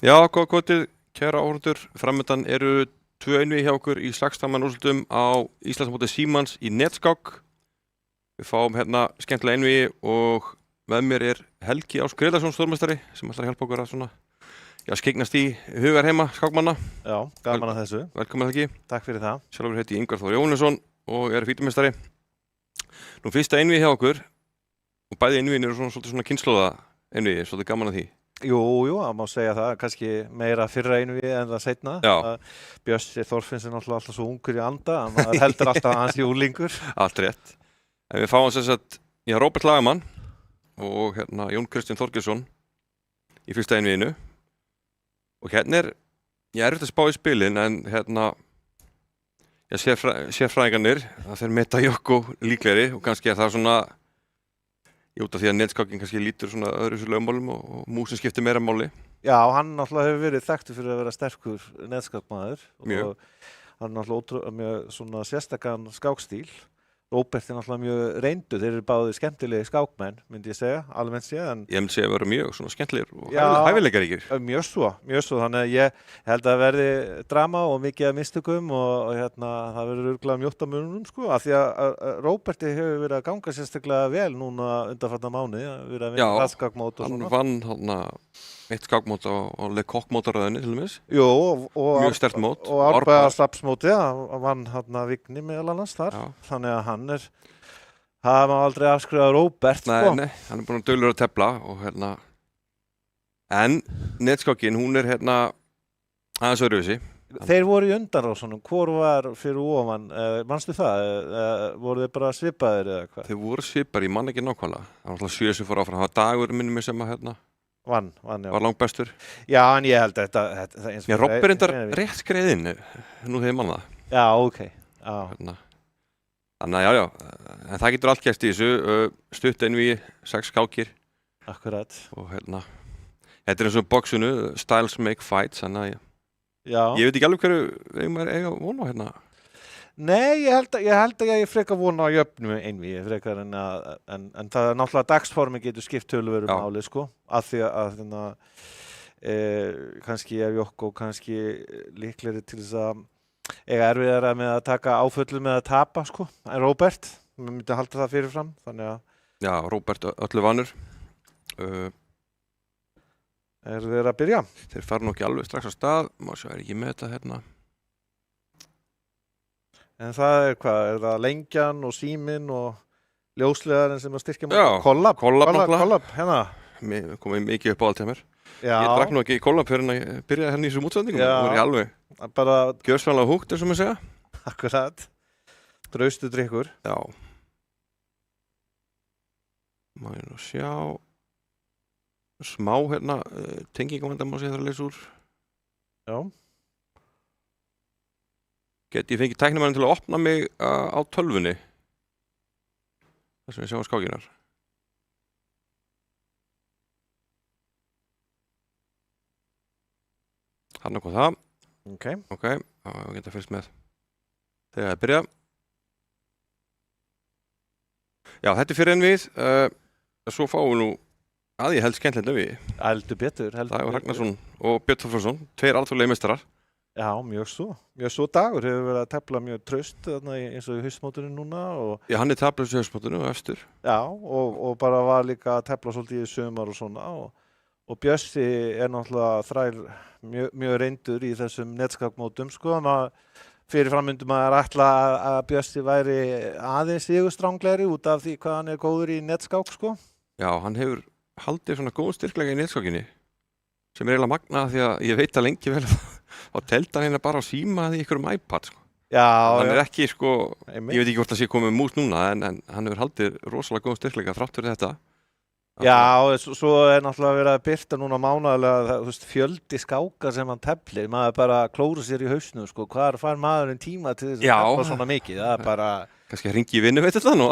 Já, góða kvöldið, kæra áhorfendur. Framundan eru tvö einvígi hjá okkur í slagstamannúrslitum á Íslandsmóti Símans í netskák. Við fáum hérna skemmtilega einvígi og með mér er Helgi Ás Greilason, stórmeistari, sem ætlar að hjálpa okkur að svona, skyggnast í hugar heima skákmanna. Já, gaman að þessu. Velkomin Helgi. Takk fyrir það. Sjálfur heiti ég Ingvar Þór Jóhannesson og er fítumeistari. Nú fyrsta einvígi hjá okkur og bæði einvígin eru svolítið svona kynslóða einvígi, svolítið gaman að því. Jú, það má segja það, kannski meira fyrra einvígi en það seinna. Já. Bjössi Þorfinns er náttúrulega alltaf svo ungur í anda, maður heldur alltaf að hans júlingur. Allt rétt. En við fáum sem sagt, Róbert Lagamann og hérna Jón Kristinn Þorgeirsson í fyrsta einvíginu. Og hérna er, ég erfitt að spá í spilin, en hérna, sérfræðingarnir, það þeir meta Jokko líklegri og kannski er það svona, út af því að netskákin kannski lítur svona öðru svo lögmálum og músin skiptir meira máli. Já, hann náttúrulega hefur verið þekktur fyrir að vera sterkur netskákmaður. Mjög. Og hann er náttúrulega mjög svona sérstakann skákstíl. Róbert er náttúrulega mjög reyndur, þeir eru báðir skemmtilegi skákmenn, myndi ég segja, almennt séð. Ég myndi segja að vera mjög svona skemmtilegir og Já. hæfileikaríkir. Mjög svo, þannig að ég held að verði drama og mikið af mistökum og hérna, það verður örugglega mjótt á mununum sko, af því að Róberti hefur verið að ganga sérstaklega vel núna undanfarna mánuði, verið að vinna skákmót og svona. Hann vann eitt skákmót á Le Coq-mótaröðinni til dæmis. Jú, og mjög sterkt mót. Og Árbæðarstafnsmóti, hann vann hérna Vigni meðal annars þar, Já. þannig að það má aldrei afskrifa Róbert sko. Nei, hann er búinn að duglegur að tefla og hérna, en netskákin, hún er hérna aðeins öðruvísi. Þeir voru í undanrásunum, hvor var fyrir ofan, manstu það, voru þeir bara svipaðir eða hvað? Þeir voru svipar, ég man ekki nákvæmlega. Það var alltaf 7 sem fór áfram, það var Dagur minnum mig sem að hérna Vann, já. var langt bestur. Já, en ég held að þetta eins og... Já, Robby reyndar rétt skreið inn, nú þegar ég man það. Já, ok, já. Hérna. Þannig að já, en það getur allt gerst í þessu, stutt einvígi, 6 skákir. Akkurat. Og hérna, þetta er eins og boxinu, styles make fights, þannig að ég veit ekki alveg hverju maður eiga von á hérna. Nei, ég held að ég frekar vona á jöfnu einvígi, frekar en það er náttúrulega dagsformi getur skipt töluverðu máli, sko, af því að kannski er Jokko kannski líklegri til þess að eiga erfiðara með að taka áföllu með að tapa, sko, en Róbert, maður myndi halda það fyrirfram, þannig að... Já, Róbert öllu vanur. Eru þeir að byrja? Þeir fara nú ekki alveg strax á stað, maður svo ekki með þetta hérna. En það er hvað, er það Lengjan og Síminn og ljóslegarinn sem að styrkja Já, Kollab, hérna. Mér komið mikið upp á allt hjá mér. Já. Ég drakk nú ekki Kollab fyrir að byrja hérna í þessum útsendingum. Já. Það var ég alveg bara gjörsvanlega húgt, eins og maður segja. Akkurat. Draustu drykkur. Já. Má ég nú sjá. Smá hérna, tengingamanda má sér það að leysa úr. Já. Geti ég fengið tæknimannin til að opna mig á tölvunni. Það sem við sjáum skákinar. Þarna kom það. Ok. Ok, þá geta fylgst með þegar það byrja. Já, þetta er fyrir einvígið. Svo fáum við nú ég held skemmtilega við. Heldur betur. Dagur Ragnarsson og Björn Þorfinnsson, 2 alþjóðlegir meistarar. Já, mjög svo. Dagur hefur verið að tefla mjög traust eins og í haustmótinu núna. Já, hann er teflað í haustmótinu og efstur. Já, og bara var líka að tefla svolítið í sumar og svona. Og Bjössi er náttúrulega þræl mjög reyndur í þessum netskákmótum, sko. Fyrirfram myndi maður ætla að Bjössi væri aðeins sigurstranglegri út af því hvað hann er góður í netskák, sko. Já, hann hefur haldið svona góð styrkleika í netskákinni sem er eiginlega magnað því að ég veit að lengi vel þá teldi hann hérna bara á síma því ykkur iPad, sko. Já, hann er ekki, sko, ég veit ekki hvort það sé komið mús núna en hann hefur haldið rosalega góð styrkleika þrátt fyrir þetta. Já, svo er náttúrulega verið að birta núna mánaðarlega, þú veist, fjöldi skákar sem hann teflir, maður bara klóra sér í hausnum, sko, hvar fær maðurinn tíma til þess að tefla svona mikið, það er bara... Kannski að ringi í vinnu, veit þetta nú?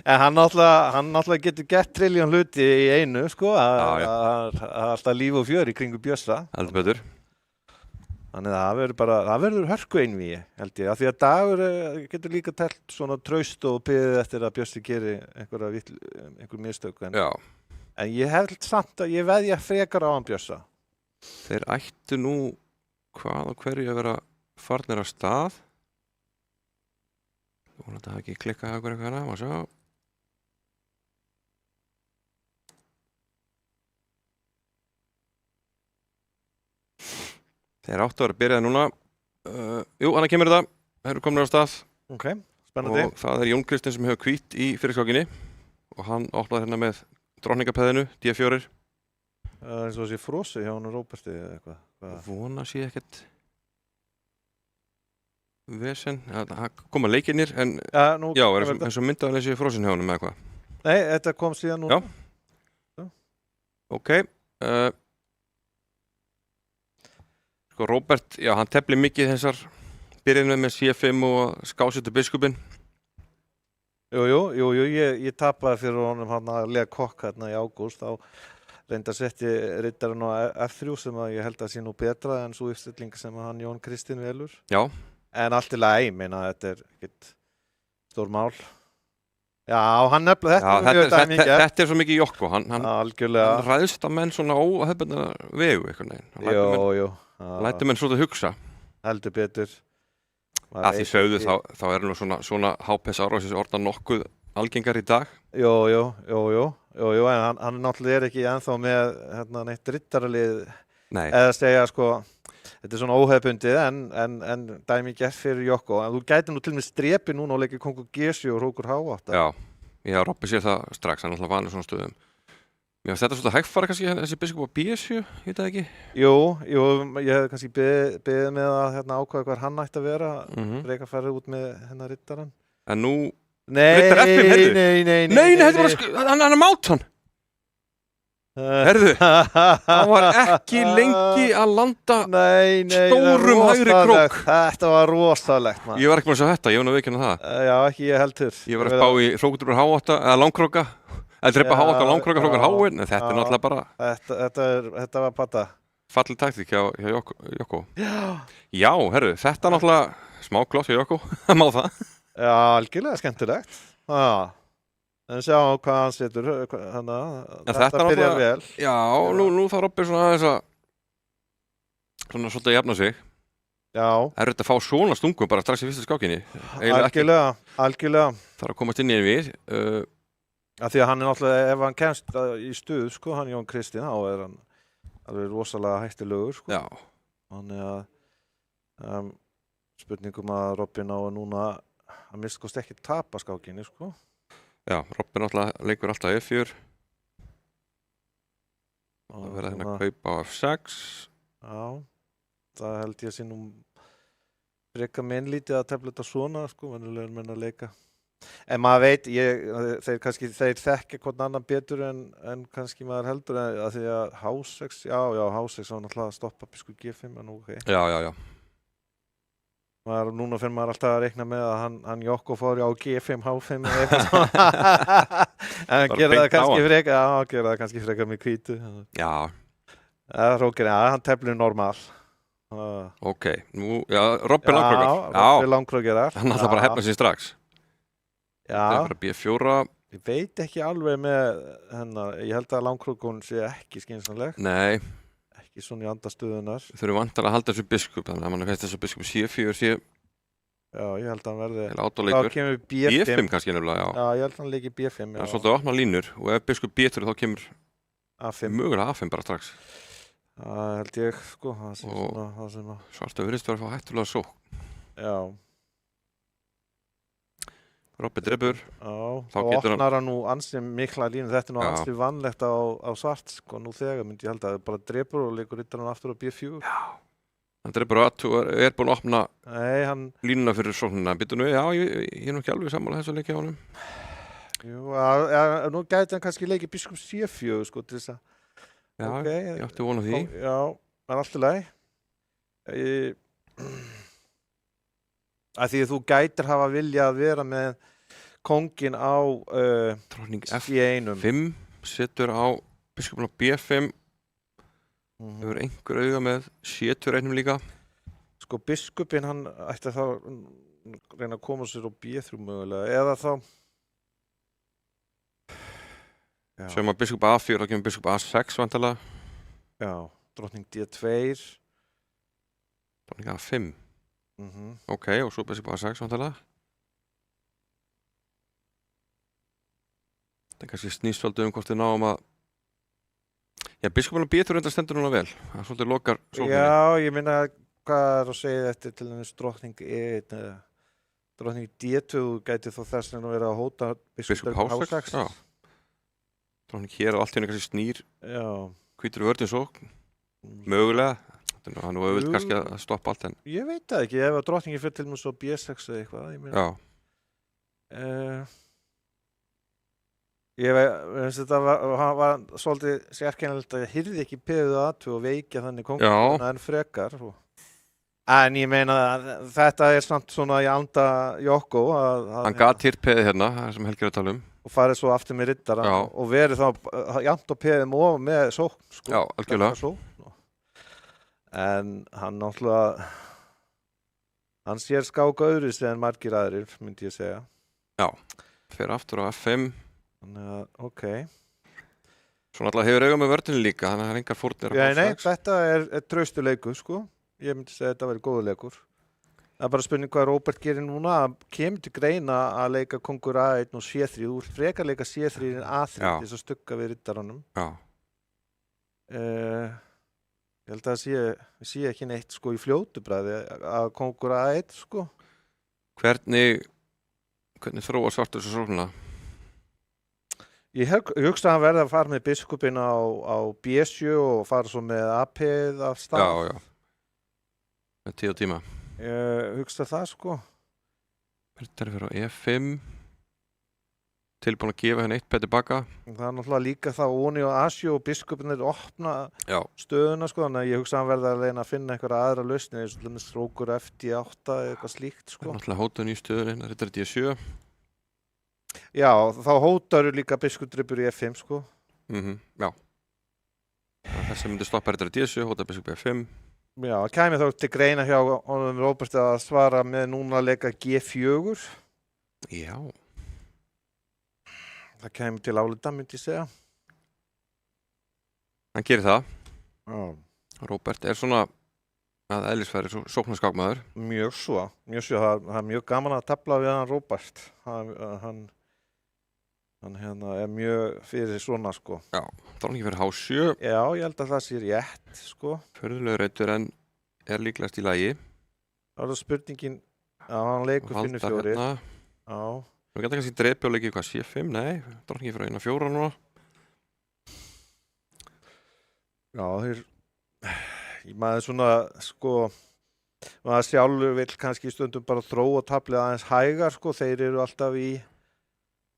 En hann náttúrulega getur gett trilljón hluti í einu, sko, það er alltaf líf og fjör í kringu Bjössa. Heldur betur. Þannig að það verður hörku einvígi, held ég, af því að Dagur getur líka telt svona traust og beðið eftir að Bjössi geri einhver mistök. Já, En ég held samt að ég veðja frekar á hann Bjössa. Þeir ættu nú hvað og hverju að vera farnir af stað. Þetta hafi ekki klikkað okkur eitthvað hana, maður sjá. Þeir áttu að vera að byrjaði núna. Jú, hann kemur þetta. Þeir eru komin á stað. Ok, spennandi. Og það er Jón Kristinn sem hefur hvítt í fyrirskákinni. Og hann opnaði hérna með drottningapeðinu, D4. Eins og þessi frosi hjá hann Róberti eða eitthvað. Vona sé ekkert vesen. Það koma leikirnir, en já, er eins og myndaðan þessi frosin hjá hann með eitthvað. Nei, þetta kom síðan núna. Já. Ok. Sko, Róbert, já, hann tefli mikið þessar byrjunum með C5 og skásetu biskupinn. Jú, ég tapaði fyrir honum hann að lega kokk hérna í ágúst. Þá reynda að setja riddarinn á F3 sem að ég held að sé nú betra en svo uppstilling sem hann Jón Kristinn velur. Já. En allt í lagi, meina þetta er ekkert stór mál. Já, hann nefnilega, þetta er svo mikið Jokko. Hann ræðst að menn svona óhefbundna vegu eitthvað neginn. Jú. Lætur menn svona að hugsa. Heldur betur. Að því sögðu þá er nú svona HPS árásins orðna nokkuð algengar í dag. Jú, en hann náttúrulega ekki ennþá með hérna, neitt riddaralið. Nei. Eða segja sko, þetta er svona óhefbundið en dæmi gert fyrir Jokko. En þú gæti nú til og með strepi núna og leikir kongur G7 og hrókur H8. Já, Robby sér það strax, hann er alltaf vanur svona stöðum. Mér finnst þetta svolítið hægfara kannski, þessi biskup á B7, ég veit það ekki. Jú, ég hef kannski beðið með að hérna, ákvæða hvað hann ætti að vera, reyka að fara út með hennar riddarann. En nú, riddar F5, heyrðu. Nei, þetta var hann er mátt hann. Heyrðu, hann var ekki lengi að landa stórum hægri krók. Þetta var rosalegt, maður. Ég var ekki búin að sjá þetta, ég var nú að viðurkenna það. Já, ekki ég heldur. Ég var að spá í hrókutur H8, eða langkróka. Það drepa H8 á langkróka hrókar H1, en þetta er náttúrulega bara... Þetta var patta. Falleg taktík hjá Jokko. Já, herru, þetta er náttúrulega smá gloss hjá Jokko, það má það. Já, algjörlega skemmtilegt. En sjá hvað hann setur, þetta byrjar vel. Já, nú þarf Robby svona aðeins að svolítið jafna sig. Já. Er þetta að fá svona stungum bara strax í fyrsta skákinni? Algjörlega. Þarf að komast inn í við. Því að hann er náttúrulega, ef hann kemst í stuð, sko, hann Jón Kristinn, þá er hann alveg rosalega hættilegur, sko. Já. Þannig að spurningum að Robby ná núna að minnst ekki tapa skákinni, sko. Já, Robby náttúrulega leikur alltaf F4. Það verða hérna að kaupa á F6. Já, það held ég að sé nú frekar meinlítið að tefla þetta svona, sko, venjulegur menn að leika. En maður veit, þeir þekkja hvern annan betur en kannski maður heldur að því að H6, H6 var náttúrulega að stoppa biskup G5, en ok. Já. Núna fyrir maður alltaf að reikna með að hann Jokko fór á G5, H5 eða eitthvað svona. En gera það kannski frekar með hvítu. Já. Rókir, hann teflir normal. Ok, Robby langkrókar. Já, Robby langkrókar. Hann ætla bara að hefna sér strax. Já, það er bara B4. Ég veit ekki alveg með hennar, ég held að langkrókun sé ekki skynsamleg. Nei. Ekki svona í andastöðunar. Þau eru vantar að halda þessu biskup, þannig að mann finnst þessu biskup C4 sé... Já, ég held að hann verði... Átóleikur. Þá kemur B5. B5 kannski nefnilega, já. Já, ég held að hann leiki B5, já. Það er svolítið að opna línur og ef biskup B3 þá kemur... A5. Mögulega A5 bara strax. Það held ég, sko. Svarta virðist verið að fá hættulega sókn. Já. Robby drefur. Já, þá opnar hann nú ansið mikla línu. Þetta er nú ansið vannlegt á svart, sko, nú þegar myndi ég held að það bara drefur og leikur rittar hann aftur á B4. Já, hann drefur og er búinn að opna línuna fyrir sóknina. Býtu nú, já, ég er nú ekki alveg sammála þessu leiki á honum. Jú, nú gæti hann kannski leikið biskup C4, sko, til þess að... Já, ég átti vona því. Já, en allt í lagi. Að því að þú gætir hafa vilja að vera með kóngin á C1. F5 setur á biskupin á B5. Hefur einhver auga með C1 líka. Sko biskupin hann ætti þá reyna að koma sér á B3 mögulega eða þá Já, Sem að biskup A4, þá kemur biskup A6 vantilega. já, drottning D2. Drottning A5. Ok, og svo biskup A6 vantilega. Það er kannski snýst svolítið hvort þið náum að biskupinn á B2 reyndar stendur núna vel. Það er svolítið lokar sókninni. Já, ég minna hvað er að segja eftir til dæmis drottning E1 eða drottning D2 gæti þó þess að vera að hóta Biskup H6. Já. Drottning hér og allt hérna kannski snýr Já. hvítur vörðin sókn. Mögulega. Þannig að hann var auðvitað kannski að stoppa allt en. Ég veit það ekki, ef að drottningi fyrir til mér svo B6 eða eitthvað, ég meina. Já. Ég veist þetta var svolítið sérkennilegt að ég hyrði ekki peðið A2 og veikja þannig kóngurinn en frekar. En ég meina að þetta er samt svona í anda Jokko hann gat hér peðið hérna, það sem Helgi er að tala um. Og farið svo aftur með riddara og verið þá jafnt og peðið og með sókn. Sko, já, algjörlega. En hann náttúrulega, hann sér skák öðru sig en margir aðrir, myndi ég segja. Já, fer aftur á F5. Þannig að, ok. Svo náttúrulega hefur auga með vörðinni líka, þannig að það er engar fórnir Já, nei, þetta er traustu leikur, sko. Ég myndi segja að þetta væri góður leikur. Það er bara spurning hvað Róbert gerir núna. Kemur til greina að leika kongur A1 og C3. Þú frekar leika C3 en A3 til þess að stugga við riddaranum. Já. Ég held að það sé ekki neitt sko í fljótubræði að kongur A1, sko. Hvernig þróa svartur þessu sóknina? Ég hugsa að hann verði að fara með biskupinn á B7 og fara svo með AP-ið af stað. Já. Með 10 tíma. Ég hugsa það, sko. Riddari fyrir á E5. Tilbúin að gefa henni 1 pett tilbaka. Það er náttúrulega líka það óni og Asjó og biskupinn er opna stöðuna, sko. Þannig að ég hugsa að hann verði að reyna að finna einhverja aðra lausnir eins og til dæmis rókur FD8 eða eitthvað slíkt, sko. Það er náttúrulega hótun í stöðunni, riddari D7. Já, þá hótaru líka biskupdripur í F5, sko. Já. Þessi myndi stoppa riddari D7, hóta biskup F5. Já, kæmi þá til greina hjá honum Róbert að svara með núna að leika G4. Já. Það kæmi til álita, myndi ég segja. Hann gerir það. Já. Róbert er svona að eðlisfæri sóknarskákmaður. Mjög svo. Það er mjög gaman að tefla við hann Róbert. Hann hérna er mjög fyrir svona, sko. Já, drottningi fyrir H7. Já, ég held að það sé rétt, sko. Furðulegur reitur en er líklegast í lagi. Það er spurningin, hann leikur finnur fjóri. Hérna. Já. Við getum kannski drepi og leikið hvað, C5? Nei, drottningi fyrir 1-4 núna. Já, maður svona, sko, maður sjálfur vill kannski stundum bara þróa taflið aðeins hægar, sko. Þeir eru alltaf í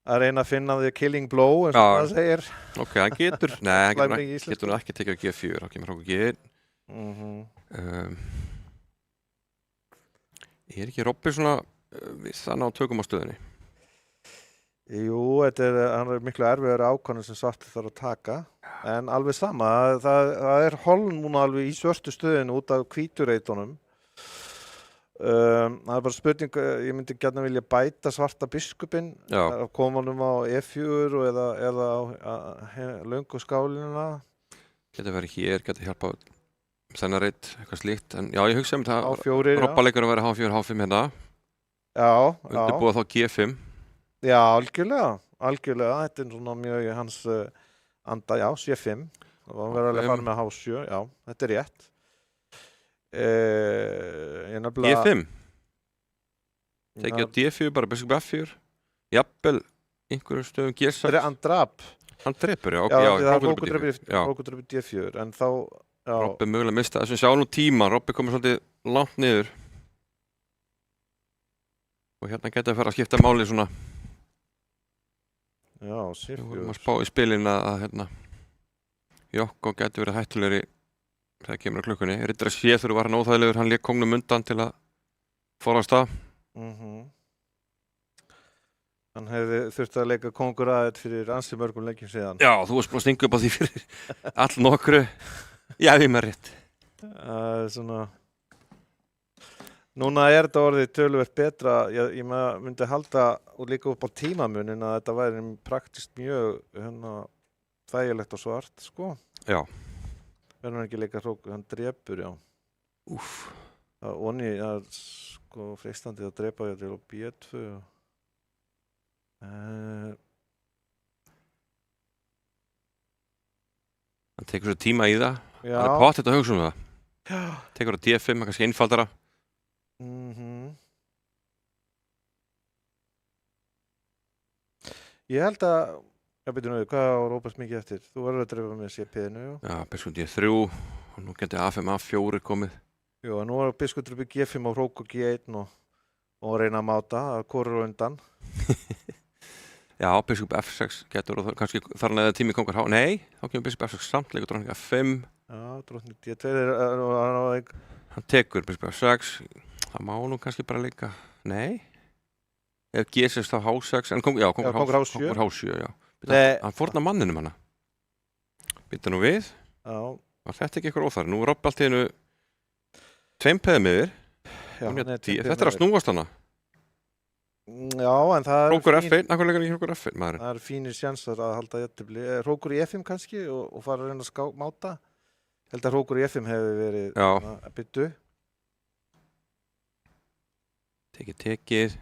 að reyna að finna the killing blow, eins og það segir. Ok, hann getur, nei, hann getur ekki tekið á G4, hann kemur okkur G1. Er ekki Robby svona viss að ná tökum á stöðunni? Jú, hann er miklu erfiðari ákvörðun sem svartur þarf að taka, en alveg sama, það er Holm núna alveg í svörtu stöðinu út af hvítureitunum. Það er bara spurning, ég myndi gjarnan vilja bæta svarta biskupinn, koma honum á E4 eða á löngu skálina. Getur verið hér, getur hjálpað sennareit, eitthvað slíkt, en já, ég hugsa um það Robba-leikur að vera H4, H5 hérna. Já. Undirbúa þá G5. Já, algjörlega, þetta er svona mjög hans anda, já, C5. Það var verið að fara með H7, já, þetta er rétt. G5 tekið á D4, bara biskup F4 jafnvel einhverjum stöðum G6 hann drepur, já, það er rókudrepur D4 en þá Robby mögulega mista þessum sjá nú tíma Robby komið svolítið langt niður og hérna getur að fara að skipta máli svona já, C4 við vorum að spá í spilin að hérna Jokko getur verið hættulegri það kemur á klukkunni. Riddari C3 var hann óþægilegur, hann lék kongnum undan til að forðast það. Hann hefði þurft að leika kongur A1 fyrir ansi mörgum leikjum síðan. Já, þú varst búin að stinga upp á því fyrir all nokkru. Já, við með rétt. Svona... Núna er þetta orðið töluvert betra. Ég myndi halda og líka upp á tímamunin að þetta væri praktist mjög þægilegt og svart, sko. Já. Verður hann ekki leika hrókur, hann drepur, já. Úff. Onni er sko freistandi að drepa ég til á B2. Hann tekur svo tíma í það. Já. Hann pottet að hugsa það. Já. Tekur á D5, kannski einfaldara. Ég held að, byrju nú, hvað á Róbert mikið eftir? Þú verður að drefa með CP-inu, já. Já, biskup D3 og nú geti A5, A4 komið. Jú, nú var biskup drepa G5 og hrókur G1 og reyna að máta, að hvorur á undan. Já, biskup F6 getur og kannski þar neða tími kongur H. Nei, þá kemur biskup F6 samt, leikur drótning F5. Já, drótning D2 Hann tekur biskup F6. Það má nú kannski bara leika. Nei. Ef G6 þá H6, en kongur H7. Kongur H7, já. Hann fórnar manninum hana. Býta nú við. Já. Var þetta ekki eitthvað óþar? Nú er Robbi allt í einu tveim peðum yfir. Þetta er að snúast hana. Já, en það er Hrókur F1, akkur leikar ekki hrókur F1, maðurinn. Það er fínir sjansar að halda jafntefli. Hrókur í F5 kannski og fara að reyna að máta. Held að hrókur í F5 hefði verið að byttu. Tekið.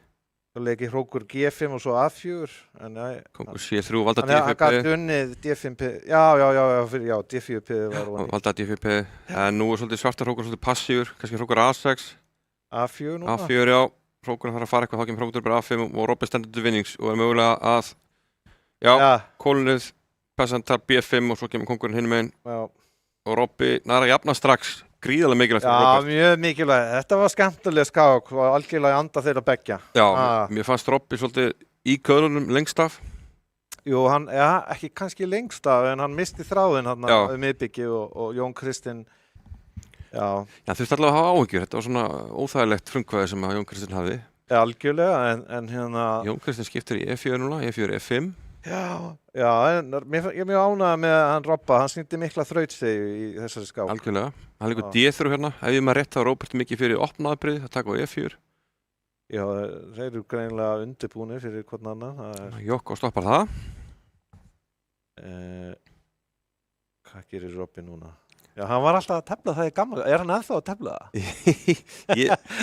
Það leiki hrókur G5 og svo A4. Kongur C3 valda D4P. Hann gæti unnið D5P. Já, D4P var unnið. Valda D4P. En nú er svolítið svartar hrókur svolítið passífur. Kannski hrókur A6. A4 núna? A4, já. Hrókurinn þarf að fara eitthvað, þá kemur hrókur bara A5 og Robbi stendur til vinnings og er mögulega að kólunið passantar B5 og svo kemur kongurinn hinum einn. Já. Og Robbi næra að jafna strax. Gríðarlega mikilvægt fyrir Robert. Já, mjög mikilvægt. Þetta var skemmtileg skák og algjörlega anda þeirra beggja. Já, mér fannst Robbi svolítið í köðlunum lengst af. Jú, hann, ekki kannski lengst af, en hann misti þráðinn hann miðbyggi og Jón Kristinn. Já, þurfti allavega að hafa áhyggjur. Þetta var svona óþægilegt frumkvæði sem Jón Kristinn hafði. Algjörlega, en hérna... Jón Kristinn skiptir í E4 núna, E4, E5. Já, en ég er mjög ánægður með hann Robba, hann sýndi mikla þrautsegu í þessari skák. Algjörlega, hann líkur D3 hérna, ef ég maður rétt þá er Róbert mikið fyrir opnaðabrið, það taka á E4. Já, þeir eru greinilega undirbúnir fyrir hvern annan. Jokk og stoppar það. Hvað gerir Robbi núna? Já, hann var alltaf að tefla það í gamla. Er hann ennþá að tefla það?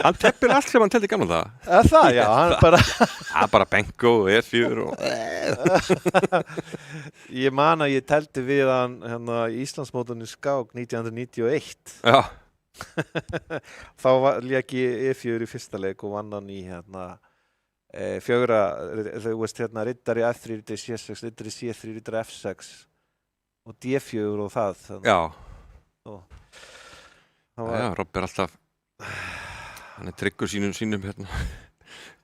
Hann teflir allt sem hann teldi í gamla það. Það, já, hann bara... Það er bara bengo og E4 og... Ég man að ég teldi við hann hérna í Íslandsmótunni skák 1991. Já. Þá lék ég E4 í fyrsta leik og vann hann í hérna þú veist hérna riddari F3, riddari C6, riddari C3, riddari F6 og D4 og það. Já. Já, Robbi er alltaf hann er tryggur sínum hérna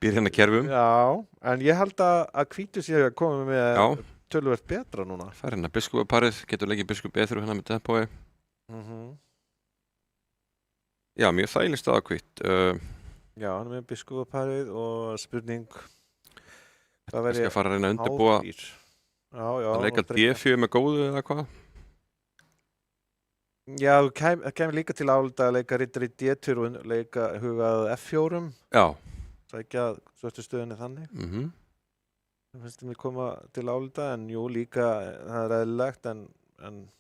býr hérna kerfum. Já, en ég held að hvítu sér að koma með töluvert betra núna. Það er hérna biskupaparið, getur leikið biskup E3 hérna með tempói. Já, mjög þægileg staða hvítt. Já, hann er með biskupaparið og spurning það verður að fara að reyna að undirbúa að leika D4 með góðu eða hvað? Já, það kemur líka til álita að leika riddari D2 og leika hugað F4. Já. Það er ekki að svörtu stöðunni þannig. Það finnst mér koma til álita, en jú, líka það er eðlilegt, en...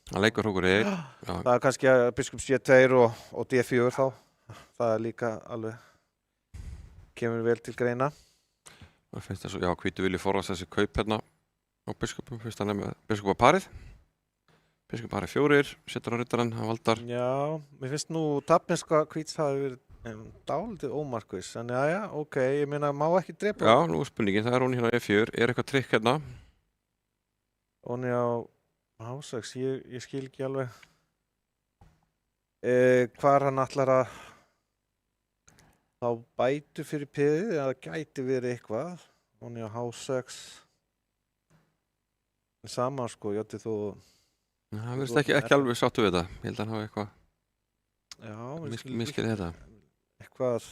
Það leikur hrókur E1. Það er kannski að biskup C2 og D4 þá. Það er líka alveg... kemur vel til greina. Það finnst það svo, já, hvítu vilji forðast þessi kaup hérna á biskupum, finnst hann með biskupaparið. Biskuparið 4, setur á riddarann, hann valdar. Já, mér finnst nú tapneska hvíts hafi verið dálítið ómarkviss, en já, ok, ég meina, má ekki drepa. Já, nú er spurningin, það er hún hérna á E4, er eitthvað trikk hérna? Hún er á H6, ég skil ekki alveg. Hvar hann ætlar að þá bætu fyrir piðið, eða gæti verið eitthvað. Hún er á H6. Sama, sko, játti þú... Það verðist ekki alveg sáttu við þetta. Ég held að hann hafa eitthvað miskilið þetta. Eitthvað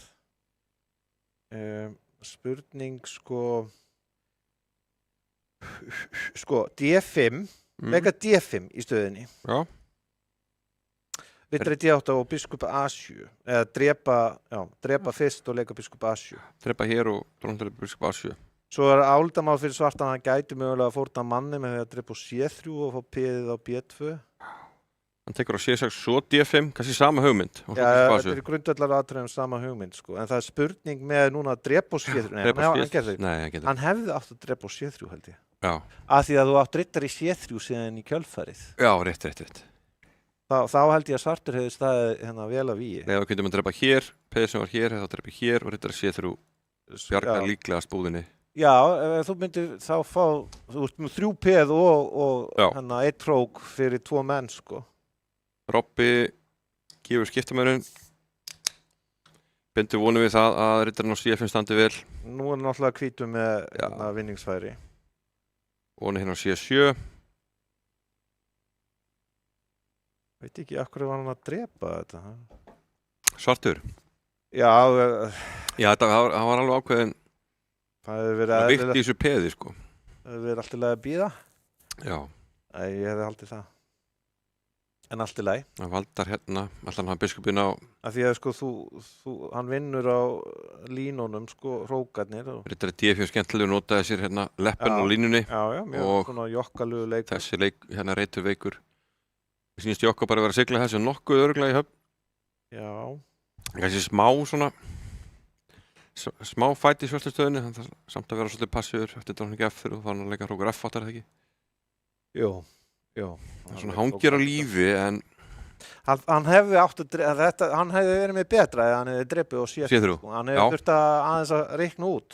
spurning sko D5 leika D5 í stöðinni. Já. Riddari D8 og biskup A7 eða drepa fyrst og leika biskup A7. Drepa hér og dróndur biskup A7. Svo álitamál fyrir svartan að hann gæti mögulega að fórna manni með því að drepa á C3 og fá P-ið á B2. Hann tekur á C6 svo D5, kannski sama hugmynd. Og svo Já, til þetta basu. er í grundvallar atriðum sama hugmynd, sko. En það er spurning með núna að drepa á C3. Nei, Drepa hann C6. gerði Nei, hann getur. Hann hefði átt að drepa á C3, held ég. Já, Af því að þú átt riddar í C3 síðan í kjölfarið. já, rétt. Þá held ég að svartur hefði staðið hérna vel af vígi. Ef við getum að drepa hér, P sem var hér, þá drepa hér og rittar C3 bjargar líklega spúðinni. Já, ef þú myndir þá fá, þú ert með 3 peð og Já. hérna 1 hrók fyrir 2 menn, sko. Robby gefur skiptamörun. Bindur vonum við það að rittarinn á C5 standi vel. Nú er náttúrulega hvítu með Já. hérna vinningsfæri. Vonum hérna á C7. Veit ekki, af hverju var hann að drepa þetta? Svartur. Já, Já, það var alveg ákveðin. það hefði verið Það vikt í eðlilegt, þessu peði, sko. það hefði verið allt í lagi að bíða. Já, Nei, ég hefði haldið það. En allt í lagi. það valdar hérna, allan hann biskupin á Af því að sko hann vinnur á línunum, sko, hrókarnir. rittari D4 skemmtilegu notaði sér hérna leppun Já. á línunni. Já, mjög Og svona jokkalugu leik. Þessi leik, hérna reitur veikur. Ég sýnist Jokko bara að vera að sigla þessu nokkuð örugglega í höfn. Já, Þessi smá svona, smá fæti í svörtustöðunni, þannig að samt að vera svolítið passífur eftir drókning F3 og þá er hann að leika hrókur F8 er það ekki. jú. Það er svona hangir á lífi en Hann hefði átt að drepa, hann hefði verið með betra eða hann hefði drepið og séð. C3. Sko. Hann Já. hefði þurft að aðeins að reikna út.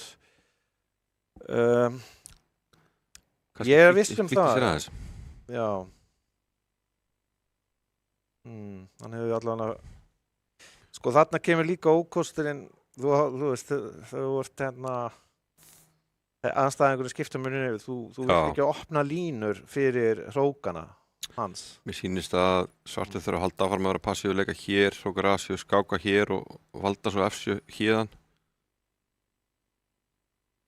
kannski Ég er flýtti- viss um flýtti það. sér aðeins. Já. Hann hefði allavega, sko þarna kemur líka ókosturinn, þú veist, þú ert hérna, aðstæðingur skipta muninu yfir, þú Já. vilt ekki að opna línur fyrir hrókana hans. Mér sýnist að svartur þurfa að halda áfram að vera passífur leika hér, hrókur A7, skáka hér og valda svo F7 hérðan.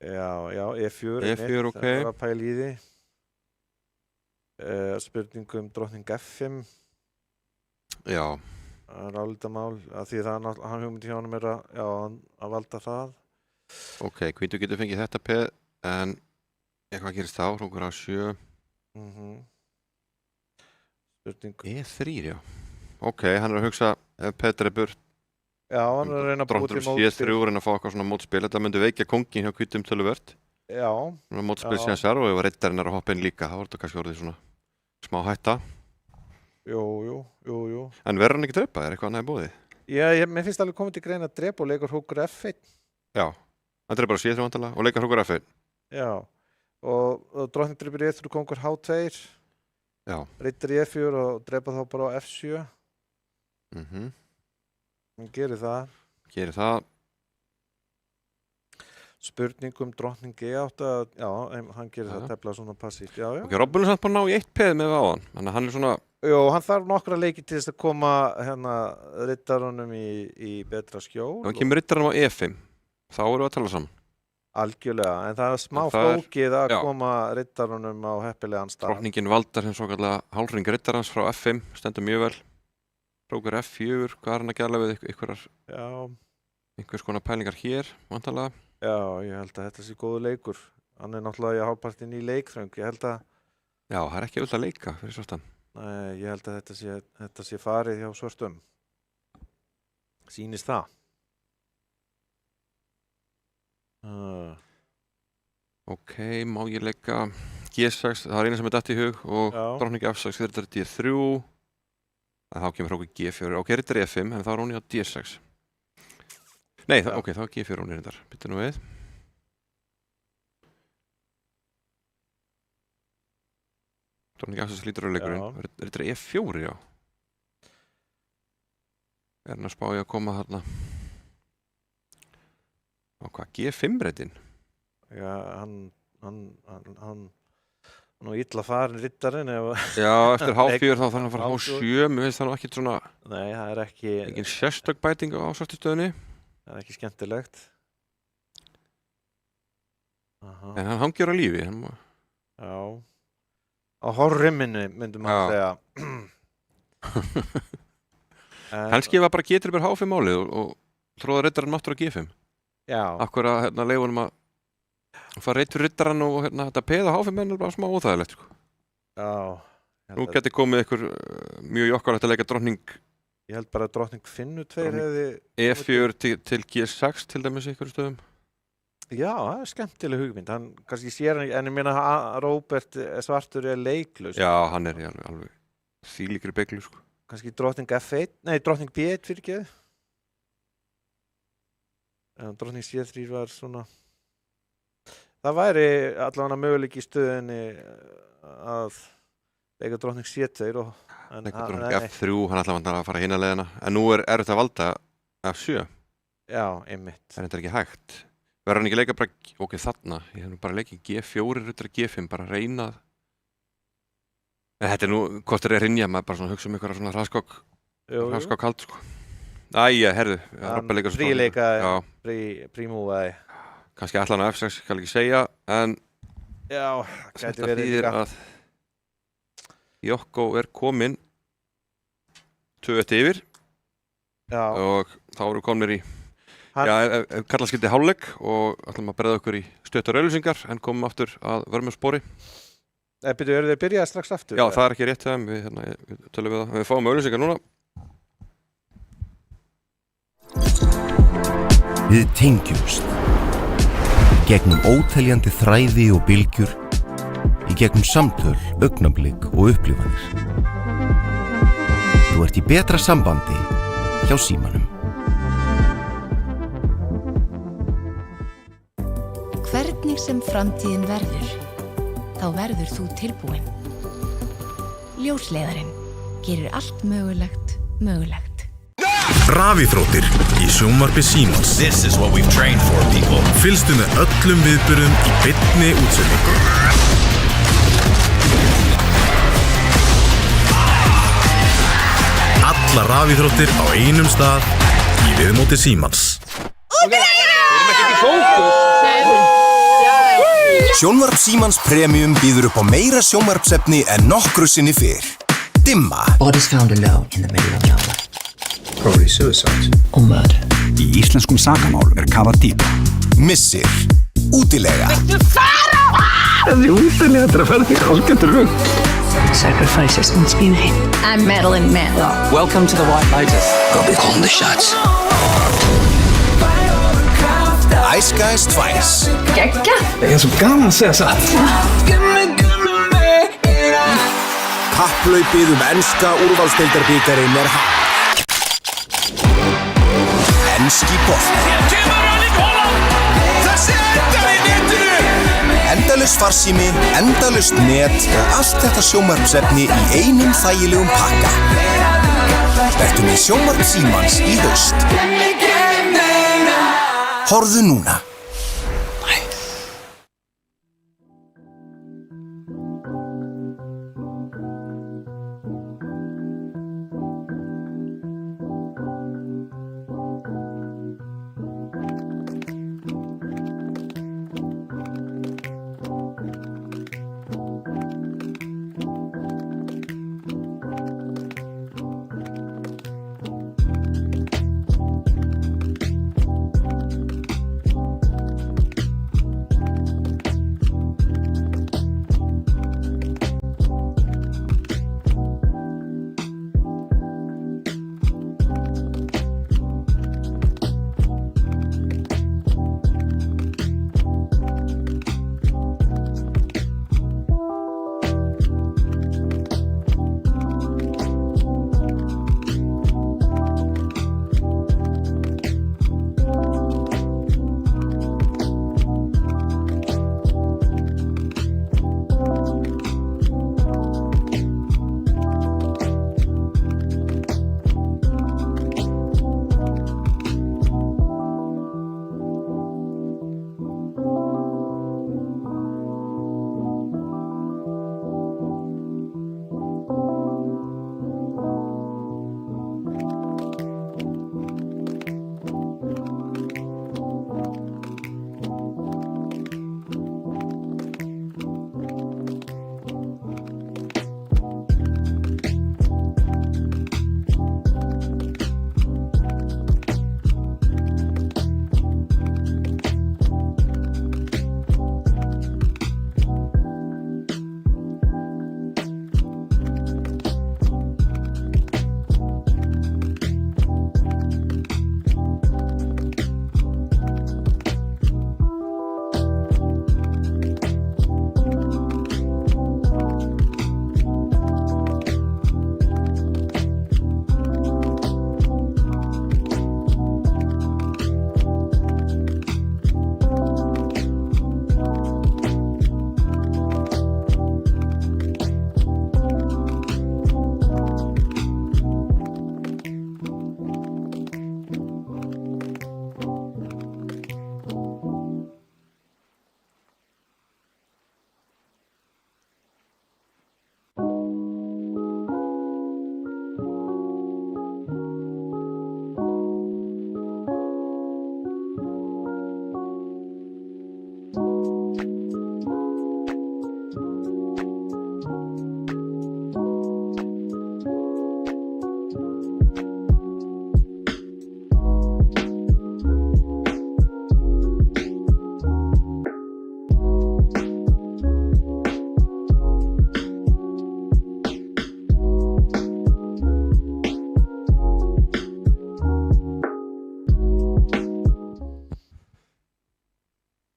Já, E4. E4, einmitt, ok. Það var að pæla í því. Spurning drottning F5. Já, Það er álitamál, af því það er náttúrulega, hann hugmyndi hjá honum að valda það. ok, hvítu getur fengið þetta peð en hvað gerist þá, hrókur A7, Spurning, E3, já. Ok, hann er að hugsa ef peð drepur, já, hann er að reyna að búa dróttur til C3 og reyna að fá eitthvað svona mótspil. Þetta myndi veikja kongin hjá hvítum töluvert. Já, Svona mótspil Já. síðan sér og ef rittarinn er að hoppa inn líka, þá voru þetta kannski orðið svona smá hætta. jú. En verður hann ekki drepa? Er eitthvað annað í bóði? Mér finnst alveg komið til greina að drepa og leikur hrókur F1. Já, hann drepar á C3 vandalega og leikar hrókur F1. Já, og drottning drepur E3, kongur H2, Já. rittar í E4 og drepa þá bara á F7. Hann gerir það. Gerir það. Spurningum drottning G8, já, hann gerir Já. það tefla svona passíft, já. Ok, Robin er samt bara að ná í 1 peð með á hann. Þannig að hann er svona, Jú, hann þarf nokkra leiki til þess að koma hérna rittarunum í betra skjól. ef hann kemur rittarinn á E5, þá erum við að tala saman. Algjörlega, en það er smá En það er- flókið að já. koma rittarunum á heppilegan stað. Drottningin valdar sem svo kallega hálfring rittarans frá F5, stendur mjög vel. Hrókur F4, hvað er hann að gæla við Já, einhvers konar pælingar hér, vantalega. já, ég held að þetta sé góðu leikur. Hann er náttúrulega í hálfpartinn í leikþröng. Ég held að, Já, það er ekki auðvitað að leika fyrir svartan. nei, ég held að þetta sé farið hjá svörstum. Sýnist það. Ok, má ég leika G6, það er eina sem er dætt í hug og Já. drottning F6 fyrir þetta D3. En þá kemur hrókur G4, ok, rittar E5, en þá er hún í á D6. Nei, Já. ok, þá er G4 hún í reyndar. Byttu nú við. Drottning F6 lítur á leikurinn. Rittar E4, já. Er hann að spá í að koma þarna? Á hvað, G5 reytin? Já, hann nú illa farin rittarinn ef, Já, eftir H4 þá þarf hann að fara H7. H7. Mér finnst það nú ekkert svona, nei, það er ekki, engin sérstök bæting á svartustöðunni. það er ekki skemmtilegt. Aha, En hann hangir á lífi. Hann, já. Á horriminu myndum maður Já. segja. En- kannski var bara getur yfir H5 málið og tróða rittarinn máttur á G5. Já, Akkur að leifunum að og fara reitt fyrir riddarann og hérna, þetta peða háfimenn er bara smá óþægilegt sko. Já. Nú geti komið ykkur mjög jokkalegt að leika drottning Ég held bara að drottning Finnu 2 hefði... E4 til G6 til dæmis í ykkur stöðum. Já, það er skemmtileg hugmynd. Hann kannski sér hann, en ég meina Róbert svartur er leiklaus. Já, hann er alveg þvílíkri beyglu sko. Kannski drottning F1, nei, drottning B1 fyrirgeðu. En drottning C3 var svona... Það væri allavega möguleiki í stöðinni að leika drottning C2 og... Leika drottning F3, hann ætla að fara hina leiðina. En nú er erfitt að valda F7. Já, einmitt. Það er þetta ekki hægt. Verður hann ekki leika bara, ok, þarna. Ég hef nú bara leikið G4, ruddar G5, bara reynað. En þetta er nú, hvort er rinja, maður bara svona hugsa ykkur svona hraðskokk hald, sko. Æja, herðu, Robbi leika svo. Fríleika, frímúvaði. Kannski ætla hann á F6, kann ekki segja, en... Já, þetta þýðir að Jokko er kominn 2-1 yfir. Já. Og þá eru komnir í Karla skildi hálfleik og ætlum að bregða okkur í stuttar auglýsingar en komum aftur að vörmjöfsspori. Byrju, eru þeir byrjað strax aftur? Já, það er ekki rétt þeim, við tölum við það. Við fáum auglýsingar núna. Við tengjumst gegnum óteljandi þræði og bylgjur, í gegnum samtöl, augnablik og upplifanir. Þú ert í betra sambandi hjá Símanum. Hvernig sem framtíðin verður, þá verður þú tilbúinn. Ljósleiðarinn gerir allt mögulegt mögulegt. Rafíþróttir í sjónvarpi Símans. This is what we've trained for, people. Fylgstu með öllum viðburðum í beinni útsendingu. Alla rafíþróttir á einum stað í viðmóti Símans. Sjónvarp Símans Premium býður upp á meira sjónvarpsefni en nokkru sinni fyrr. Dimma. Bodies found alone in the middle of nowhere. Probably suicide. Or murder. Í íslenskum sakamál kafað dýpra. Missir. Útilega. Þessi útilega þetta að fara þig algjörður rugg. Sacrifices must be made. I'm Madeline Manlow. Welcome to the White Lotus. I'll be calling the shots. Ice Guys 2. Gekka. Það er svo gaman að segja satt. Kapphlaupið enska úrvalsdeildarbikarinn hafið. Enski bolti. Endalaus farsími, endalaust net og allt þetta sjónvarpsefni í einum þægilegum pakka. Vertu með sjónvarp Símans í haust. Horfðu núna.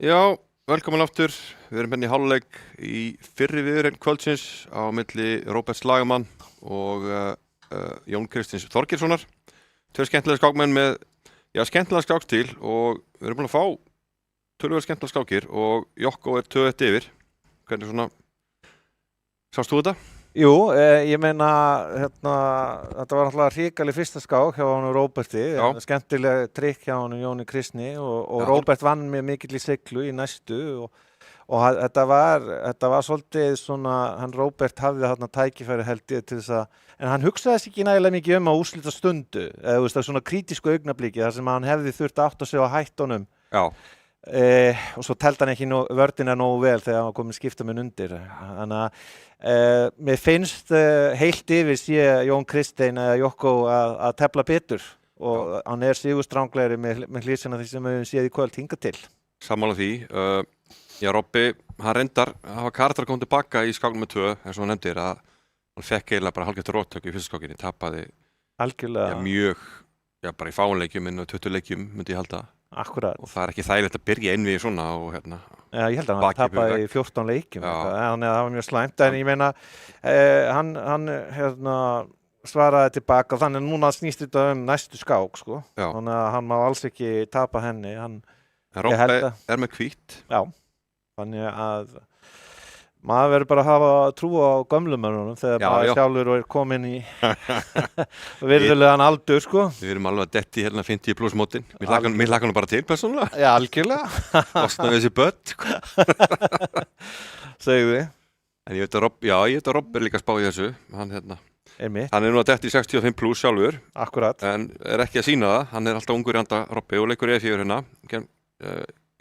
Já, velkomin aftur. Við erum hérna í hálfleik í fyrri viðureign kvöldsins á milli Róberts Lagamann og Jón Kristins Þorgeirssonar. Tveir skemmtilega skákmenn með, skemmtilega skákstíl og við erum búin að fá töluvert skemmtilega skákir og Jokko 2-1 yfir. Hvernig svona, sást þú þetta? Jú, ég meina, þetta var náttúrulega hrikaleg fyrsta skák hjá honum Róberti, skemmtileg trikk hjá honum Jóni Kristni og Róbert vann með mikill í siglu í næstu og þetta var svolítið svona, hann Róbert hafði þarna tækifæri held ég til þess að, en hann hugsaði sig ekki nægilega mikið að úrslita stundu, eða þú veist, það svona krítísku augnabliki þar sem hann hefði þurft að átta sig á hættunum. Já. Og svo teldi hann ekki vörðina nógu vel þegar hann var komin skiptaminn undir þannig að mér finnst heilt yfir sé Jón Kristinn eða Jokko að tefla betur og hann sigurstranglegri með hlýsina því sem við höfum séð í kvöld hingað til. Sammála því, Robbi, hann reyndar hafa karakter að koma tilbaka í skák nr. 2 eins og hann nefndir að hann fekk eiginlega bara hálfgert róttök í fyrsta skákinni, tapaði algjörlega mjög, bara í fáinleikjum inn á 20 leikjum myndi ég halda. Akkurat. Og það ekki þægilegt að byrja einvið svona og hérna. Já, ég held að hann tapaði í 14 leikjum, þannig að það var mjög slæmt, en ég meina, hann svaraði tilbaka, þannig að núna snýst þetta næstu skák, sko. Já. Þannig að hann má alls ekki tapa henni. Robbi með hvítt. Já, þannig að maður verður bara að hafa trú á gömlumönnunum þegar maður sjálfur er komin í virðulegan aldur, sko. Við erum alveg að detti hérna 50 pluss mótin. Mér hlakka nú bara til, persónulega. Já, algjörlega. Losna við þessi börn, sko. Segðu þið. En ég veit að Robbi er líka að spá í þessu. Hann er nú að detti 65 pluss sjálfur. Akkurat. En er ekki að sýna það. Hann er alltaf ungur í anda Robbi og leikur E4 hérna.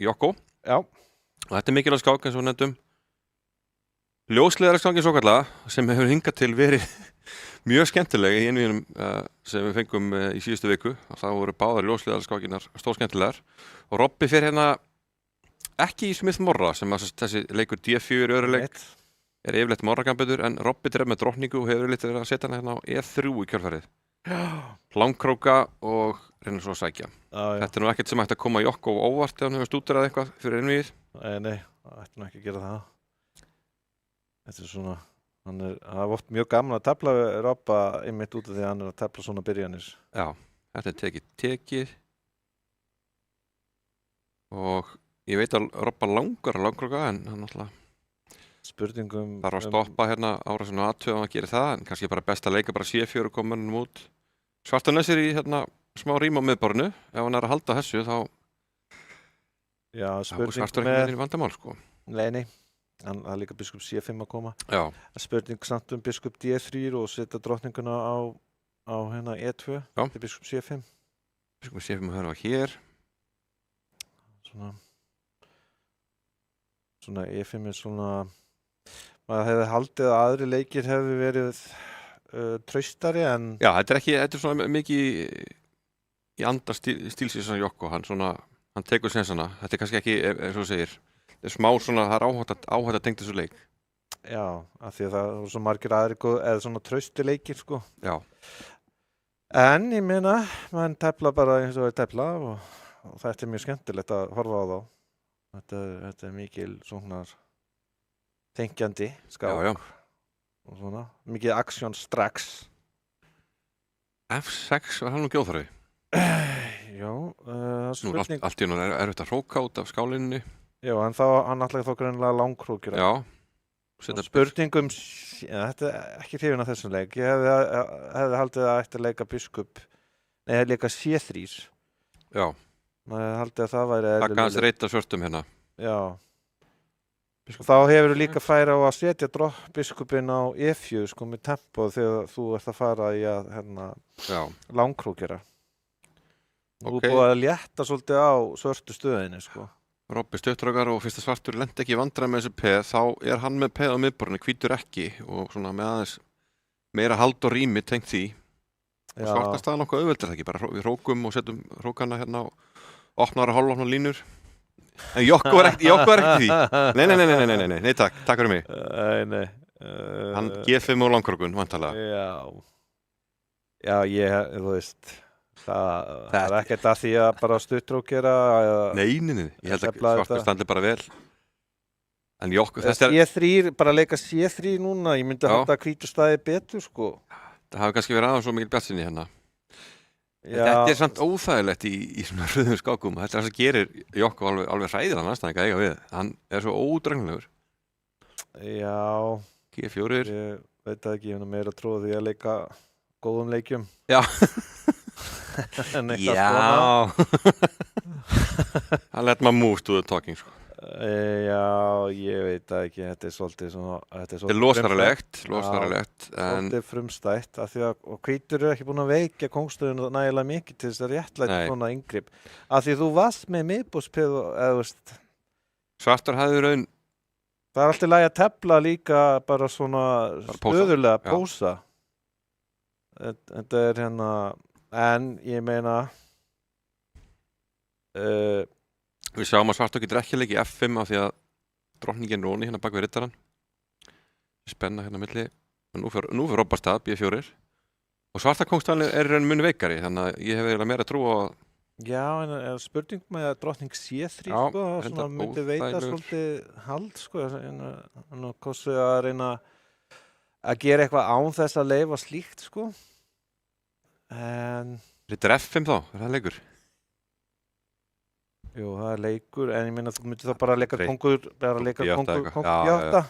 Jokko. Já. Og þetta er mikilvægt skák eins og við nefndum. Ljósleiðarskákin svokallaða sem hefur hingað til verið mjög skemmtilega í einvíðunum sem við fengum í síðustu viku og það voru báðar ljósleiðarskákinar stórskemmtilegar og Robbi fer hérna ekki í Smith Morra sem þessi leikur D4 í öðru leik er yfirleitt morrakambetur en Robbi dref með drottningu og hefur yfirleitt verið að setja hérna á E3 í kjölfarið. Langkróka og reyna svo að sækja. Þetta er nú ekkert sem ætti að koma Jokko óvart ef hann hefur stúderað eitthvað fyrir einvíðið. Nei, það ætti nú ekki að gera það. Þetta er svona, það er oft mjög gaman að tefla Robba einmitt út af því að hann er að tefla svona byrjanir. Já, þetta er tekið og ég veit að Robba langar að langkróka en hann alltaf spurningum þarf að stoppa hérna árásinu aðtöð og að gera það en kannski bara best að leika bara C4 og koma hann út. Svartanes er í hérna smá rím á miðborðinu, ef hann er að halda þessu þá svartur ekki með vandamál sko. Nei. Það er líka biskup C5 að koma. Já. Spurning samt biskup D3 og setja drottninguna á hérna E2 til biskup C5. Biskup C5 að höra hér. Svona E5 er svona, maður hefði haldið að aðri leikir hefði verið traustari en... Já, þetta er svona mikið í andar stílsins að Jokko, hann tekur sensana. Þetta er kannski ekki, eins og þú segir, það er smá svona, það er áhætt að tengja þessu leik. Já, af því að það er svo margir aðri eða svona trausti leikir, sko. Já. En ég meina, mann tefla bara eins og tefla og þetta er mjög skemmtilegt að horfa á þá. Þetta er mikil svona tengjandi skák. Já. Og svona, mikið aksjón strax. F6 var hann nú gjóðþarfi? Já, spurning... Allt í náttúrulega er þetta hróka út af skálinni. Já, en hann ætlaði þó greinilega langkrókir. Já. Spurningum, þetta er ekki hrifin af þessum leik. Ég hefði haldið að ætti að leika biskup, leika C3. Já. Ég haldið að það væri eðlilega. Það kannski reyta svörtum hérna. Já. Þá hefur þú líka færi á að setja biskupinn á E4 sko með tempo þegar þú ert að fara í að langkrókira. Þú er búið að létta svolítið á svörtu stöðinni sko. Robbi stuttraukar og fyrsta svartur lendi ekki vandræði með þessi peð, þá er hann með peð á miðborðinu, hvítur ekki og svona með aðeins meira hald og rými tengt því. Og svartast það nokkuð auðveldur ekki, bara við rókum og setjum rókana hérna og opnar og hálfopnar línur. En Jokko er ekkert því. Nei, takk fyrir mig. Nei. Hann G5 og langkrókun, vantarlega. Já, þú veist, Það er ekkert að því að bara stuttrók gera Nei, ég held að Tefla svartur þetta. standi bara vel. En Jokko, þetta C3, bara leika C3 núna, ég myndi Já. halda að hvítu staði betur sko. hafi kannski verið aðeins svo mikil bjartsinni hérna. Já, Þetta er samt óþægilegt í svona röðum skákum. Þetta er það sem gerir Jokko alveg hræðilegan anstæðing að eiga við. Hann er svo ódrenglegur. Já, G4. ég veit það ekki, ég hef meira trúið því að leika góðum leikjum. Já. En eitthvað svona. Hann let maður move to the talking, sko. Já, ég veit það ekki, þetta er svolítið svona... Þetta er losaralegt, en Svolítið frumstætt, af því að hvítur eru ekki búin að veikja kóngstöðun nægilega mikið til þess að réttlæta Nei. svona inngrip. Af því þú varst með miðbúspið og, eða veist, svartur hafði raun, það er alltaf lægi að tefla líka bara svona Bara pósa. stöðulega Já. pósa. Þetta er hérna, en ég meina, við sjáum að svartur getur ekki leikið F5 af því að drottningin Róni hérna bak við rittaran. Spenna hérna á milli. Nú fyrir Robba stað, B4. Og svarta kóngstæðan er raun mun veikari, þannig að ég hef eiginlega meira trú á já, en er spurning með að drottning C3, Já, sko, það reyndar svona myndi veita óþægilegur. svolítið hald, sko, en kosti að reyna að gera eitthvað án þess að leyfa slíkt, sko. En, Rittar F5 þá, er það leikur? jú, það er leikur, en ég meina þú myndir þá bara að leika Breyt- kongur, bara að leika B8 kongur, eitthvað. kongur Já, B8.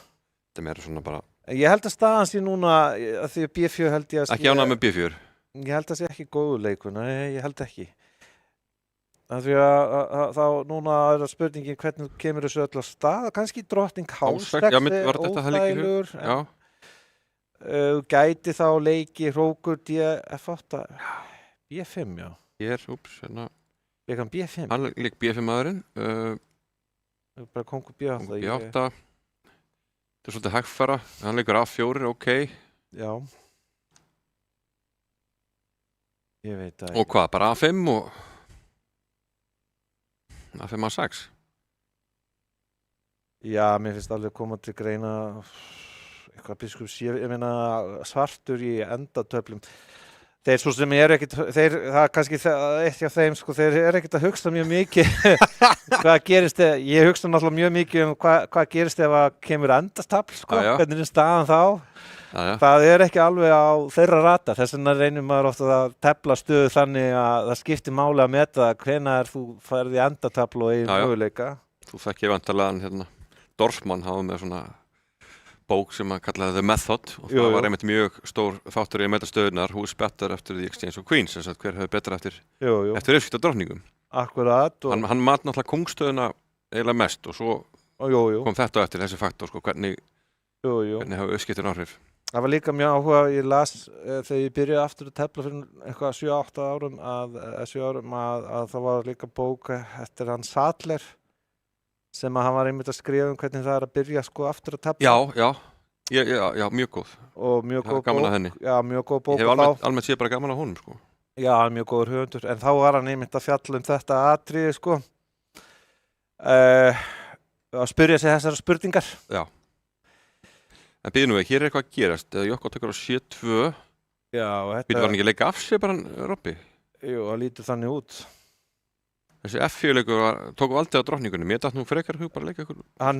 Þetta er meira svona bara, Ég held að staðan sé núna, að því að B4 held ég að ekki ánað með B4. Ég held að sé ekki góður leikur, nei, ég held ekki. Af því að þá núna er það spurningin hvernig kemur þessu öll á stað, kannski drottning H6, H6 já, var þetta það leikir í hug? óþægilegur, Já, en gæti þá leiki hrókur F8, B5, já, hér, hérna, leikan B5, hann leik B5 maðurinn, bara kongur B8. B8, þetta er svolítið hægfara, hann leikur A4, ok, Já. Ég veit það og hvað, bara A5 og A5 A6? Já, mér finnst alveg koma til greina eitthvað biskup sé, ég meina svartur í endatöflum. Þeir svo sem eru ekkit, það er kannski eitt hjá þeim, sko, þeir eru ekkit að hugsa mjög mikið hvað gerist, ég hugsa náttúrulega mjög mikið um hvað gerist ef að kemur endastafl, sko, Já, já. hvernig er staðan þá. Já, Það er ekki alveg á þeirra rata, þess vegna reynir maður ofta að tefla stöðu þannig að það skiptir máli að meta hvenær þú færði endatafl og eigin Já, já. möguleika. þú þekkir vantarlega hann hérna, Dorfmann hafa með svona bók sem að kallaði The Method og Jú, það jú. var einmitt mjög stór þáttur í að meta stöðunar, who's better after the exchange of queens, þess að hver hefur betra eftir Jú, yfirskipta drottningum. akkurat og, Hann mat náttúrulega kóngstöðuna eiginlega mest og svo jú. kom þetta á eftir þessi faktor, sko, hvernig Jú. hafa yfirskiptin áhrif. Það var líka mjög áhuga, ég las þegar ég byrjaði aftur að tefla fyrir eitthvað 7-8 árum að það var líka bók eftir hann Sadler sem að hann var einmitt að skrifa um hvernig það er að byrja sko aftur að tefla. Já, mjög góð. Og mjög Það er góð gaman að bók. henni. Já, mjög góð bók. Ég hef almennt séð bara gaman á honum, sko. Já, hann er mjög góður höfundur, en þá var hann einmitt að fjalla um þetta atriði sko. Að spyrja sig þessar spurningar. Já. En býðum við, hér er eitthvað að gerast. Jokko tekur á C2. Já, og Býtum var hann ekki að leika af sig bara hann, Robby? Jú, það lítur þannig út. Þessi F4-leikur tók valdið á drottningunum. Ég datt nú frekar hug bara að leika ykkur. Hann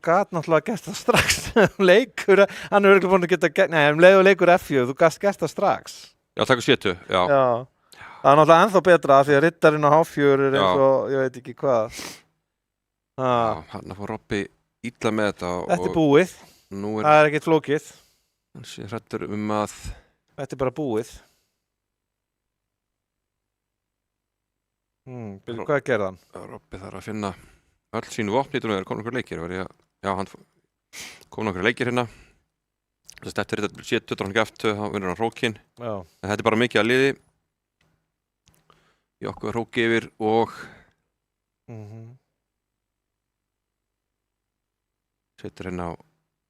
gat náttúrulega gert það strax. Leikur, hann er örgulega búin að geta gert, nei, leiður leikur F4, þú gast gert það strax. Já, taka C2, já. Það er náttúrulega ennþá betra af því að rittarinn á H4 er eins og, ég veit ekki hvað. Já, hann fór Robby illa með þetta. Þetta er búið, Nú það er ekkert flókið. hann sé hræddur að... Þetta er bara búið. Hvað gerði hann? Robby þarf að finna öll sínu vopni, það kom nokkur leikir. Já, hann kom nokkur leikir hérna. Þess að eftir þetta C2, drottning F2, þá vinnur hann hrókin. Já. En þetta er bara mikið að liði. Jokko hróki yfir og setur hérna á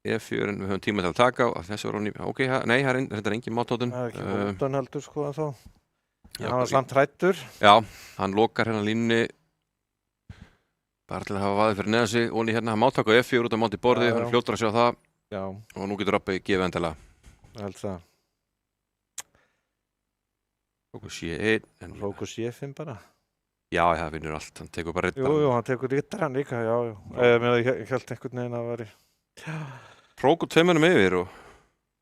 E4, við höfum tíma til að taka og þessi var hann ok, nei, það er engin mátótun. Það er ekki hóttan heldur sko en þá. Já, Hann var samt hræddur. Já, hann lokar hérna línni bara til að hafa vaðið fyrir neða sig og hérna, hann máttak á F4 út á móti borði, Já, hann já. er fljótur að sjá það Já, og nú getur Robby gefið endilega. ég held það. Fókus C1 en Fókus C5 bara. já, það vinnur allt, hann tekur bara Jú, hann tekur rittarinn líka, já. Ég held einhvern veginn að veri. Hróku 2 mönnum yfir og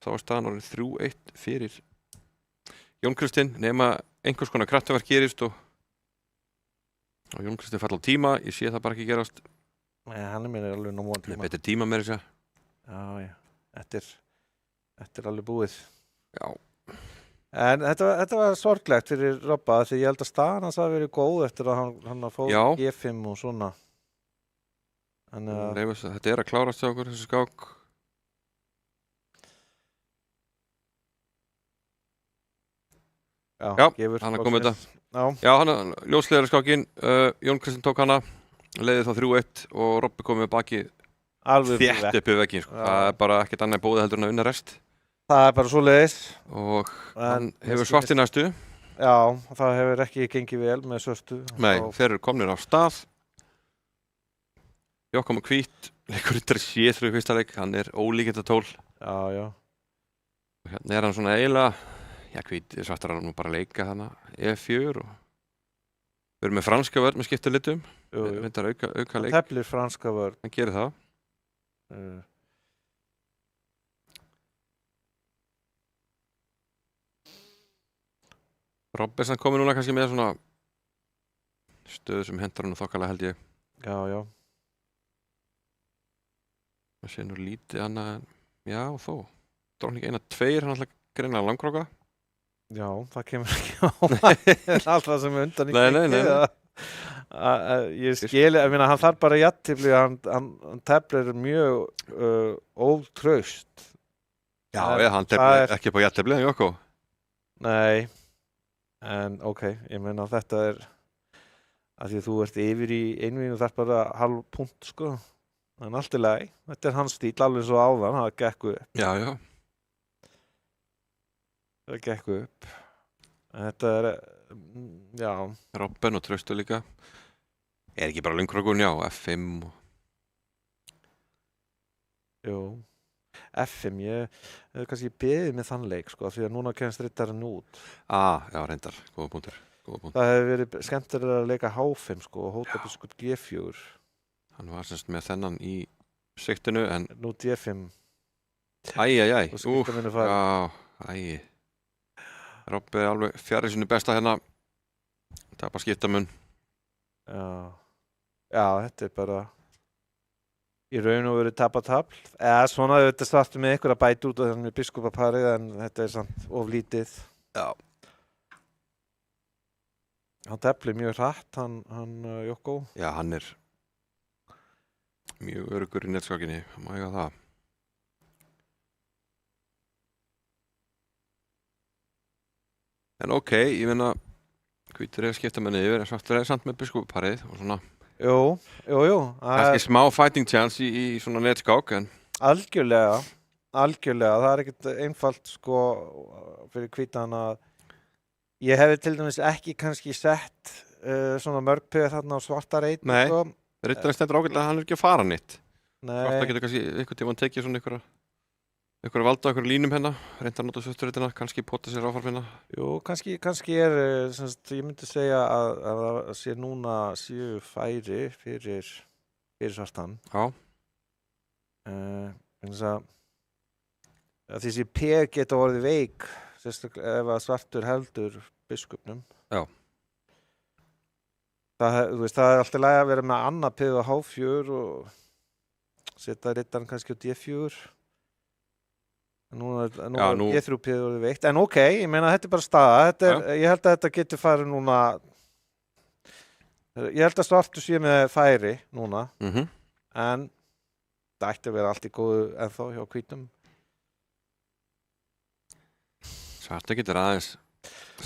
þá var staðan orðin 3-1 fyrir Jón Kristinn nema einhvers konar kraftaverk gerist og Jón Kristinn fall á tíma, ég sé það bara ekki gerast. Nei, hann mér alveg nú món tíma. Betur tíma með þess Já. Þetta alveg búið. Já. En þetta var sorglegt fyrir Robba því ég held að staðan hans hafi verið góð eftir að hann fór Já. G5 og svona. Þetta að klárast hjá okkur, þessi skák. Já, hann komið þetta. Já, hann ljóslegar skákinn, Jón Kristinn tók hana, leiði þá 3-1 og Robbi komið með baki þétt upp í vegginn. Sko. Það bara ekkert annað bóðið heldur en að vinna rest. Það bara svoleiðis. Og hann hefur svart í næstu. Já, það hefur ekki gengið vel með svörtu. Nei, þeir eru komnir á stað. Jokkam og hvít, leikur yttir C3 í fyrsta leik, hann ólíkindatól. Já. Og hérna hann svona eiginlega, hvít svartar hann nú bara að leika hana E4 og við erum með franska vörn með skipta litum. Við myndar auka leik. Hann teflir franska vörn. Hann gerir það. Robbi er komið núna kannski með svona stöðu sem hentar hann þokkalega held ég. Já. Það sé nú lítið annað en já þó. Drókning 1-2, hann alltaf greina langkróka. Já, það kemur ekki á allt það sem undan í Nei. Ég skil, ég meina hann þarf bara jafntefli, hann teflir mjög ótraust. Já, hann teflir ekki upp á jafntefli en Jokko. Nei, en ok, ég meina þetta að því að þú ert yfir í einvíðinu þarf bara halv punkt sko. En allt í lagi, þetta hans stíl alveg svo áðan, það gekk upp. Já. Það gekk upp. Þetta já. Robben og Traustu líka. Ekki bara lengkrókun, já, F5 Jú. F5, ég hef kannski beðið með þann leik, sko, því að núna kemst rittarinn út. Já, reyndar, góða punktur. Það hefur verið skemmtilega að leika H5, sko, og hótabiskup G4. Hann var semst með þennan í siktinu, en nú D5. Æ. Já. Robbi alveg fjarri sínu besta hérna. Tapar skiptamun. Já, þetta bara í raun og veru tapa-tapl. Eða svona, þetta startu með ykkur að bæta út af þannig biskupaparið, en þetta samt of lítið. Já. Hann teflir mjög hratt, hann Jokko. Já, hann mjög öruggur í netskákinni, hann má eiga það. En ok, ég meina hvítur skipta með niður, en svartur samt með biskupaparið og svona. Jú. Kannski smá fighting chance í svona netskák, en Algjörlega, það ekkert einfalt sko fyrir hvítan að ég hefði til dæmis ekki kannski sett svona mörgpöð þarna á svarta reit. Nei. Sko. Rittarinn stendur ágætlega að hann ekki að fara nýtt. Nei. Svarta getur kannski einhvern tímann tekið svona einhverja valda, einhverja línum hérna, reynda að nota svörturittina, kannski pota sér áfarfinna. Jú, kannski ég myndi segja að það sé núna séu færi fyrir svartan. Já. Því sem P geta orðið veik, sérstaklega ef að svartur heldur biskupnum. Já. Það er alltaf lægi að vera með annað P á H4 og setja rittarinn kannski á D4. Nú er G3 P orðið veikt. En ok, ég meina þetta bara staða. Ég held að þetta getur farið núna. Ég held að svartur sé með færi núna. En það ætti að vera allt í góðu ennþá hjá hvítum. Svartur getur aðeins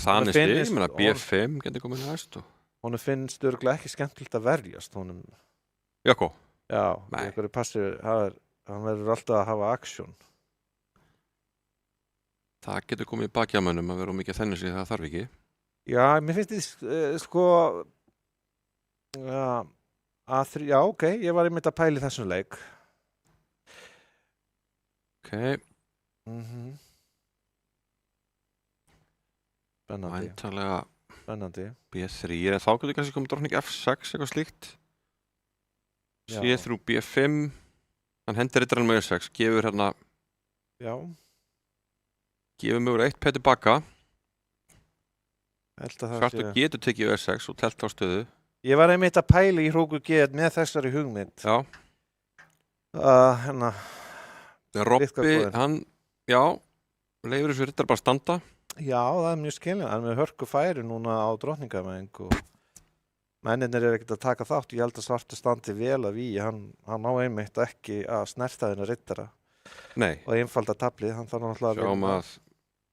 þannig stig, ég meina B5 getur komið næst. Honum finnst örugglega ekki skemmtilegt að verjast honum. Jokko? Já, einhverju passir, hann verður alltaf að hafa aksjón. Það getur komið baki á mönnum að vera mikið þenni sig, það þarf ekki. Já, mér finnst þið sko A3, já, ok, ég var einmitt að pæla í þessum leik. Ok. væntanlega spennandi. B3, en þá getur kannski komið drottning F6 eitthvað slíkt. Já. C3 B5, hann hendir riddarann með E6, gefur Já, mögulega 1 pett tilbaka. held að það Svartur getur tekið E6 og telt á stöðu. Ég var einmitt að pæla í hrókur G með þessari hugmynd. Já, Hérna, Robby, Litkakóðin. hann, já, leifur þessu riddar bara standa. já, það er mjög skilja. Hann er með hörku færi núna á drottningamæðing og mennirnir ekkert að taka þátt. Ég held að Svartur standi vel að vígi. Hann á einmitt ekki að snerta þennan riddara Nei, og einfalda tablið. Hann þarf náttúrulega sjáum vinna. að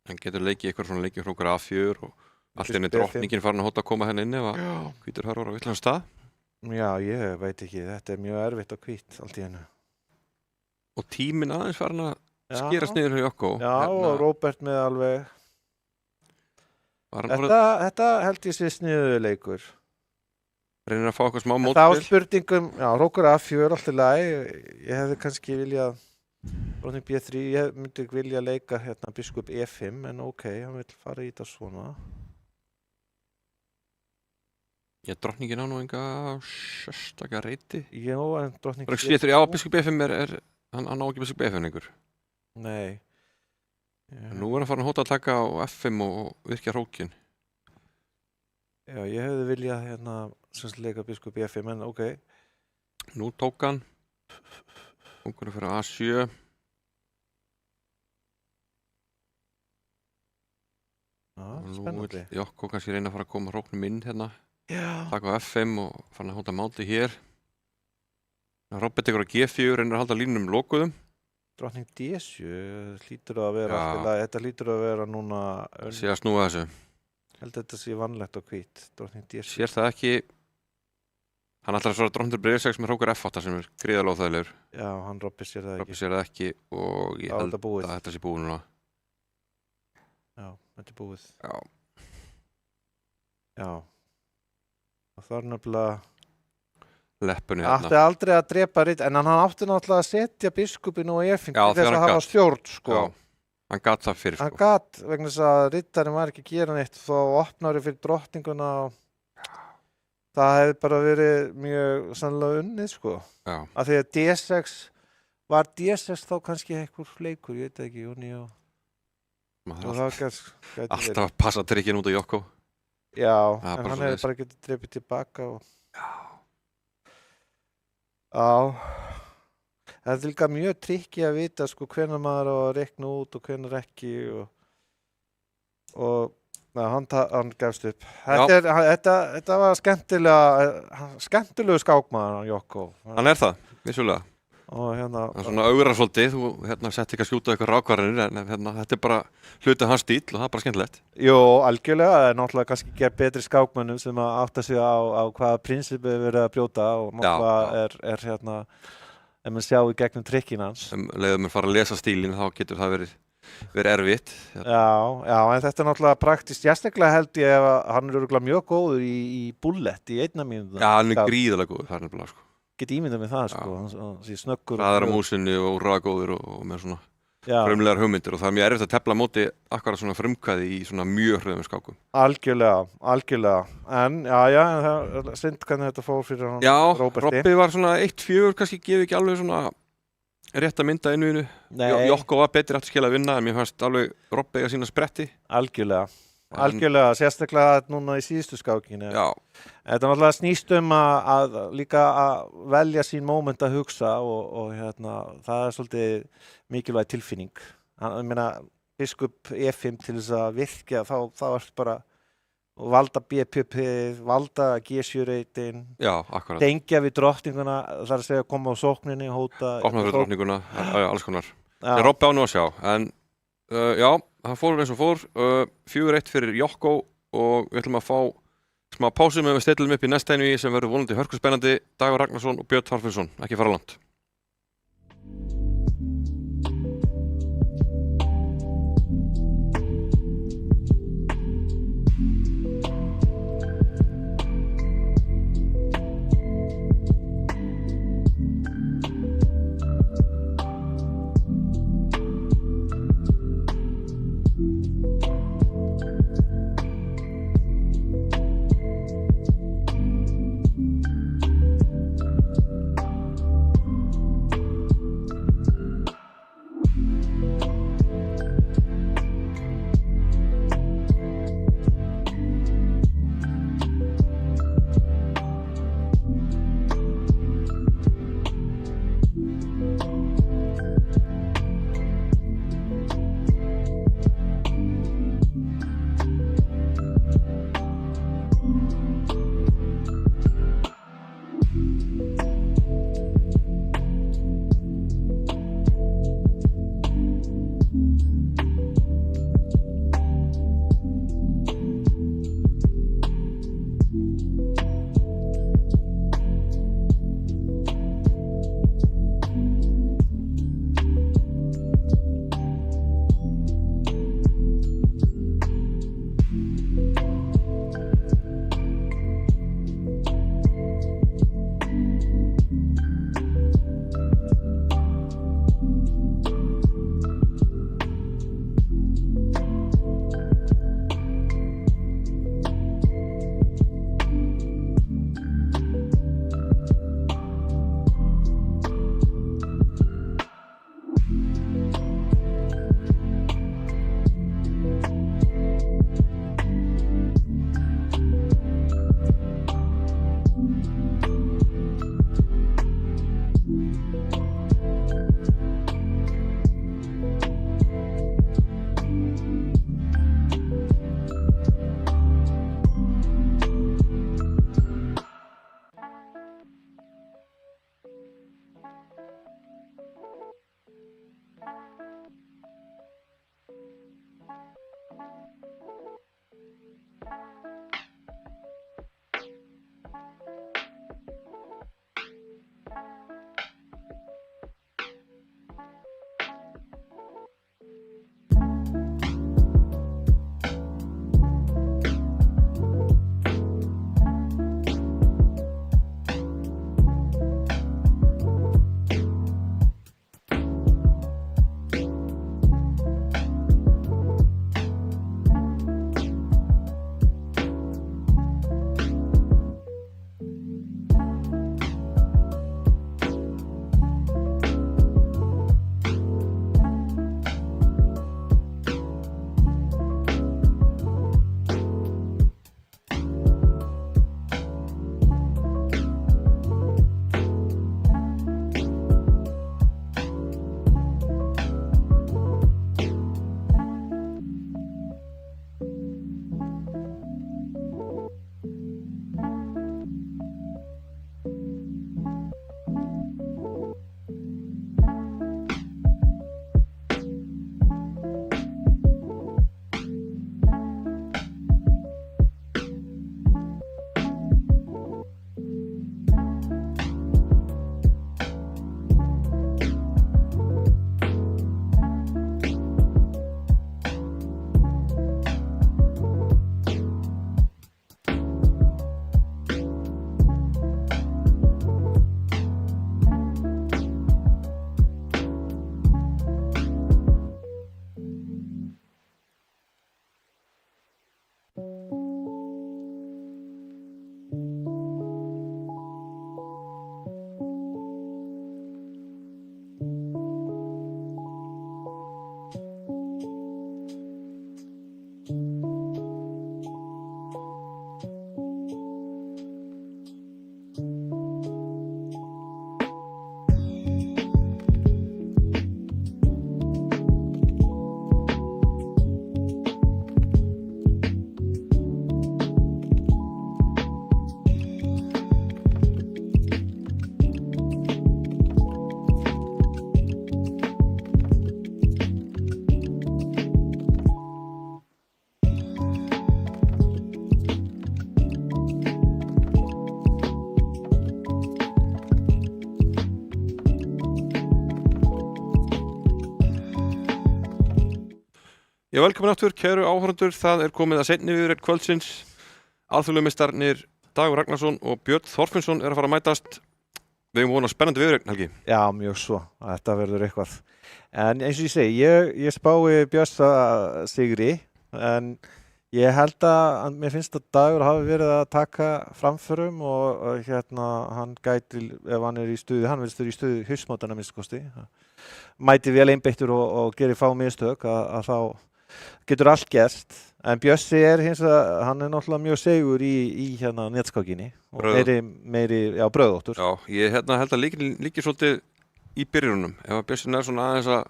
hann getur leikið eitthvað svona leikið hrókur A4 og allt Fyrst inni B5. drottningin farin að hóta að koma henni inn ef að hvítur hörur á vitlaðan stað. Já, ég veit ekki. Þetta er mjög erfitt og hvít allt í hennu. Og tíminn aðeins farin að skerast niður hjá Jokko. Já, og Róbert með alveg. Var hann bara Þetta held ég sé sniðuleikur. reynir að fá eitthvað smá Þá mótspil. spurningum, já, hrókur A4 allt í lagi. Ég hefði kannski viljað drottning B3, ég myndi vilja leika hérna biskup E5, en ok, hann vil fara í þetta svona. Já, drottningin á nú enga sérstaklega reyti. Já, en drottning Bara sétur, já, biskup B5 hann á ekki biskup B5 einhver. Nei. En nú hann farin að hóta að taka á F5 og virkja hrókin. Já, ég hefði viljað hérna sem sagt leika biskup E5, en ok. Nú tók hann. Hungurinn fyrir A7. Já, Og nú spennandi. vill Jokko kannski reyna að fara að koma hróknum inn hérna. Já. Taka á F5 og farin að hóta máti hér. Robert tekur á G4, reynir að halda línunum lokuðum. Drottning D7 hlýtur að vera Já. allt í lagi. Þetta hlýtur að vera núna Sé að snúa þessu. held að þetta sé vanlegt og hvít. Drottning D7. Sér það ekki. Hann ætlar að svara drottningur B6 með hrókur F8 sem er gríðarlega óþægilegur. Já, hann Robby sér það Robby ekki. sér það ekki og ég Þá er held þetta búið. að þetta sé búið núna. Já, þetta er búið. Já. Já. Og það er nefnilega Leppunni átti aldrei að drepa ritt, en hann átti náttúrulega að setja biskupin og E5 Já, til þess þegar að hann hafa gat. stjórn, sko. Já, hann gat það fyrir, Hann sko. gat, vegna þess að rittarinn var ekki að gera neitt, þá opnaði fyrir drottninguna og það hefði bara verið mjög sannlega unnið, sko. Já. Af því að D6, var D6 þá kannski einhver leikur, ég veit það ekki, Jóni, og Maður það þarf gæti alltaf að passa trikkin út á Jokko. Já, Það er en bara hann svoleiðis. hefði bara getið drepið tilbaka og... Já. Já. Það er líka mjög trikki að vita sko hvenær maður á að reikna út og hvenær ekki og hann gefst upp. Þetta var skemmtilegu skákmaður hann Jokko. Hann er það, vissulega. Og hérna... Hann svona augrar svolítið, þú setti ekki að skjúta eitthvað rákvarðinir, en þetta er bara hluti hans stíl og það er bara skemmtilegt. Jó, algjörlega, það er náttúrulega kannski gert betri skákmönnum sem að átta sig á hvaða prinsipið er verið að brjóta og náttúrulega er hérna, ef maður sjá í gegnum trikkin hans. Leiðum við fara að lesa stílinn, þá getur það verið erfitt. Já, en þetta er náttúrulega praktist. Sérstaklega held ég að hann er örugglega mjög góður í bullet í einna mínútu. Já, hann er gríðarlega góður, það er nefnilega, sko. Get ímyndað með það, sko. Hann sé snöggur. Hraðar á músinni og ræðagóður og með svona frumlegar hugmyndir og það er mjög erfitt að tefla á móti akkurat svona frumkvæði í svona mjög hröðum skákum. Algjörlega. En, já, það er synd hvernig þetta fór fyrir hann Róberti. Robby var svona 1-4, kannski gefið ekki alveg svona rétt að mynda innvíðinu. Jokko var betri aftur skil að vinna, en mér fannst alveg Robby að sína spretti. Algjörlega, sérstaklega núna í síðustu skákinu. Já. Þetta náttúrulega snýst að líka að velja sín móment að hugsa og hérna, það er svolítið mikilvæg tilfinning. Ég meina, biskup E5 til þess að virkja, þá er bara valda BPP, valda G7-reitin, tengja við drottninguna, það er að segja koma á sókninni, hóta... Opna fyrir drottninguna, alls konar. Það Robby á nú að sjá, en já, það fór eins og fór, 4-1 fyrir Jokko og við ætlum að fá smá pásu með við stillum upp í næsta einvígi sem verður vonandi hörkuspennandi. Dagur Ragnarsson og Björn Þorfinnsson, ekki fara langt. Já, velkomin aftur, kæru áhorfendur. Það er komið að seinni viðureign kvöldsins. Alþjóðlegu meistararnir Dagur Ragnarsson og Björn Þorfinnsson eru að fara að mætast. Við erum vonað spennandi viðureign, Helgi. Já, mjög svo. Þetta verður eitthvað. En eins og ég segi, ég spái Björns sigri, en ég held að mér finnst að Dagur hafi verið að taka framförum og hann gæti, ef hann er í stuði, hann verður í stuði haustmótana minnst kosti, mæti vel einbeittur og gerir fá mistök að þá getur allt gerst. En Bjössi er hins vegar, hann er náttúrulega mjög segur í netskákinni og meiri bröðóttur. Já, ég held að líki svolítið í byrjunum. Ef að Bjössi er svona aðeins að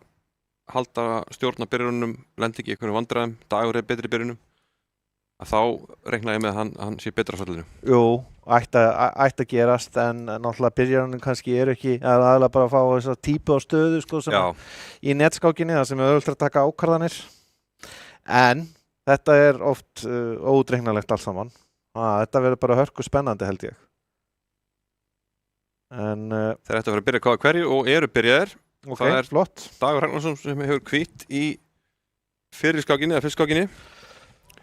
halda stjórna byrjunum, lendi ekki einhverjum vandræðum, Dagur er betri í byrjunum, að þá reikna ég með að hann sé betra á svellinu. Jú, ætti að gerast, en náttúrulega byrjunum kannski er ekki aðalega bara að fá þessa típu á stöðu sko, sem í netskákinni, það sem er auðvitað að taka ákvarðanir. En þetta er oft óútreiknanlegt alls saman. Þetta verður bara hörku spennandi held ég. En þeir ættu að fara að byrja hvaða hverju og eru byrjaðir. Ok, það er flott. Dagur Ragnarsson sem hefur hvítt í fyrir skákinni eða fyrst skákinni.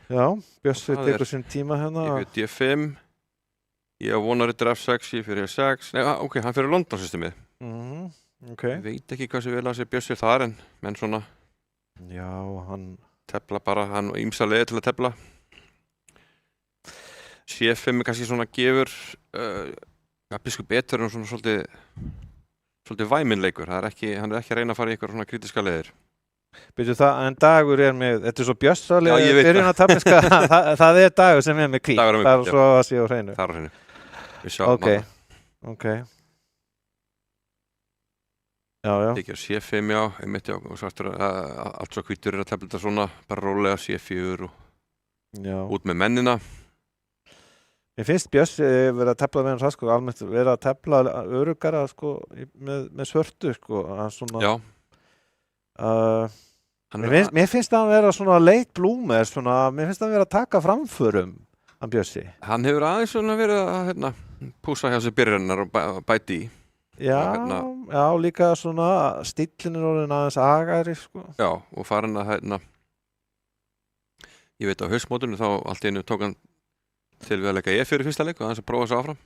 Já, Bjössi tekur sinn tíma hérna. Ég fyrir D5. Ég vonar þetta F6, ég fyrir E6. Nei, ok, hann fyrir London-systemið. Okay. Ég veit ekki hvað sem vel að sé Bjössi þar en menn svona. Já, hann tefla bara, hann ýmsa leiði til að tefla. C5 er kannski svona gefur biskup betur en svona svolítið væminleikur. Hann er ekki að reyna að fara í eitthvað svona kritiska leiðir. Byrju það, en Dagur er með, þetta er svo Bjössalega, Já, ég veit byrjun að tafniska, það er Dagur sem er með hvít. Dagur er með það hvít, er svo að sé á hreinu. Það er á hreinu. Við sjáum Ok. Já. Tekið á C5, já, einmitt, já, og svartur allt svo hvítur er að tefla þetta svona, bara rólega C4 og út með mennina. Mér finnst Bjössi verið að tefla með hann sko, almennt verið að tefla öruggara sko, með svörtu sko, svona, Já. Hann Mér finnst það að vera svona late bloomer, svona, mér finnst það að vera að taka framförum, hann Bjössi. hann hefur aðeins svona verið að hérna, púsa hjá sér byrjarinnar og bæti í. Já, já, líka svona stíllinn er orðin aðeins agari, sko. Já, og farin að hérna, ég veit á haustmótunum þá allt í einu tók hann til við að leika E4 í fyrsta leik og aðeins að prófa þessu áfram.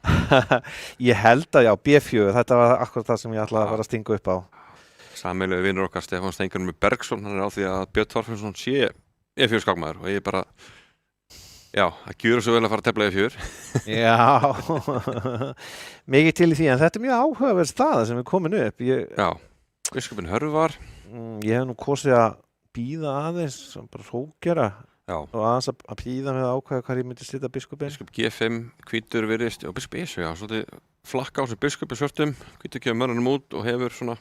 Ég held að já, B4, þetta var akkurat það sem ég ætlaði að fara að stinga upp á. Sameiginlegu vinur okkar Stefán Steingrunur Bergsson, hann er á því að Björn Þorfinnsson sé E4 skákmaður og ég bara, já, það gjur svo vel að fara að tefla E4. Já, mikið til í því, en þetta er mjög áhugaverð staða sem er komin upp. Já, biskupinn Hörvar. Ég hef nú kosið að bíða aðeins, bara hrókera og aðeins að bíða með að ákvæða hvað ég myndi slita biskupinn. Biskup G5, hvítur virðist, og biskup E7, já, svolítið flakka á þessu biskupi svörtum, hvítur kemur mönnunum út og hefur svona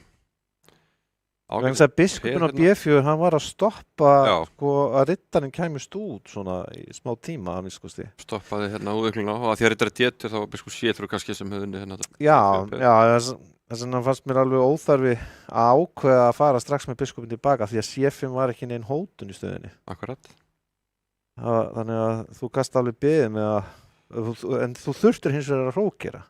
Þannig að biskupinn á B4, hann var að stoppa sko, að riddarinn kæmist út svona í smá tíma að miskusti. Stoppaði hérna úðugluna og að því að riddari détur þá var biskup Sétrú kannski sem hefði unni hérna. Já, þess vegna fannst mér alveg óþarfi að ákveða að fara strax með biskupinn tilbaka því að C5 var ekki neinn hótun í stöðinni. Akkurat. Þannig að þú gast alveg beðið með en þú þurftir hins vegar að hrókera.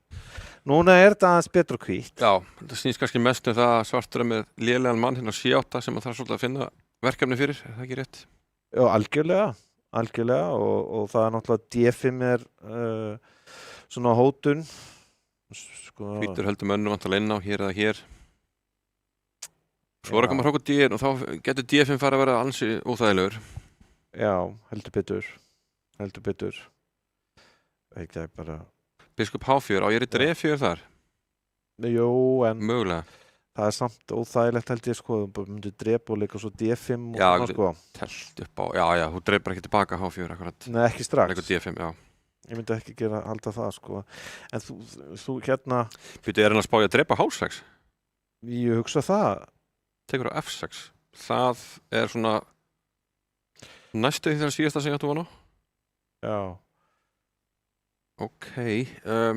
Núna er þetta aðeins betur og hvítt. Já, þetta snýst kannski mest það að svartur er með lélegan mann hérna á C8 sem að þarf svolítið að finna verkefni fyrir, er það ekki rétt? Já, algjörlega og það er náttúrulega D5 er svona hótun. Sko, hvítur heldur mönnum vantilega inn á hér eða hér. Svo er að koma hróku D1 og þá getur D5 fara að vera ansi óþægilegur. Já, heldur betur. Ekki bara... Biskup H4, á ég riddari E4 þar? Jú, en mögulega. Það er samt óþægilegt held ég sko, þú myndir drepa og leika svo D5 og já, svona sko. Telt upp á, já, þú dreipar ekki tilbaka H4 akkurat. Nei, ekki strax. Leika D5, já. Ég myndi ekki halda það sko. En þú hérna... Býtu, er hann að spá ég að drepa H6? Ég hugsa það. Tekur á F6. Það er svona næstu því þegar síðasta sem ég ættu vona. Já. Ok, á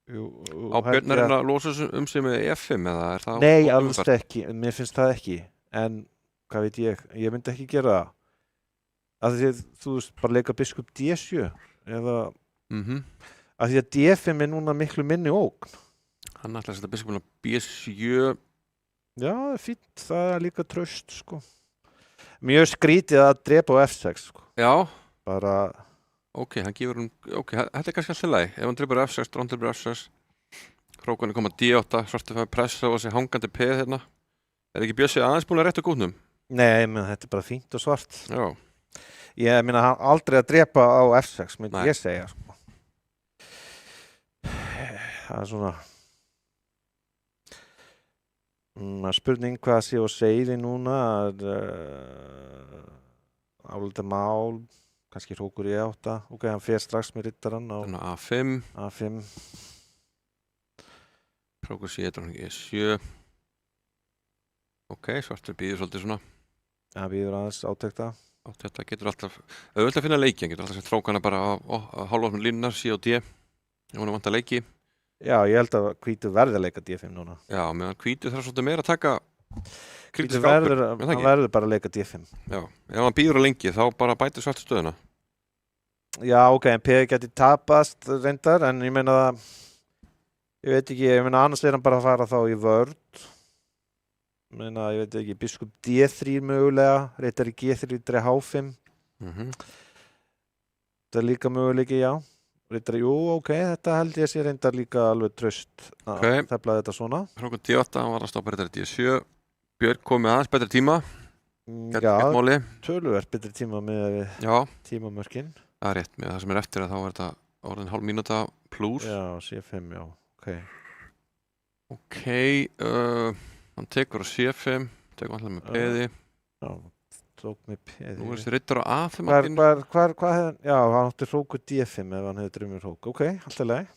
Björnarinn að losa sig með E5 eða er það? Nei, alveg ekki, mér finnst það ekki, en hvað veit ég myndi ekki gera það. Af því að þú veist bara leika biskup D7 eða af því að D5 er núna miklu minni ógn. Hann ætlaði að setja biskupinn á B7. Já, það er fínt, það er líka traust sko. Mjög skrítið að drepa á F6 sko. Já. Bara... Ok, hann gefur þetta er kannski alltaf lagi. Ef hann dreipur F6, drón dreipur F6, hrókunni koma D8, svartu fæði pressa á þessi hangandi peð hérna. Er ekki Bjössi aðeins búin að rétta gútnum? Nei, menn þetta er bara fínt og svart. Já. Ég meina aldrei að drepa á F6, myndi ég segja sko. Það er svona spurning hvað sé og segir núna álita mál kannski hrókur í E8. Ok, hann fer strax með riddarann á A5. Hrókur C1 og E7. Ok, svartur býður svolítið svona. Já, býður aðeins átekta. Átekta getur alltaf, auðvitað að finna leiki, hann getur alltaf sett hrókana bara á hálfofnum línunar, C og D. Ef hann er vant að leiki. Já, ég held að hvítur verði að leika D5 núna. Já, meðan hvítur þarf svolítið meira að taka Hvítur verður bara að leika D5. Já, ef hann býður á lengi þá bara bætir svartu stöðuna. Já, ok, en P geti tapast reyndar, en ég meina það, ég veit ekki, ég meina annars er hann bara að fara þá í vörn. Ég meina, ég veit ekki, biskup D3 mögulega, riddari G3, riddari H5. Það er líka möguleiki, já. Riddari, jú, ok, þetta held ég sé reyndar líka alveg traust að tefla þetta svona. Hrókur D8, hann var að stoppa riddari D7. Björn kom með aðeins betri tíma. Já, töluvert betri tíma með tímamörkin. Það er rétt, með það sem er eftir að þá er þetta orðin hálf mínúta plús. Já, C5, já, ok. Ok, hann tekur á C5, tekur alltaf með peði. Já, tók með peði. Nú er þessi riddar á A5. Hvað hefði, já, hann átti hrókur D5 ef hann hefði drömmur hrók. Ok, alltaf leið.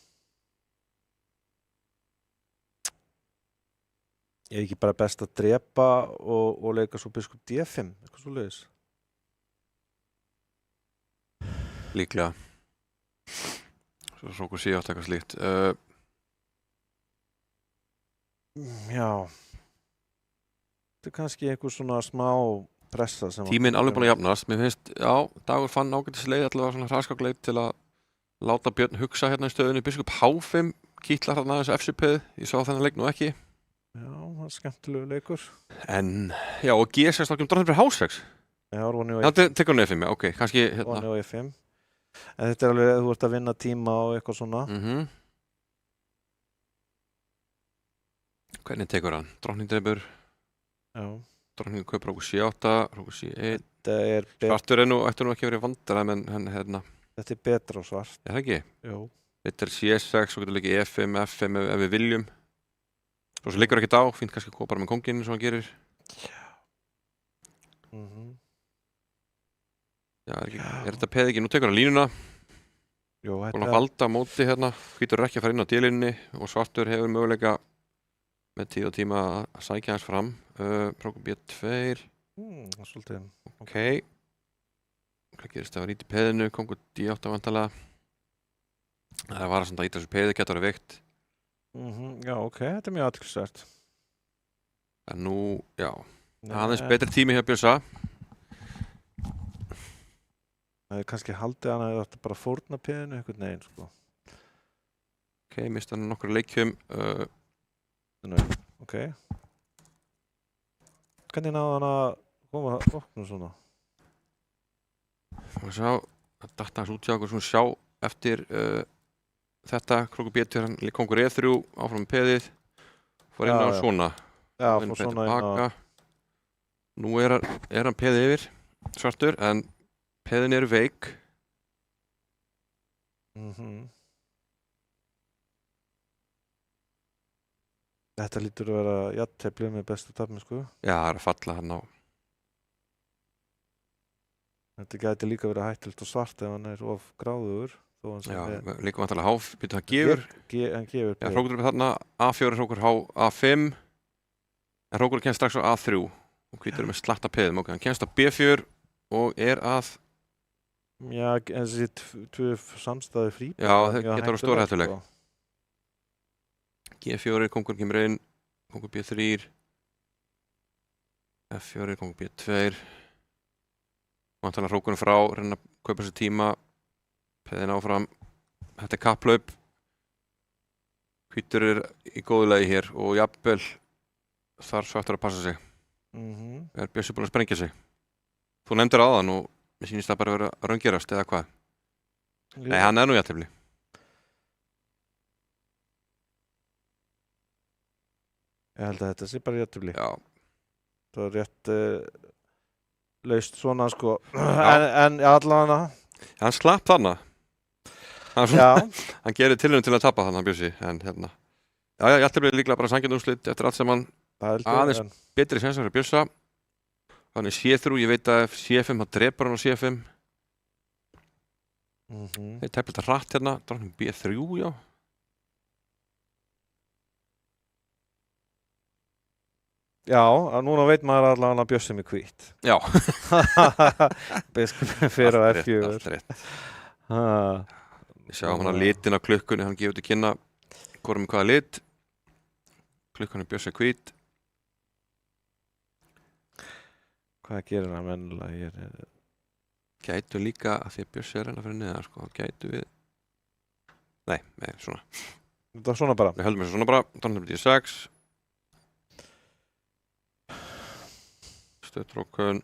Ég ekki bara best að drepa og leika svo biskup D5, eitthvað svo leiðis. Líklega. Svo hrókur C8 eitthvað slíkt. Já. Þetta er kannski einhver svona smá pressa sem Tíminn alveg búin að jafnast. Mér finnst, já, Dagur fann ágætis leið allavega svona hraðskakleið til að láta Björn hugsa hérna í stöðunni. Biskup H5 kýtlar hérna aðeins FC-pið. Ég sá þennan leik nú ekki. Já, það er skemmtilegu leikur. En, já, og G6 þá kemur Drottningberg H6. Já, Ronny og Já, tekur hann F5, já, ok, kannski hérna. Ronny og F5. En þetta er alveg, þú ert að vinna tíma og eitthvað svona. Hvernig tekur hann? Drottningberg, Já. Drottningur kaupir okkur C8, okkur C1. Þetta er Svartur ættu nú ekki verið vandræð, en hérna. Þetta er betra á svart. Er það ekki? Jú. Þetta er C6, svo getur leikið E5, F5 ef við viljum. Svo sem liggur ekkert á, fínt kannski að koma bara með kónginn eins og hann gerir. Já, er þetta peð ekki? Nú tekur hann línuna. Jú, Búin að valda á móti hérna. Hvítur er ekki að fara inn á D-línunni og svartur hefur möguleika með tíð og tíma að sækja hans fram. Prókum B2. Svolítið. Ok. Hvað gerist það var ít í peðinu? Kongur D8 vantalega. Það var að íta þessu peði, getur verið veikt. Já, ok, þetta er mjög athyglisvert. En nú, já, aðeins betri tími hjá Bjössa. Það er kannski haldið hann að þetta bara fórna peðinu einhvern veginn, sko. Ok, mista hann nokkur leikjum. Ok. Hvernig náði hann að koma okkur svona? Og sjá, það datt hans út hjá okkur svona sjá eftir þetta, Krókur B2, hann kongur E3 áfram með peðið, fór inn á svona. Já, fór svona inn á. Nú er hann peðið yfir, svartur, en peðin eru veik. Þetta lítur að vera jafntefli með bestu tafni, sko. Já, það er að falla hann á. Þetta gæti líka verið hættult og svart ef hann er of gráður. Já, líka vantarlega H, býtu það gefur. Hann gefur. Já, Hrókur er með þarna, A4, Hrókur H, A5. En Hrókur kemst strax á A3 og hvítur með slatta peðum. Ok, hann kemst á B4 og er að... Já, en þessi tvö samstæði frí. Já, það getur verið stóra hættuleg. G4, kongur kemur inn, kongur B3. F4, kongur B2. Vantarlega Hrókurinn frá, reyna að kaupa sér tíma. Peðin áfram. Þetta er kapplaup. Hvítur er í góðu lagi hér og jafnvel þarf svartur að passa sig. Er Bjössi búinn að sprengja sig? Þú nefndir áðan og mér sýnist það bara að vera að raungerast eða hvað? Nei, hann er nú jafntefli. Ég held að þetta sé bara jafntefli. Já. Það er rétt laust svona, sko. En allavega... Hann slapp þarna. Hann gerir tilraun til að tapa þarna, Bjössi. En hérna... Já, jafntefli er líklega bara sanngjarnt úrslit eftir allt sem hann aðeins betri sensar fyrir Bjössa. Hann er C3, ég veit að C5, hann drepur hann á C5. Það er tefnilega hratt hérna, Drottning B3, já. Já, núna veit maður allavega að Bjössi með hvít. Já. Biskupin fyrir á F4. Allt rétt. Ég sjá hann að litin á klukkunni, hann gefur til kynna hvorum hvaða lit. Klukkan er Bjössi hvít. Hvað gerir hann vennilega hér? Gætu líka að því að Bjössi er að fyrir neðar, sko. Gætu við... Nei, svona. Þetta er svona bara? Við höldum þessu svona bara. Drottning D6. Stöðtrókun.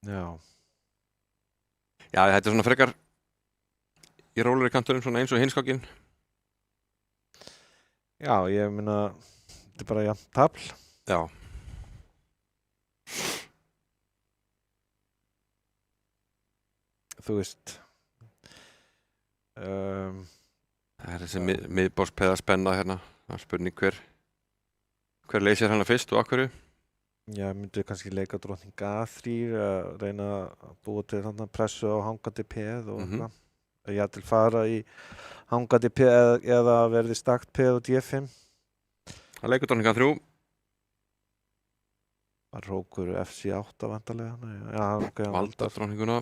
Já. Já, þetta er svona frekar í rólegri kanturinn, svona eins og hinskákinn. Já, ég meina, þetta er bara jafnt tafl. Já. Þú veist. Það er þessi miðbórspeðaspenna hérna. Það er spurning hver leysir hana fyrst og akkurju? Já, ég myndi kannski leika Drottning A3, reyna að búa til pressu á hangandi peð og eitthvað. Ég ætl fara í hangandi peð eða verði stakt peð og D5. Það leikur Drottning A3. Það Hrókur FC8 vantarlega. Já, ok. Valda Drottninguna.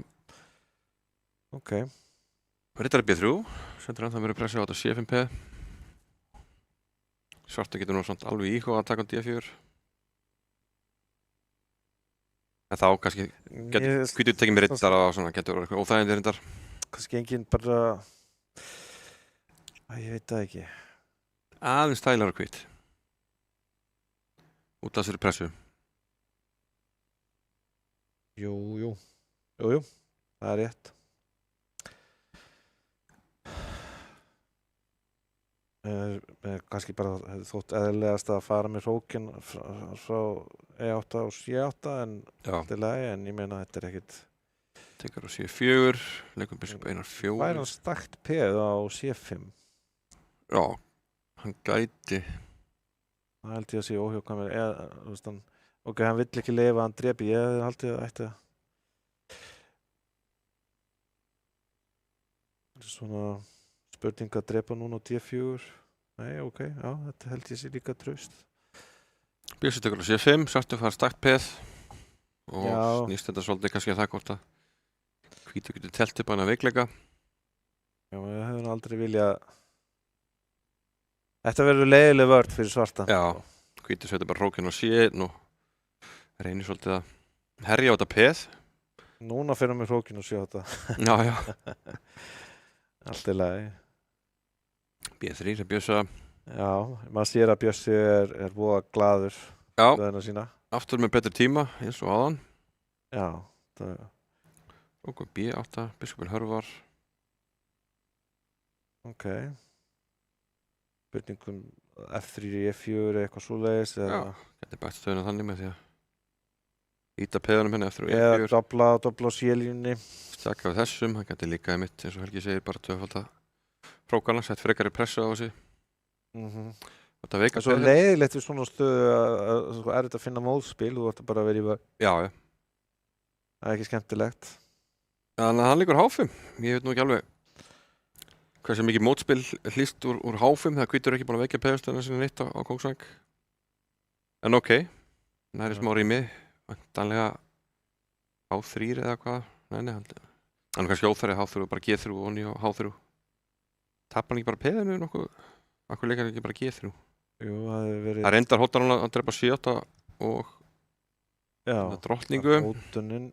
Ok. Riddari B3. Sendur hann það verið pressu á þetta C5 peð. Svartur getur nú samt alveg íhuga að taka á D4. En þá kannski getur hvítur tekið með riddara og svona getur eitthvað óþægindi reyndar. Kannski enginn bara... ég veit það ekki. Aðeins þægilegra hvít. Út af þessari pressu. Jú, það er rétt. Kannski bara þótt eðlilegast að fara með hrókin frá E8 og C8 en allt í lagi, en ég meina þetta er ekkit... Tekur á C4, leikum biskup einar 4. Væri hann stakt peð á C5? Já, hann gæti. Það held ég að sé óhjókvæmur, ok, hann vill ekki lifa, hann drepi, ég hefði haldið að ætti að... Það er svona spurning að drepa núna á D4. Nei, ok, já, þetta held ég sé líka traust. Bjössi tekur á C5, svartur fara stakt peð og Já. snýst þetta svolítið kannski að það hvort að hvítur getur telt upp hana veikleika. Já, ég hefði nú aldrei viljað... Þetta verður leiðileg vörn fyrir svarta. Já, hvítur setur bara hrókinn á C1 og reynir svolítið að herja á þetta peð. Núna fyrir hann með hrókinn og sjá þetta. Já. Allt í lagi. B3 er Bjössa. Já, maður sér að Bjössi er voða glaður Já, stöðuna sína. aftur með betri tíma eins og áðan. Já, það... Og B8, biskupin hörvar. Ok. Spurningum F3 í F4 eitthvað svoleiðis Já, getur bætt stöðuna þannig með því að íta peðanum henni eftir eða E4. dobla á C-línunni. Stakka við þessum, hann getur líka í mitt eins og Helgi segir bara tvöfalda hrókana, sett frekari pressu á þessi. Þetta veika Það er svo leiðilegt við svona stöðu að er þetta að finna móðspil, þú ætti bara að vera í vörn. Já, já. Það er ekki skemmtilegt. Þannig að hann liggur H5. Ég veit nú ekki alveg hversu mikið mótspil hlýst úr H5 þegar hvítur ekki búin að vekja peðastöðuna sinni neitt á Kóngsvæng. En ok, það er smá rými, vantanlega H3 eða hvað. Nei, hann er kannski óþarið H3 og bara G3 og onni á H3. Tapar hann ekki bara peðinu nokkuð? Akkur leikar hann ekki bara G3? Jú, það hefur verið... Það reyndar hóttar hann að drepa C8 og drottningu. Hótunin...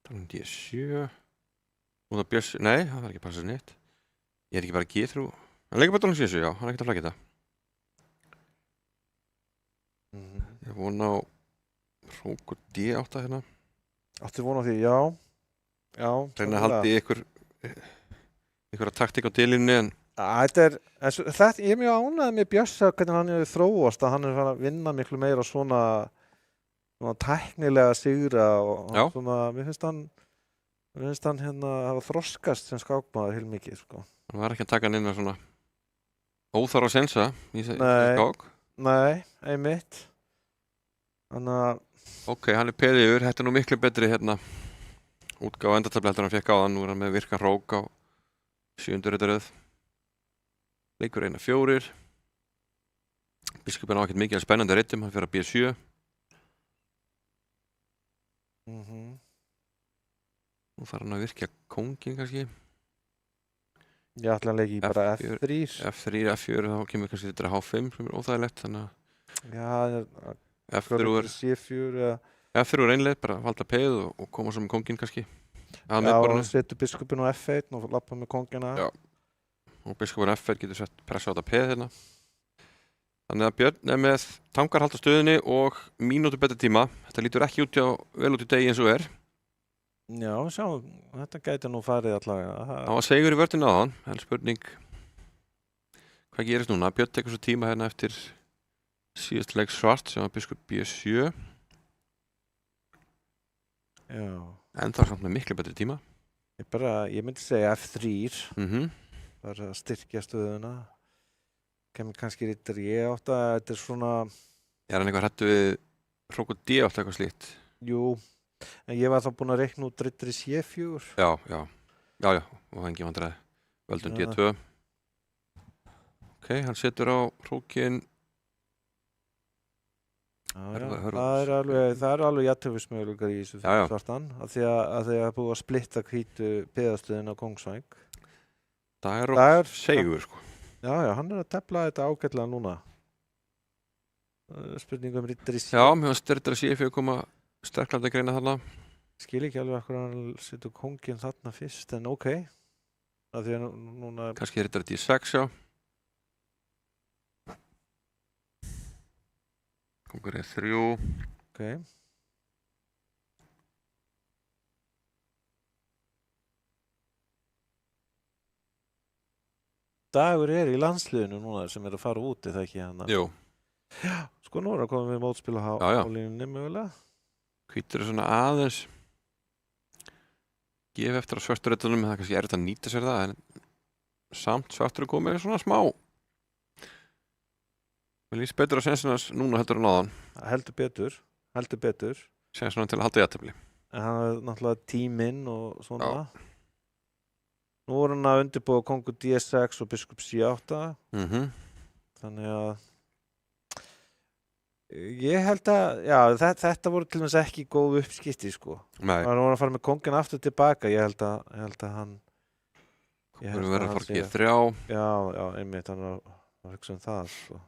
D7 og það Bjössi, nei, það var ekki passað neitt. Ég er ekki bara G3. Hann leikur bara drónu C7, já, hann er ekkert að flagga þetta. Ég vona á hrókur D8 hérna. Áttu vona á því, já. Já. Reyna að haldi einhverja taktík á D-línunni en... Þetta ég er mjög ánægð með Bjössa hvernig hann hefur þróast, að hann er að vinna miklu meira svona tæknilega sigra og svona, mér finnst hann hérna hafa þroskast sem skákmaður heilmikið, sko. Hann var ekki að taka hann inn að svona óþarfa sensa í skák. Nei, einmitt. Þannig að... Ok, hann er peðið yfir, þetta er nú miklu betri hérna útgáfa endartabli heldur hann fekk á það, nú er hann með virkan hrók á 7. rittaröð. Leikur 1-4. Biskupinn á ekkert mikið af spennandi rittum, hann fer að B7. Nú þarf hann að virkja kóngin kannski. Ég ætla að leiki bara F3. F3, F4, þá kemur kannski þetta H5 sem er óþægilegt, þannig að... Já, F3 er... C4 eða... F3 er einleið, bara valda peð og koma svo með kóngin kannski. Já, og setur biskupinn á F1 og lappa með kóngina. Já, og biskupinn F1 getur sett pressa á þetta peð hérna. Þannig að Björn er með tankar halda stöðunni og mínútu betri tíma. Þetta lítur ekki vel út í degi eins og er. Já, sjá, þetta gæti nú farið allavega. Það var segur í vörðinu aðan, en spurning hvað gerist núna? Björn tekur svo tíma hérna eftir síðast leik svart sem var biskup B7. Já. En það er samt með miklu betri tíma. Ég myndi segja F3. Bara að styrkja stöðuna. Kemur kannski rittar E8, þetta er svona... Er hann eitthvað hrættu við hrókur D8 eitthvað slíkt? Jú, en ég var þá búinn að reikna út rittar í C4. Já, og hann ekki vandræði. Völdum D2. Ok, hann setur á hrókin. Það er alveg jafnteflismöguleikar í þessu svartan, af því að það er búið að splitta hvítu peðastöðin á Kóngsvæng. Það er segur, sko. Já, hann að tefla þetta ágætlega núna. Spurning rittari Já, mér finnst þetta að sé fyrir að koma sterklandi að greina þarna. Skil ekki alveg hvað hann setur kónginn þarna fyrst, en ok. Af því að núna... Kannski þetta D6, já. Kongur 3. Ok. Dagur í landsliðinu núna sem að fara út, það ekki hann? Jú. Sko nú að koma við mótspil á línunni mögulega. Hvítur svona aðeins gefa eftir á svörturreitunum, það er kannski erfitt að nýta sér það, en samt svartur er komið svona smá. Mér líst betur á sensinans núna heldur en áðan. Heldur betur. Sensinans til að halda jafntefli. En hann er náttúrulega tíminn og svona. Já. Nú er hann að undirbúa kongur D6 og biskup C8. Þannig að ég held að, já, þetta voru til dæmis ekki góð uppskipti, sko. Nei. Það var að fara með kongin aftur tilbaka, ég held að hann... Kongurinn verður að fara G3. Já, einmitt, hann var að hugsa það, sko.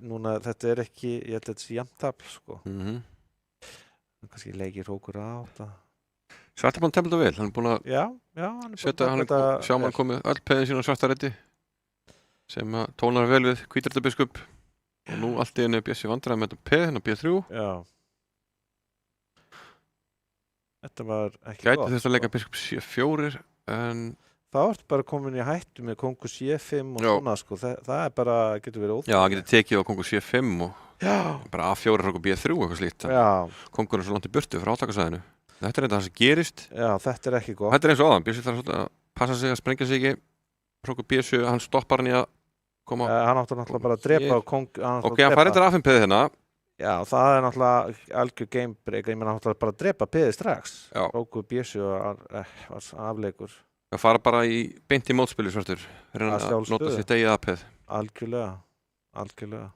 Núna, þetta er ekki, ég held að þetta sé jafntafl, sko. Kannski leikir hókur á þetta. Svartar búin að tefla þetta vel, hann er búin að... Já, hann er sjáman komið öll peðin sín á svartareiti sem að tónar vel við hvítröldabiskup. Og nú allt í einu Bjössi vandræði með þetta peð, hérna B3. Já. Þetta var ekki gott. Gæti þess að leika biskup C4, en... Það ertu bara komin í hættu með kongur C5 og svona, sko. Það er bara, getur verið óþægilegt. Já, það getur tekið á kongur C5 og bara A4 frá B3 eitthvað slíkt. Já. Kongurinn er svo langt í burtu frá átakasæðinu. Þetta er þetta það sem gerist. Já, þetta er ekki gott. Þetta er eins og áðan. Bjössi þarf að passa sig að sprengja sig ekki. Kongur B7, hann stoppar hann í að koma... Hann átti náttúrulega bara að drepa kong... Ok, hann fær eitthvað A5 peðið hérna. Já, það er náttúrulega algjör gamebreak. Ég meina náttúrulega bara að drepa peðið strax. Já. Kongur B7 var afleikur. Það fara bara beint í mótspili svartur. Reyna að nota sitt eigið A-peð. Algjörlega.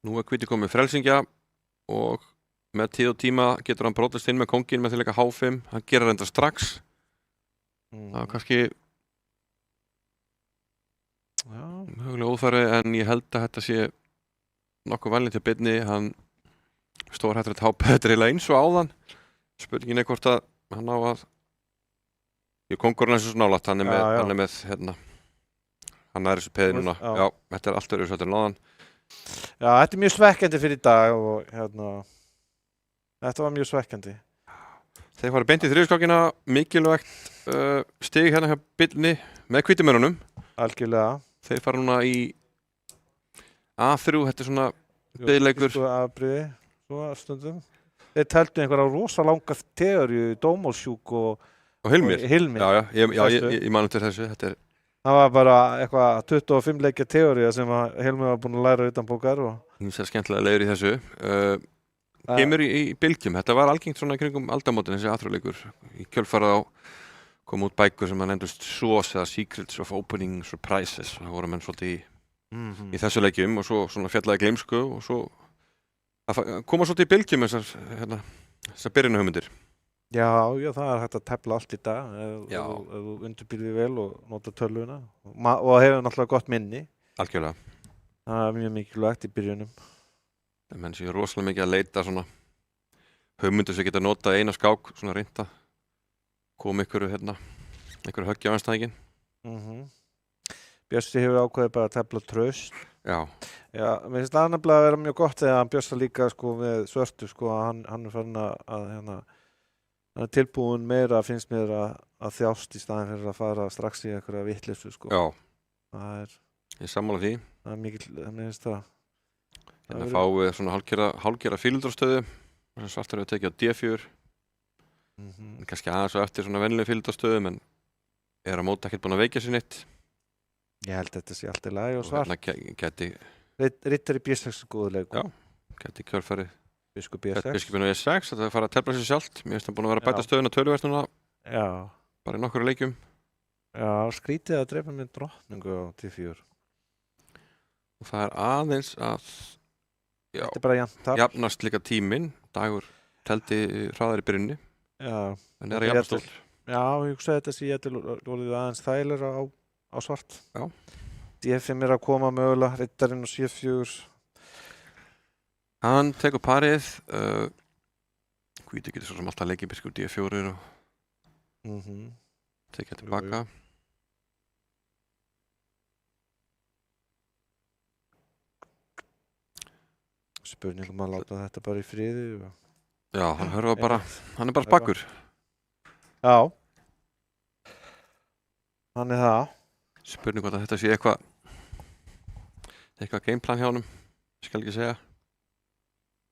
Nú er hvíti komið frelsingja og með tíð og tíma getur hann brotast inn með kongin með því leika H5. Hann gerir enda strax. Það er kannski mögulega óþarfi, en ég held að þetta sé nokkuð vanlið til beinni. Hann stórhættur að H-peð, þetta er eiginlega eins og áðan. Spurningin er hvort að hann á að kongurinn er svo snálat, hann er með hérna, hann er þessu peði núna. Já, þetta er allt öðru svolítið en áðan. Já, þetta er mjög svekkjandi fyrir í dag og hérna, þetta var mjög svekkjandi. Þeir fara beint í þriðjuskákina, mikilvægt stig hérna hjá Bylni með hvítumörunum. Algjörlega. Þeir fara núna í A3, þetta er svona biðleikur. A-briði, svo stundum. Þeir tældu einhverja rosa langa teóriu, Dómolsjúk og Hilmir. Já, ég man eftir þessu. Það var bara eitthvað 25 leikja teóriu sem Hilmir var búinn að læra utan bókar. Það er skemmtilega leiður í þessu. Kemur í bylgjum. Þetta var algengt svona í kringum aldamótin, þessi A3-leikur. Í kjölfarið á kom út bækur sem nefndust SOS eða Secrets of Opening Surprises. Það voru menn svolítið í þessu leikjum og svo svona fjallaði gleymsku og svo koma svolítið í bylgjum þessar byrjunuhugmyndir. Já, það er hægt að tefla allt í dag ef þú undirbýrði vel og nota tölvuna og hefur náttúrulega gott minni. Algjörlega. Það er mjög mikilvægt í byrjunum. Menn sem er rosalega mikið að leita svona hugmyndir sem geta nota eina skák, svona reynda koma einhverju höggja á einstæðingin. Bjössi hefur ákveðið bara að tefla traust. Já, mér finnst það nefnilega að vera mjög gott þegar hann Bjössa líka sko með svörtu sko að hann er farin að hann er tilbúin meira, finnst mér að þjást í staðin fyrir að fara strax í einhverja vitleysu, sko. Já, ég sammála því. Það er mikil, mér finnst það. Hérna fáum við svona hálfgerða fílildarstöðu, sem svartur hefur tekið á D4. Kannski aðeins og eftir svona venjuleg fílildarstöðu, en er að móta ekkert búin að veikja sér neitt. Ég held þetta sé allt í lagi og svart. Hérna gæti... Rittari B6 góðuleik. Já, gæti kjölfarið. Biskup B6. Biskupinn á E6, þetta er að fara að tefla sér sjálft. Mér finnst það búin að vera að bæta stöðuna töluvert núna. Já. Bara í nokkru leikjum. Já, skrítið að drepa með drottningu á T4. Og það er aðeins að þetta er bara jafnast líka tíminn. Dagur teldi hraðar í byrjunni. Já. En er að jafnast ól. Já, ég hugsaði þetta sé ég til orðið aðeins þægilega á svart. Já. D5 að koma mögulega, riddarinn og C4. Hann tekur parið. Hvíti getur svo sem alltaf leikið biskup D4 og tekið tilbaka. Spurning að láta þetta bara í friði. Já, hann hörfa bara, hann bara spakur. Já. Hann það. Spurning hvort að þetta sé eitthvað gameplan hjá honum, skal ekki segja.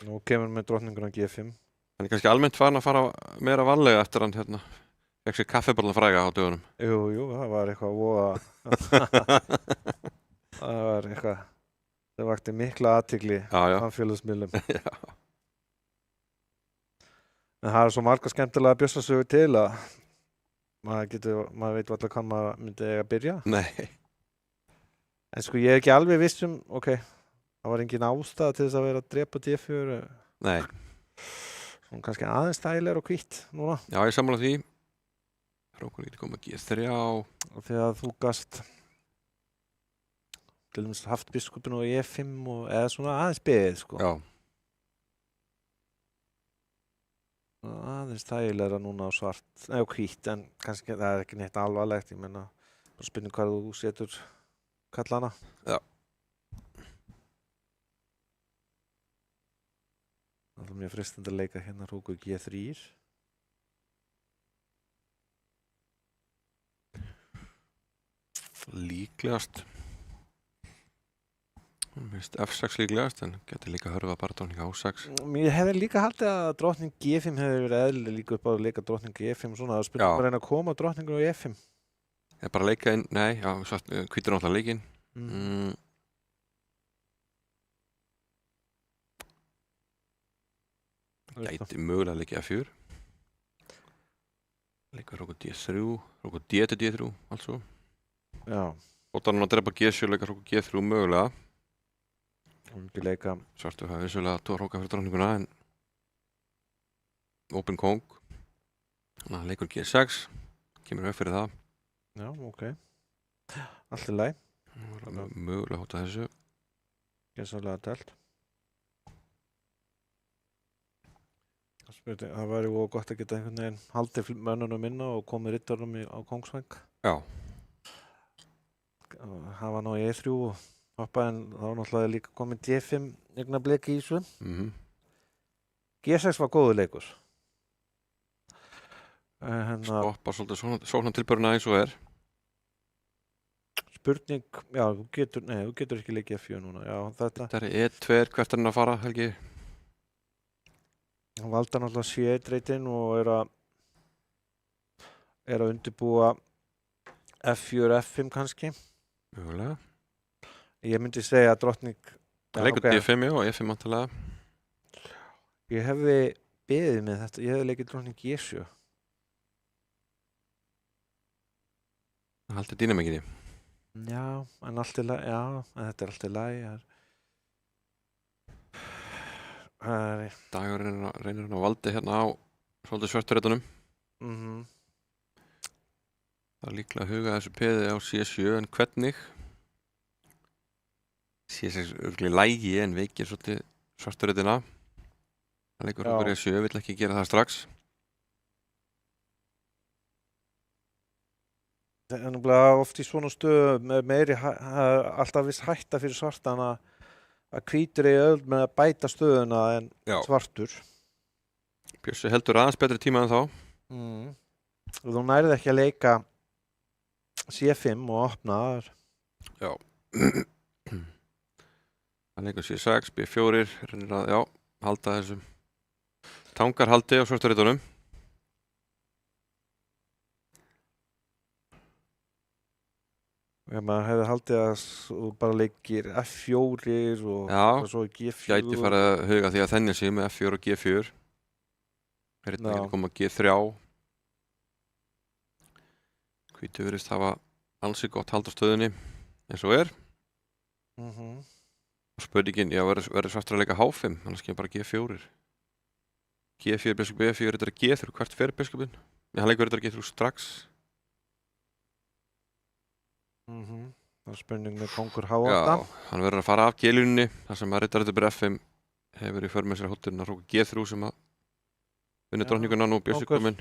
Nú kemur með drottninguna G5. Hann er kannski almennt farin að fara meira varlega eftir hann fekk sér kaffibolla fræga á dögunum. Jú, það var eitthvað voða. Það var eitthvað. Það vakti mikla athygli á samfélagsmiðlum. En það svo marga skemmtilega bjössasögur til að maður veit alltaf hvað maður myndi að byrja. Nei. En sko ég ekki alveg viss það var engin ástæða til þess að vera að drepa D4. Nei. Svona kannski aðeins þægilegur og hvítt núna. Já, ég sammála því. Hrókur getur komið G3. Og þegar þú gast til dæmis haft biskupin og E5 eða svona aðeins beðið sko. Já. Aðeins þægilegra núna á svart, eða hvítt, en kannski það er ekki neitt alvarlegt, ég meina bara spurning hvað þú setur kallana. Já. Það er mjög freistandi að leika hérna hrókur G3. Líklegast. Mér finnst F6 líklegast, en getur líka hörfað bara drottning H6. Ég hefði líka haldið að drottning G5 hefði verið eðlileg líka upp á að leika drottning G5 svona, það er spurning að reyna að koma drottningur á E5. Ég bara að leika inn, nei, já, hvítur náttúrulega leikinn. Gæti mögulega að leika F4. Leika hrókur D3, hrókur D til D3, altså. Já. Óttan hann að drepa G7, leika hrókur G3 mögulega. Ekki leika. Svartu hafa vissulega 2 hróka fyrir drottninguna, en open kóng. Þannig að hann leikur G6, kemur upp fyrir það. Já, ok. Allt í lagi. Mögulega hóta þessu. Gæsarlega delt. Það væri og gott að geta einhvern veginn haldið mönnunum inna og komið riddarum á kongsvæng. Já. Það var ná í E3 og hoppa, en þá var náttúrulega líka komið D5 eignabliki í þessu. G6 var góður leikur. Stoppa svolítið svona tilböruna eins og er. Spurning, já, þú getur ekki leikið F4 núna. Já, þetta er E2, hvert er hann að fara, Helgi? Hann valda náttúrulega C1-reitinn og er að undirbúa F4, F5 kannski. Mögulega. Ég myndi segja að drottning... Leikur D5 og E5 antalega. Ég hefði beðið með þetta, ég hefði leikið drottning G7. Það haldi dýnamikið í. Já, en allt í lagi, já, en þetta er allt í lagi. Dagur reynir hann á valdi hérna á svolítið svörturéttunum. Það er líklega að huga þessu peði á C7, en hvernig? C6 örgli lægi en veikir svolítið svörturéttina. Það leikur hrókur E7, vill ekki gera það strax. Það er náttúrulega oft í svona stöðu meiri alltaf viss hætta fyrir svartan að hvítur eigi öll með að bæta stöðuna en svartur. Bjössi heldur aðeins betri tíma en þá. Og þú nærið ekki að leika C5 og opna þar. Já. Það leikur C6, B4, reynir að, halda þessu. Tangar haldi á svörturéttunum. Ef maður hefði haldið að þú bara leikir F4 og svo G4. Gæti farið að huga því að þennja sig með F4 og G4. Hérna getur koma G3. Hvítu virðist hafa ansi gott hald á stöðunni eins og er. Spurningin, verður svartur að leika H5, annars kemur bara G4. G4, biskup B4, þetta er G3, hvert fer biskupin? Hann leikur þetta G3 strax. Það er spurning með Kongur Já, H8. hann verður að fara af G-línunni þar sem að Riddarður FM hefur í för með sér hótturinn að hróka G3 sem að vinni Já, drottninguna nú Bjössi Kóngur. kominn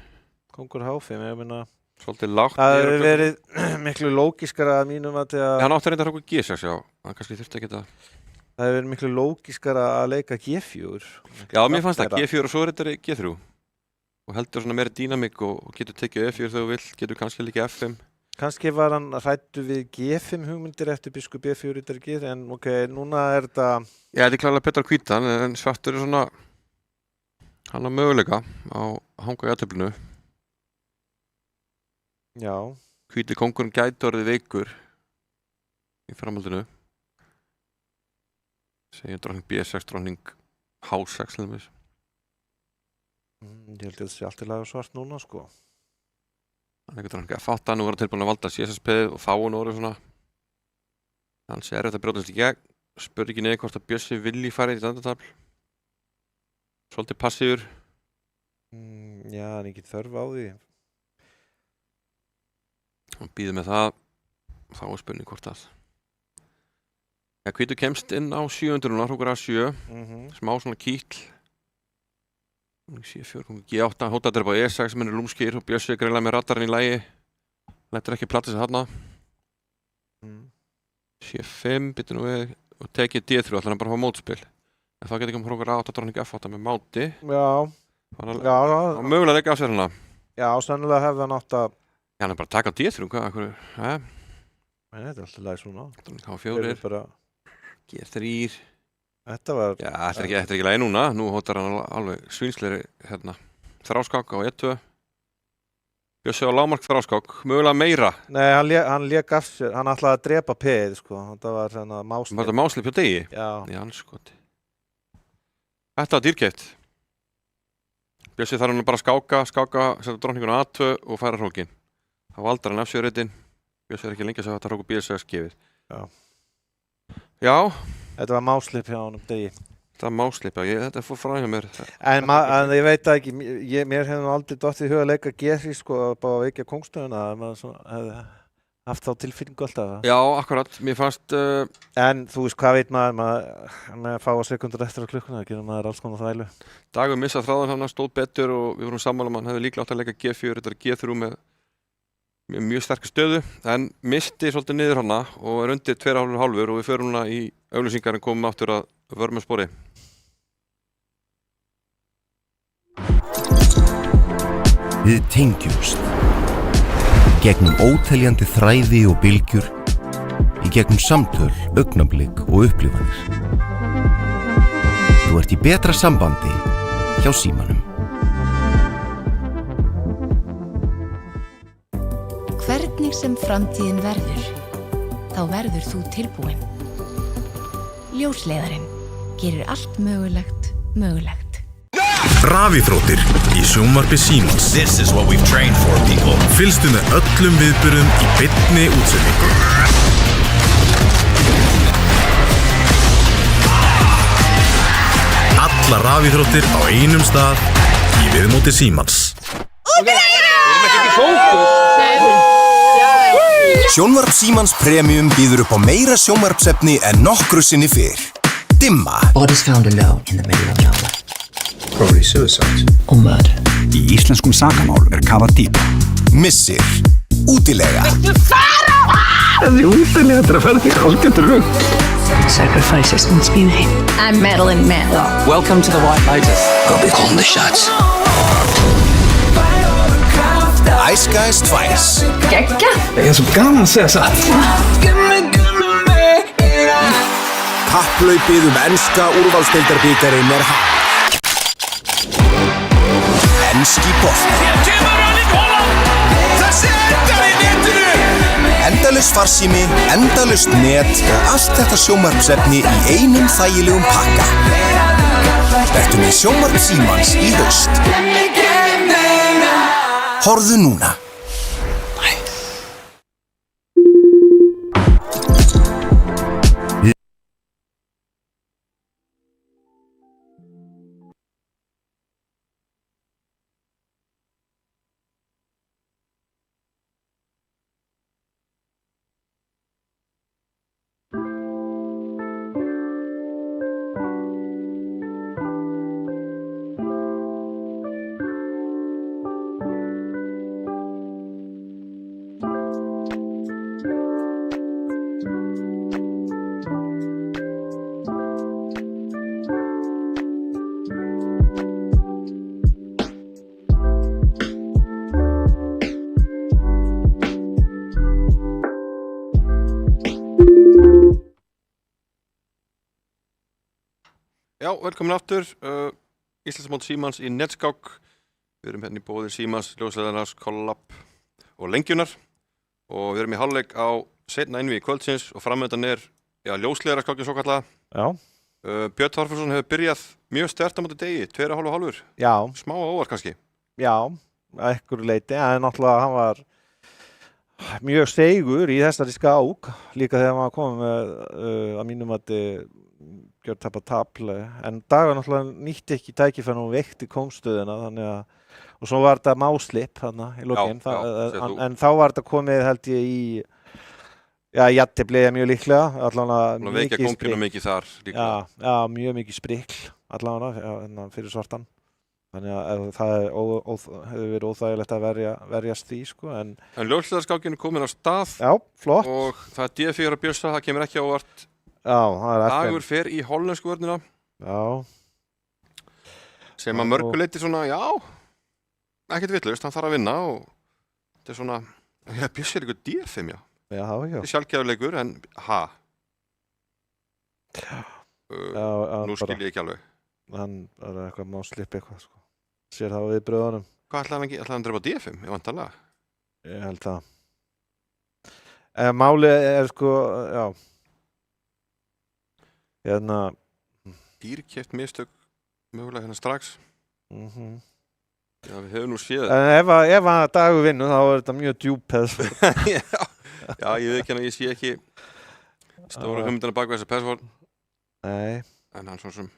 Kongur H5, ég meina. svolítið lágt Það niður á hefur klukkunni. verið miklu lógiskara að mínum að Hann átti reyndar að hróka G6 já, hann kannski þurfti ekki að það hefur verið miklu lógiskara að leika G4. Já, mér fannst það, G4 og svo Riddari G3 og heldur svona meiri dýnamík og getur tekið E4 þegar þú vill, getur kannski líka F5 Kannski var hann hræddu við G5 hugmyndir eftir biskup B4 í G, en ok, núna er þetta... Já, þetta er klálega betra hvítan en svartur er svona hann á möguleika á að hanga í aðtöflinu Já, hvíti kóngurinn gæti orðið veikur í framhaldinu segjum drókning B6, drókning H6 til dæmis. ég held að þetta sé allt í lagi svart núna, sko. Hann er ekki drókning F8, nú var hann tilbúin að valda CSSP-ið og fáin orðið svona hann sé erfitt að brjótast í gegn spurði ekki neður hvort að Bjössi vilji fara í standartafl svolítið passífur Já, en ekki þörf á því. hann býður með það þá er spurning hvort að hvítur kemst inn á 700 núna, hrókur A7 smá svona kýtl C4, G8, hótaður upp á E6 sem er lúmskýr og Bjössi greiðlega með radarinn í lagi lætur ekki platta sig þarna C5, byttu nú við og tekið D3, ætlar hann bara að fá mótspil en þá getur ekki hrókur A8, drókning F8 með máti Já, og mögulega að leggja af sér hana já, sennilega hefði hann átt að... Já, hann er bara að taka D3, hvað, Nei, þetta er alltaf lagi svona. drókning H4, Bara... G3 Þetta var... Já, þetta er ekki lagi núna, nú hótar hann alveg svínsleiri þráskák á E2 Bjössi á lágmark þráskák, mögulega meira Nei, hann lék af sér, hann ætlaði að drepa P-ið, sko. Þetta var svona máslip. Var þetta máslip hjá degi? Já. Í anskoti Þetta var dýrkeypt Bjössi þarf hann bara að skáka setja drókninguna A2 og færa hrókin þá valdar hann F7-reitin Bjössi er ekki lengi að segja að þetta hróku B6 gefið Já Þetta var máslip hjá honum degi. Þetta var máslip, já, þetta fór frá hjá mér En ég veit ekki, mér hefði nú aldrei dottið í huga að leika G3, sko, bara að veikja kongstöðuna, að maður svona hefði haft þá tilfinningu alltaf. Já, akkurat, mér fannst En þú veist, hvað veit maður fá sekundur eftir á klukkuna, það gerir maður alls konar þvælu. Dagur missað þráðan hann stóð betur og við vorum sammála um hann hefði líklega átt að leika G4, þetta er G3 með mjög sterkri stöðu en misti svolítið niður hana og er undir 2,5 og við förum núna í auglýsingar en komum aftur að vörmespori. Við tengjumst gegnum óteljandi þræði og bylgjur í gegnum samtöl, augnablik og upplifanir. Þú ert í betra sambandi hjá Símanum. Hvernig sem framtíðin verður, þá verður þú tilbúinn. Ljósleiðarinn gerir allt mögulegt mögulegt. Rafíþróttir í sjónvarpi Símans. This is what we've trained for, people. Fylgstu með öllum viðburðum í beinni útsendingu. Alla rafíþróttir á einum stað í viðmóti Símans. Sjónvarp Símans Premium býður upp á meira sjónvarpsefni en nokkru sinni fyrr. Dimma. Bodies found alone in the middle of nowhere. Probably suicide. Or murder. Í íslenskum sakamál kafað dýpa. Missir. Útilega. Þessi útilega þetta að ferði algjörður rugg. Sacrifices must be made. I'm Madeline Mann. Welcome to the White Lotus. I'll be calling the shots. Ice Guys 2. Gekka. Ég svo gaman að segja satt. Kapphlaupið enska úrvalsdeildarbikarinn hafið. Enski bolti. Endalaus farsími, endalaust net og allt þetta sjónvarpsefni í einum þægilegum pakka. Vertu með sjónvarp Símans í haust. Horfðu núna. Já, velkomin aftur. Íslandsmót Símans í netskák. Við erum hérna í boði Símans, ljósleiðarans, Collab og Lengjunar. Og við erum í hálfleik á seinna einvígi kvöldsins og framöndan ljósleiðaraskákin svo kallaða. Já. Björn Þorfinsson hefur byrjað mjög sterkt á móti degi, 2,5. Já. Smá á óvart kannski. Já, að einhverju leyti, en náttúrulega hann var mjög seigur í þessari skák, líka þegar maður komið með að mínum að gjör tapa tapl, en Dagur náttúrulega nýtti ekki tækifæri og veikti komstöðuna, þannig að, og svo var þetta máslipp þarna í lokin, en þá var þetta komið held ég í, jafntefli mjög líklega, allavega Veikja kónginu mikið þar líka. Já, mjög mikið sprikl, allavega fyrir svartan. Þannig að það hefur verið óþægilegt að verjast því, sko, en ljósleiðarskákin er komin á stað. Já, flott. Og það D4 Björsa, það kemur ekki á óvart. Já, það er eftir. Dagur fer í hollensku vörnina. Já. Sem að mörgu leyti svona, ekkert vitlaust, hann þarf að vinna og þetta er svona, Björsi er eitthvað D5, já. Já. Þetta er sjálfgæðuleikur, en nú skil ég ekki alveg. Hann er eitthvað má slippa eitthvað, sko. Sér það við bröðunum. Hvað ætlaði hann að drepa D5? Ég vantanlega. Ég held það. Málið er sko, hérna. Dýrkeypt mistök mögulega hérna strax. Já, við höfum nú séð. En ef að Dagur vinnu, þá er þetta mjög djúp peðsvörn. Já, ég veit ekki hann að ég sé ekki stóra hugmyndina bak við þessa peðsvörn. Nei. En hann svona sem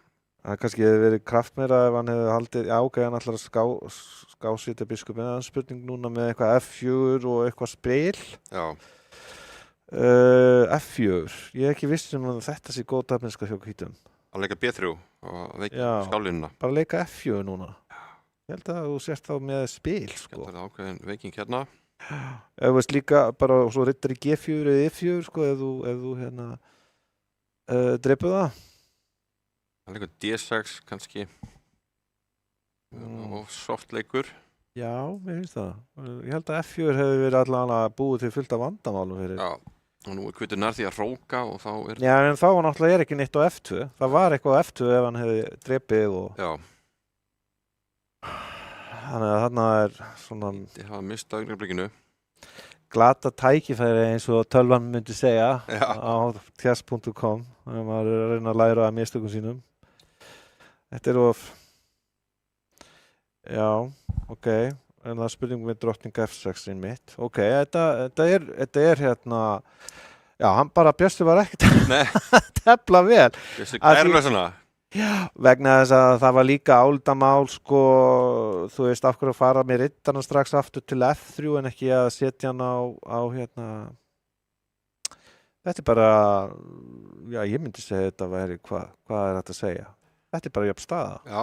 það kannski hefði verið kraftmeira ef hann hefði haldið, hann ætlar að skásýta biskupinn, það er spurning núna með eitthvað F4 og eitthvað spil. Já. F4, ég er ekki viss að þetta sé góð dafninska hjá hvítum. Að leika B3 og veikja skálínuna. Bara leika F4 núna. Ég held að þú sért þá með spil, sko. Það er ákveðin veiking hérna. Ef þú veist líka bara, og svo rittar í G4 eða E4, sko, ef þú hérna dreipur það. Það er eitthvað D6 kannski og softleikur. Já, ég finnst það. Ég held að F4 hefði verið allavega búið til fullt af vandamálum fyrir. Já, og nú er hvítur nær því að róka og þá er... Já, en þá náttúrulega ekki neitt á F2. Það var eitthvað á F2 ef hann hefði dreipið og... Já. Þannig að þarna er svona... Þið hafa mistað augnablikinu. Glata tækifæri eins og tölvan myndi segja á tjast.com þegar maður er að reyna að læra að mistökum sínum. Þetta er of... Já, ok. En það er spurning með drottning F6 mitt. Ok, þetta er hérna... Já, hann bara, Björsi var ekkert að tefla vel. Björsi gærlega svona. Já, vegna þess að það var líka álitamál, sko, þú veist, af hverju að fara með riddarna strax aftur til F3 en ekki að setja hann á hérna... Þetta er bara, já, ég myndi segja þetta væri, hvað er þetta að segja? Þetta er bara jöfn staða. Já.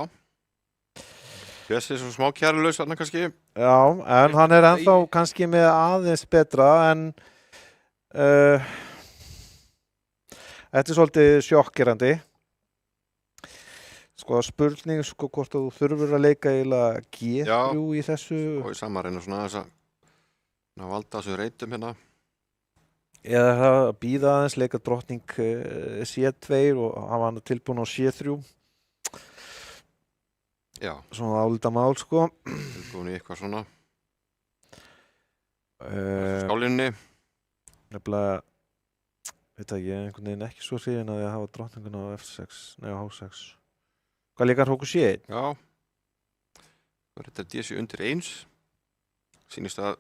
Björsi er svona smá kærulaus þarna kannski. Já, en hann er ennþá kannski með aðeins betra, en þetta er svolítið sjokkirandi. Sko, spurning, sko, hvort þú þurfur að leika eiginlega G3 í þessu. Og í samarreina svona þess að valda þessu reytum hérna. Eða það að býða aðeins, leika drottning C2 og hafa hann tilbúin á C3. Já. Svona álitamál, sko. Tilbúin í eitthvað svona. Skálinni. Nefnilega, veit ekki, einhvern veginn ekki svo hrifinn að hafa drottninguna á F6, nei á H6. Hvað leikar hóku C1? Já. Þetta er D7 undir 1. Sýnist að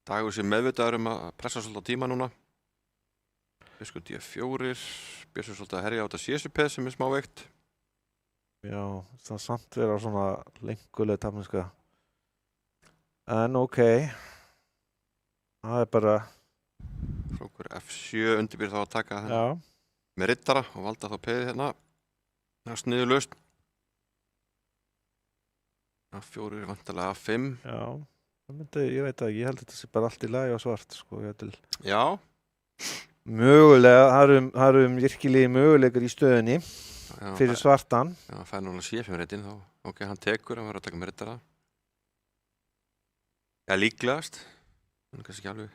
Dagur sé meðvitaður að pressa svolítið á tíma núna. Biskup D4. Björsi svolítið að herja á þetta C-peð sem er smá veikt. Já, það er samt vera svona lenguleg tafninska. En ok. Það er bara... Frókur F7 undirbýr þá að taka Já. Með riddara og valda þá peðið hérna. Það er sniðulaust. A4 er vantarlega A5. Já, ég veit að ég held að þetta sé bara allt í lagi á svart, sko. Já. Mögulega, það eru virkilegi möguleikar í stöðunni fyrir svartan. Já, það fær núna C5 reyndin þá. Ok, hann tekur, hann verður að taka með riddara. Já, líklegast. Hann er kannski ekki alveg.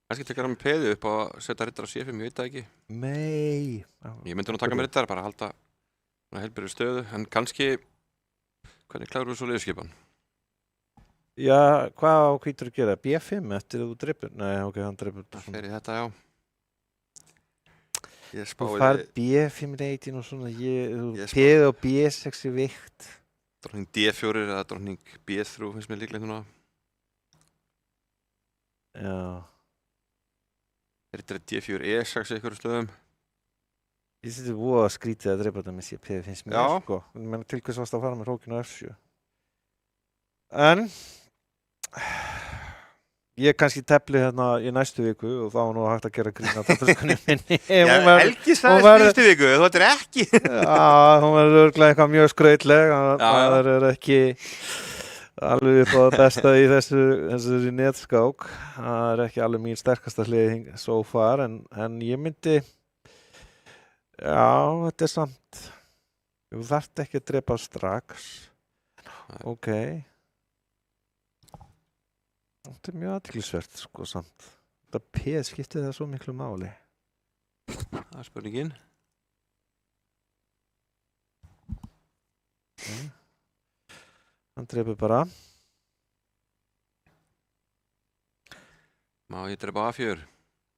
Kannski tekar hann með peði upp og setja riddara C5, ég veit það ekki. Nei. Ég myndi nú taka með riddara, bara halda heilbrigði stöðu, en kannski, hvernig klárum við svo liðskipan? Já, hvað á hvítur að gera? B5 eftir að þú dreipur? Nei, ok, hann dreipur. Það fer í þetta, já. Ég Þú spáði fær B5 reytin og svona, Ég P og B6 í vikt. drottning D4 eða drottning B3 finnst mér líklegt núna. Já. Riddari D4 E6 í einhverjum stöðum. Ég seti voða skrítið að dreipa þetta með C5 finnst mér, Já. sko. Menn til hvers varst að fara með hrókinu á F7. En ég kannski tefli hérna í næstu viku og þá er nú hægt að gera grín að tefliskunni minni. Helgi sagði síðustu viku, þetta er ekki. Já, hún verður örugglega eitthvað mjög skrautleg. Það er ekki alveg upp á það besta í þessu netskák. Það er ekki alveg mín sterkasta hlið so far, en ég myndi, já, þetta er samt, þú þarft ekki að drepa strax. Ok. Þetta er mjög athyglisvert, sko, samt. Þetta P skiptir það svo miklu máli. Það er spurningin. Okay. Hann dreipur bara. Má ég drepa A4?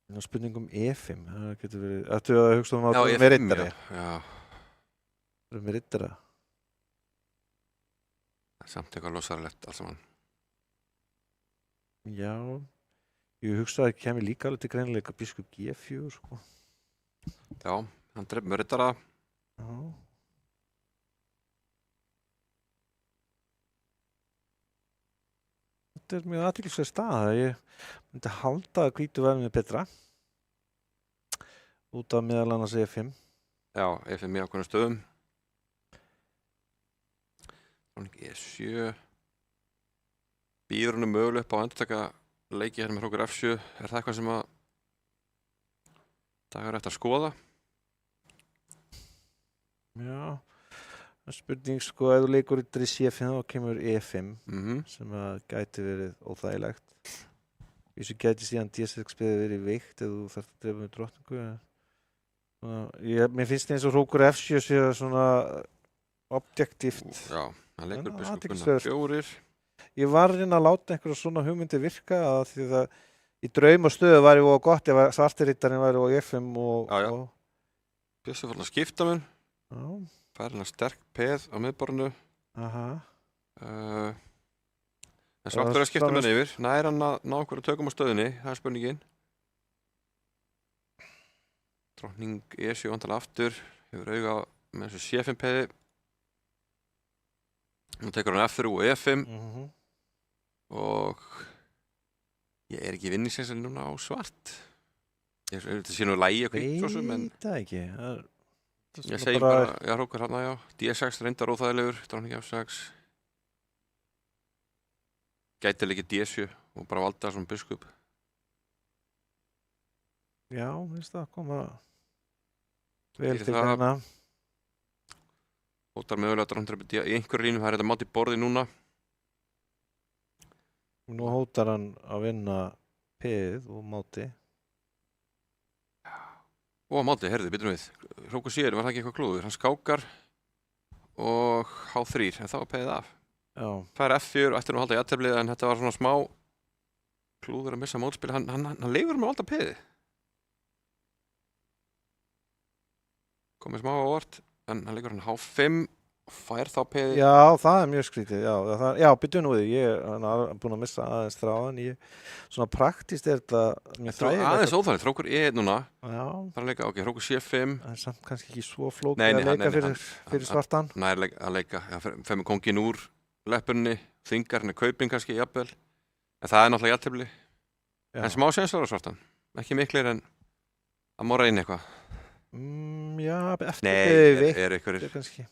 Það er spurning E5. Það getur verið, ættu að hugsa Já, að með riddari. Já. Það er með riddara. Það er samt eitthvað losarlegt alls saman. Já, ég hugsa að það kemur líka alveg til greinilega biskup G4, sko. Já, hann drepa með riddara. Já. Þetta er mjög athyglisverð staða. Ég myndi halda að hvítu verði með betra. Út af meðal annars E5. Já, F5 í ákveðnum stöðum. Drottning E7. Býður hann möguleg upp á að endurtaka leiki hérna með hrókur F7. Er það eitthvað sem að Dagur eftir að skoða? Já, það er spurning, sko, ef þú leikur í C5 þá kemur E5 sem að gæti verið óþægilegt. Þessu gæti síðan D6 beðið verið veikt ef þú þarft að drepa með drottningu. Mér finnst eins og hrókur F7 sé svona objektíft. Já, hann leikur biskup athyglisvert. Gunnar 4. Ég var að reyna að láta einhverja svona hugmyndi virka að því að í draum og stöðu væri voða gott ef svartirittarinn væri á E5 og... Já. Bjössi fór hann að skipta mun. Já. Fær hann að sterk peð á miðborðinu. Aha. En svartur að skipta mun yfir. Nær hann að ná einhverju tökum á stöðunni. Það er spurningin. Drottning E7 vantilega aftur. Hefur auga með þessu C5 peði. Nú tekur hann F3 og E5. Og ég er ekki vinningssensinn núna á svart. Þetta sé nú lægi og hvitt svo sem, en veit það ekki. ég segi bara, já, hrókur hann, já. D6 reyndar óþægilegur, drottning F6. Gæti leikið D7 og bara valda sem biskup. Já, finnst það koma vel Fyrir til það- greina. Óttar mögulega drottning í einhverju línu, það er þetta mátt í borði núna. Nú hótar hann að vinna P-ið og máti. Og á máti, herðu, býtum við. Hrókur sér, var það ekki eitthvað klúður? Hann skákar og H3, en það var peðið af. Já. Það er F4 og eftir nú að halda í aðteflið, en þetta var svona smá klúður að missa mótspil. Hann leifur með alltaf peðið. Komið smá á óvart, en hann leikur hann H5 og fær þá peðið. Já, það er mjög skrítið. Já, byttu nú við. Ég er búinn að missa aðeins þráðan. Svona praktist er þetta mjög Þetta er aðeins óþægilegt, hrókur E1 núna. Já. Það er að leika, ok, hrókur C5. Það er samt kannski ekki svo flókið að leika fyrir svartan. Hann er að leika, fer með kóngin úr leppurni, þingar, hann er kaupin kannski, jafnvel. En það er náttúrulega jafntefli. En smá sénslar á svartan. Ekki miklir en að má reyna eitthvað. Já, eftir Nei, er einhverjir. Kannski.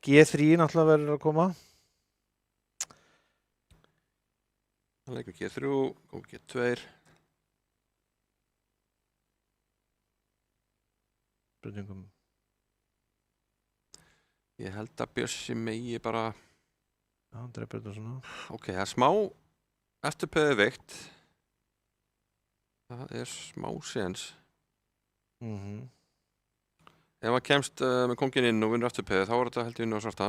G3 náttúrulega verður að koma. Hann leikur G3 og G2. Spurningum. Ég held að Bjössi megi bara... Já, hann dreipur þetta svona. Ok, það er smá eftirpeðið veikt. Það er smá séns. Mhm. Ef hann kemst með kongin inn og vinnur afturpeðið, þá er þetta held ég vinnu á svarta.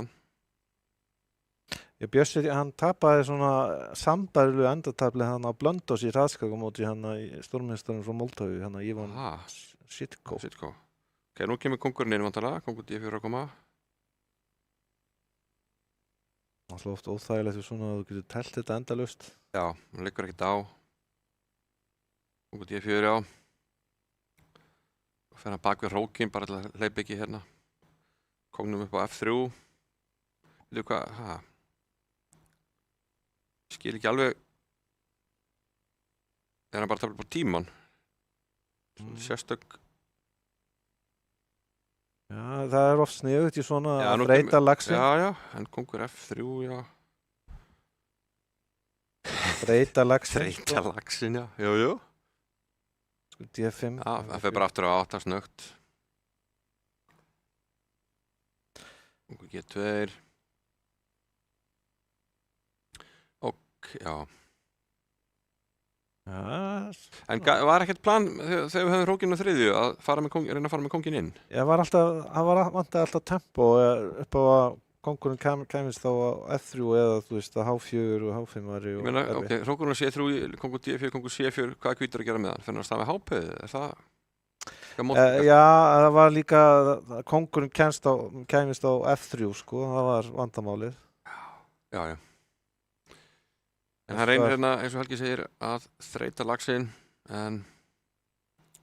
Bjössi, hann tapaði svona sambærilegu endatafli hann á Blönduós í hraðskakamóti hann í stórmeistaranum frá Moldóvu, hann að Ivan Sitko. Ok, nú kemur kongurinn inn vantarlega, kongur D4 að koma. Það er oft óþægilegt svona að þú getur telt þetta endalaust. Já, hann liggur ekkert á. Kongur D4 á. Og fer hann bak við hrókin, bara til að hleypa ekki hérna. Kongnum upp á F3. Veitu hvað, skil ekki alveg. Er hann bara að tafla på tíman? Sérstök. Já, það er oft sniðugt í svona að breyta laxin. Já, en kongur F3, já. Breyta laxin. Breyta laxin, já. Jú. D5. Já, það fer bara aftur á 8 snögt. Kongur G2. Ok, já. En var ekkert plan þegar við höfum hrókinu á þriðju að reyna að fara með kongin inn? Já, vantaði alltaf tempo upp á að kongurinn kæmist þá á F3 eða þú veist að H4 og H5 væri Ég meina, ok, hrókurinn á C3, kongur D4, kongur C4, hvað er hvítur að gera með hann? Fyrir að staða með H-peðið, er það? Já, það var líka að kongurinn kæmist á F3 sko, það var vandamálið. Já. En hann reynir hérna, eins og Helgi segir, að þreyta laxinn, en...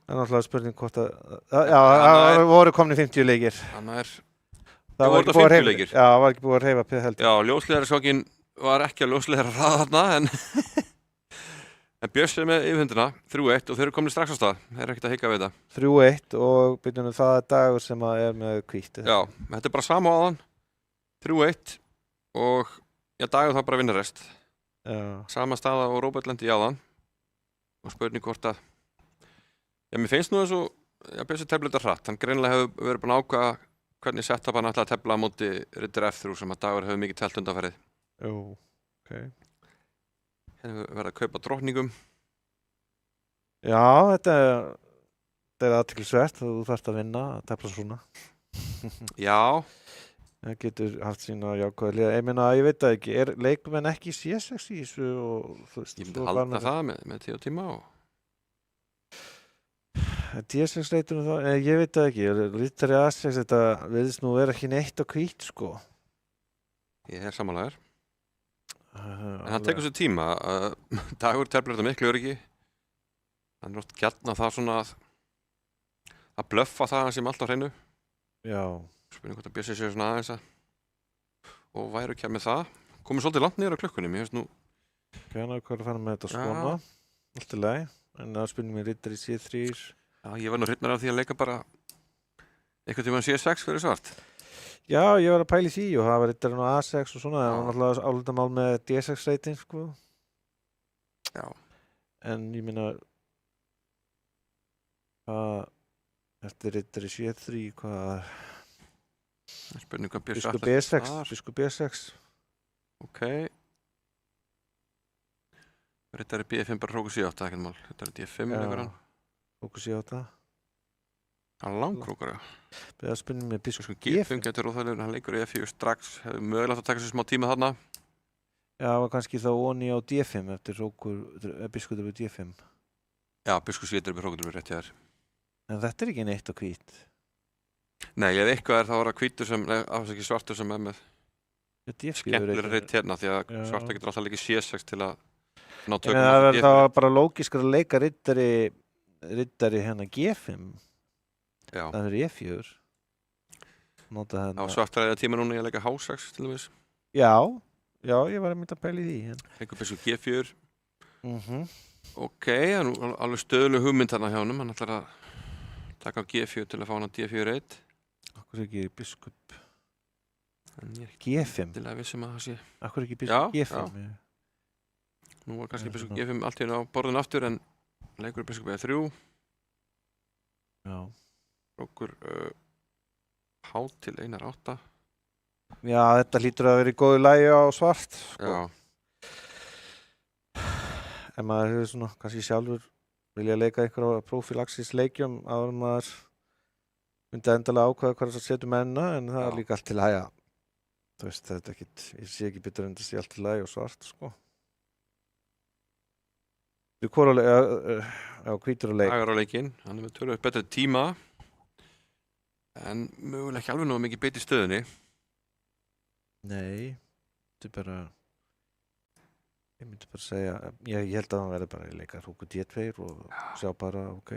Það er náttúrulega spurning hvort að... Já, það voru komni 50 leikir. Það voru þetta 50 leikir? Já, það var ekki búið að hreyfa peð heldur. Já, ljósleiðarsokkin var ekki að ljósleiðara hraða þarna, en Bjössi er með yfirhundina, 3-1, og þeir eru komni strax á stað. Þeir eru ekkert að hika við þetta. 3-1 og byrjunum það er dagur sem að er með hvítt. Já, þetta er bara sama á þann. 3-1 og dagur það bara vinna rest. Sama staða og Róbert lendi í áðan og spurning hvort að mér finnst nú þessu Bjössi tefla þetta hratt, hann greinilega hefur verið búin að ákvaða hvernig setup hann ætlaði að tefla á móti Ritter F3 sem að dagur hefur mikið telt undanferðið. Ok. Hérna verið að kaupa drottningum. Já, þetta er athyglisvert, þú þarft að vinna að tefla svona. Já. Það getur haft sína jákvæða liða. Ég veit það ekki, er leikmenn ekki C6 í þessu og þú veist... Ég myndi halda það með 10 tíma og... D6 leitur það, ég veit það ekki, Rittari A6, þetta viðst nú vera ekki neitt á hvít, sko. Ég er samanlegar. En hann tekur sér tíma, dagur teflar þetta miklu öryggi. Hann er oft gjarna það svona að blöffa það hann sem alltaf hreinu. Já. Spurning hvort að Bjössi séu svona aðeins og væru ekki með það. Komum svolítið langt niður á klukkunni, mér finnst nú... Hvað er að fara með þetta svona? Allt í lagi. En það spurning með Rittari C3. Já, ég var nú hrifnar af því að leika bara einhvern tímann C6 fyrir svart. Já, ég var að pæla í því og það var Rittarinn á A6 og svona. Það var náttúrulega álitamál með D6 rating, sko. Já. En ég minna... Þetta er Rittari C3, hvað... Spurning hvað Bjössi Biskup B6, Biskup B6. Ok. Rittari B5 bara hrókur C8, ekkert mál. Rittari D5 leikur hann. Hrókur C8. Hann langkrókur, já. Beða spurning með Biskup G5 getur óþægilegur, hann leikur E4 strax. Hefur mögulegt að taka sér smá tíma þarna. Já, og kannski þá onni á D5 eftir Biskup D5. Já, Biskup C8 er hrókur rétt hjá þér. En þetta er ekki neitt á hvít. Nei, ef eitthvað þá er það hvítur sem, ekki svartur sem er með skemmtilega reitt hérna því að svartur getur alltaf líka C6 til að ná tökum. Það verður þá bara lógiskar að leika rittari hérna G5. Já. Það er E4. Á svartur eða tíma núna ég að leika H6 til dæmis. Já, ég var að mynda að pæla í því. Leikur Biskup G4. Ok, það er nú alveg stöðuleg hugmynd þarna hjá honum, hann ætlar að taka á G4 til að fá hann á D4-1. Akkur ekki Biskup G5? Til að vissum að það sé. Akkur ekki Biskup G5? Nú var kannski Biskup G5 allt hérna á borðinu aftur en leikur Biskup E3. Já. Rókur H til 1-8. Já, þetta hlýtur að vera í góðu lagi á svart. Sko. Já. En maður hefur svona kannski sjálfur vilja leika einhverja prófílaxis leikjum áður en maður myndi endalega ákveða hvað það setur menna en það er líka allt til hæga. Þú veist, þetta er ekkit, ég sé ekki betur en það sé allt til hæga og svart, sko. Við hvítur að leik. Dagar á leikinn, hann er með töluvert betri tíma en mögulega ekki alveg nógu mikið beitt í stöðunni. Nei, þetta er bara, ég myndi bara segja, ég held að hann verði bara í leika Róku D2 og sjá bara, ok.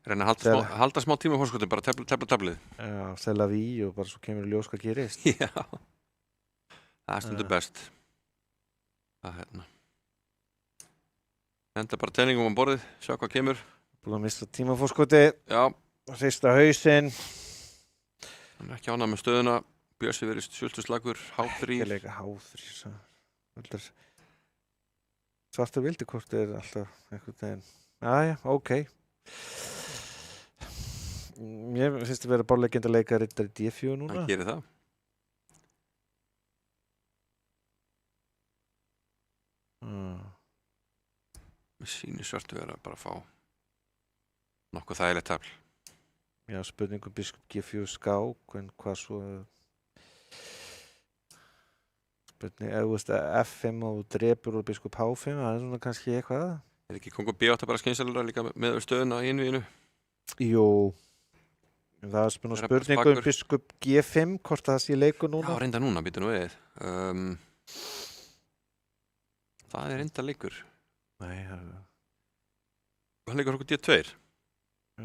Reyna að halda smá tíma fórskotum, bara tefla. Já, stela við og bara svo kemur í ljós hvað gerist. Já, það er stundu best. Það hérna. Enda bara tenningum á borðið, sjá hvað kemur. Búin að mista tímafórskoti, Já, hrista hausinn. hann er ekki ánægð með stöðuna. Bjössi verið sultuslagur, H3. Ekki leika H3, svartur vildikort er alltaf einhvern veginn. Jæja, ok. Mér finnst að vera bárleikjandi að leika riddari D4 núna. Hann gerir það. Mér sýnir svörtu vera bara að fá nokkuð þægilegt tafl. Já, spurningum biskup G4 skák, en hvað svo spurning, ef þú veist að F5 og drepur úr biskup H5, það er svona kannski eitthvað. Er ekki kongur B8 bara skynsalega líka með stöðuna í innvíðinu? Jú, það er spurningum biskup G5, hvort það sé leikur núna. Já, reynda núna, býtu nú við. Það er reynda leikur. Nei, það er... Hann leikur okkur D2.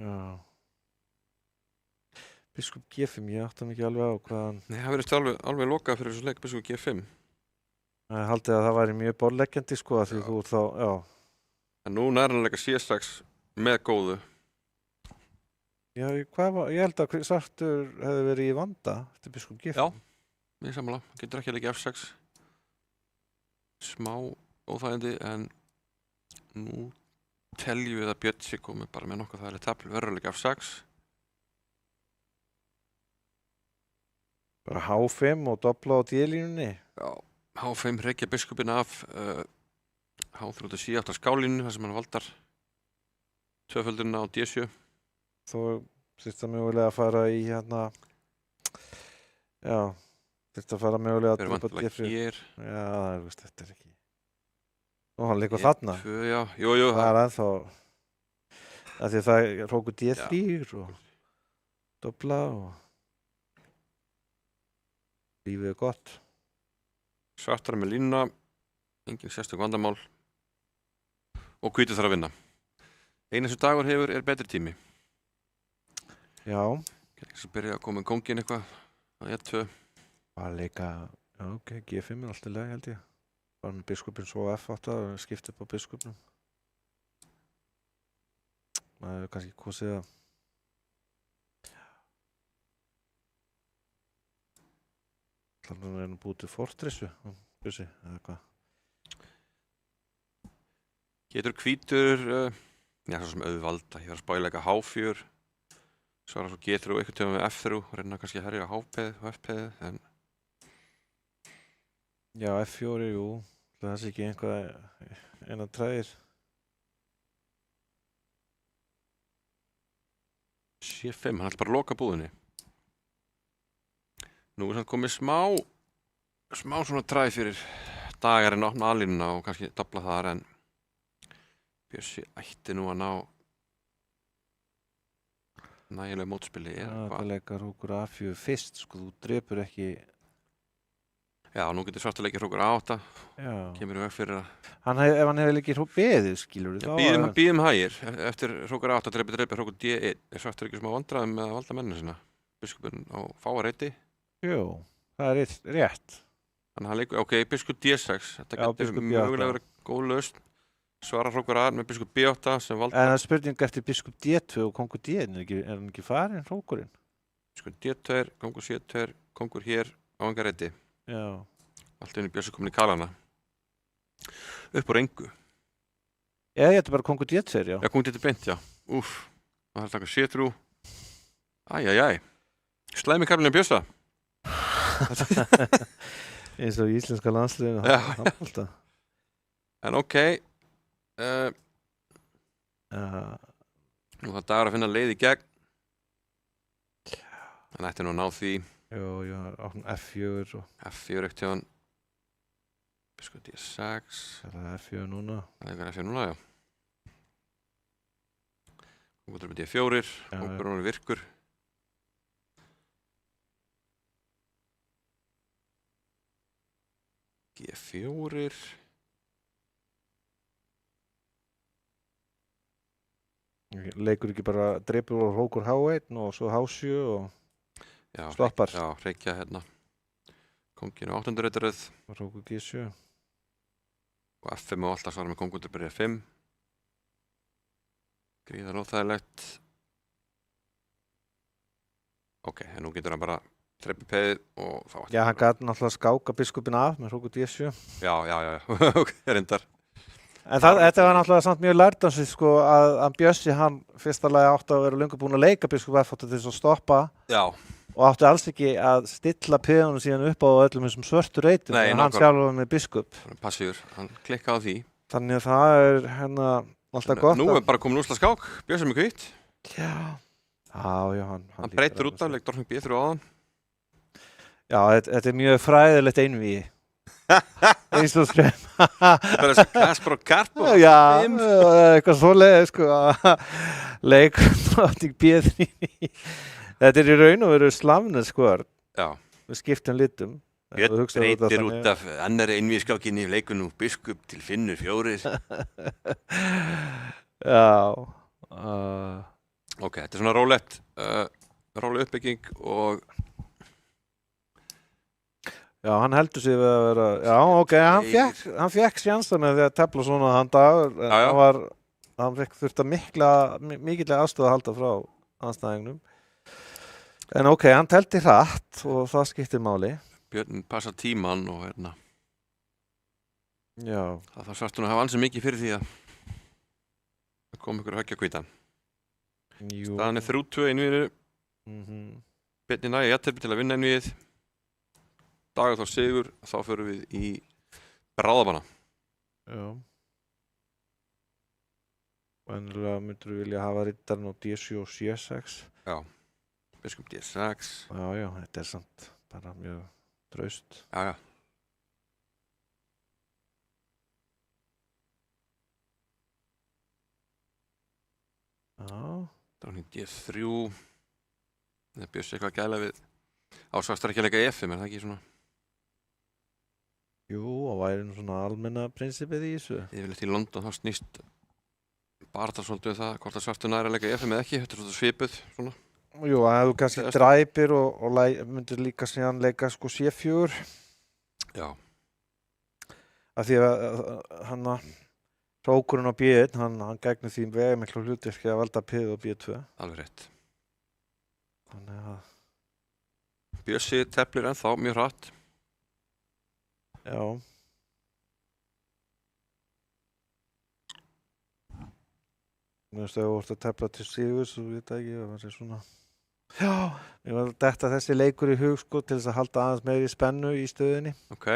Já. Biskup G5, ég átti hann ekki alveg á hvaðan... Nei, það verður alveg lokað fyrir þessu leik biskup G5. Það haldið að það væri mjög borðleggjandi, sko, að því þú þá, já. En núna er hann að leika C6 með góðu. Já, ég held að svartur hefði verið í vanda eftir biskup G5. Já, mér sammála. Hann getur ekki að leika F6. Smá óþægindi, en nú teljum við að Björn sé komið bara með nokkuð þægilegt tafl. Verður að leika F6. Bara H5 og dobla á D-línunni. Já, H5 reykja biskupin af H3 C8 skálinu, þar sem hann valdar tvöföldurinn á D7. Þó þurfti að mögulega að fara í hérna, já, þurfti að fara mögulega að drepa D4. Hér. Já, það er, veist, þetta er ekki. Og hann leikur þarna. Já, jú. Það er ennþá, af því að það er Róku D3 og dobla og lífið er gott. Svartar með línuna, engin sérstök vandamál og hvítur þarf að vinna. Einu sem dagur hefur er betri tími. Já. Svo byrja að koma kóngin eitthvað á E2. Bara leika, já, ok, G5 er alltaf leið, held ég. Bara með biskupin svo F8 og skipta upp á biskupnum. Það hefur kannski kosið að þannig að hann búið til fortressu, Bjössi, eða hvað? Getur hvítur, já, svo sem auðvalda. Ég var að spáleika H4. Svo er það svo G3 og eitthvað með F3 og reyna kannski að herja á H-peð og F-peð, en... Já, F4, jú. Það sé ekki einhvað eina træðir. C5, hann ætla bara að loka búðinni. Nú er samt komið smá svona træð fyrir dagarinn að opna alínuna og kannski dobla þar, en Bjössi ætti nú að ná nægilega mótspili. Það leikar Rókur A4 fyrst, sko, þú drepur ekki... Já, nú getur svartur leikir Rókur A8, kemur í veg fyrir að... Ef hann hefur leikir beðið, skilur þú þá... Bíðum hægir, eftir Rókur A8 dreipir Rókur D1, er svartur ekki smá vandræðum með að valda mennina sinna, biskupin á fáareiti. Jú, það er rétt. Þannig að hann leikur, ok, biskup D6, þetta getur mögulega verið góð lausn. Svarar Rókur A með biskup B8 sem valda... En það er spurning eftir biskup D2 og kongur D1, er hann ekki farin, Rókurinn? Biskup D2, kongur C2, kongur hér, áhangareiti. Já. Allt inn í Bjössi komin í kalana. Upp úr engu. Já, ég ætti bara kongur D2, já. Já, kongur D2 beint, já. Úff, það er að taka C3. Æjæjæj. Slæmi kaflinu Bjössa. Eins og í íslenska landsliðinu. Já. En ok. Nú það dagur að finna leið í gegn. Hann ætti nú að ná því. Jú, F4 og F4 ekkert hjá hann. Biskup D6. það er F4 núna. Það er F4 núna, já. Kóngur með D4. Kóngur hún virkur. G4. Leikur ekki bara dreipur og hrókur H1 og svo H7 og Já, stoppar. Já, reykja hérna. Kóngin á 8. rautaröð. Hrókur G7. Og F5 og alltaf svara með kóngur byrja 5. Gríðar óþægilegt. Ok, en nú getur hann bara treppi peðið og þá... Já, hann gæti náttúrulega skáka biskupin af með hrókur D7. Já, ok, reyndar. En þetta var náttúrulega samt mjög lærdansið sko að Bjössi hann fyrsta lagi átti að vera löngu búinn að leika biskup F8 til þess að stoppa. Já. Og átti alls ekki að stilla peðunum síðan upp á öllum þessum svörtu reytum. Nei, hann sjálfur var með biskup. Passífur, hann klikkaði á því. Þannig að það er hérna alltaf gott. Nú er bara komin úrslit skák, Bjössi með hvítt. Já. Já, hann breytir út af, leik Dorfing B3 á hann. Já, þetta er mjög fræðilegt einvígi. Eins og skrem. Það er þessi Kasper og Karpo. Já, eitthvað svoleiðis sko. Leik Dorfing B3. Þetta er í raun og veru slavneskvörn. Já. Við skiptum litum. Björn breytir út af annari einvígiskákinni í leikunu biskup til Finnur 4. Já. Ok, þetta er svona rólegt. Róleg uppbygging og... Já, hann heldur sig við að vera... Já, ok, hann fekk sjansana þegar tefla svona hann dagur. Hann þurfti að mikillega aðstöða að halda frá anstæðingnum. En ok, hann telti hratt og það skiptir máli. Björn passa tíman og hérna... Já. Það þarf svartun að hafa ansið mikið fyrir því að það kom ykkur að höggja hvítan. Staðan er 3-2 einvíðinu. Björn nægir jafntefli til að vinna einvíðið. Dagur þá sigur, þá förum við í bráðabana. Já. Venjulega myndur við vilja hafa riddarinn á D7 og C6. Já, biskup D6. Já, þetta er samt bara mjög traust. Já. Dorfing D3. Það Bjössi eitthvað að gæla við. Ásvakstar ekki að leika F5, er það ekki svona? Jú, og væri nú svona almenna prinsipið í þessu. Yfirleitt í London þá snýst bara það svolítið það hvort að svartu næri að leika F5 eða ekki. Þetta er svona svipuð svona. Jú, að þú kannski dræpir og myndir líka síðan leika sko C4. Já. Af því að hann hrókurinn á B1, hann gegnir því vegamiklu hlutverki að valda P og B2. Alveg rétt. Þannig að... Bjössi teflir ennþá mjög hratt. Já. Mér finnst að þú vart að tefla til sigurs og veit ekki, það sé svona... Já, ég var að detta þessi leikur í hug sko til þess að halda aðeins meiri spennu í stöðinni. Ok.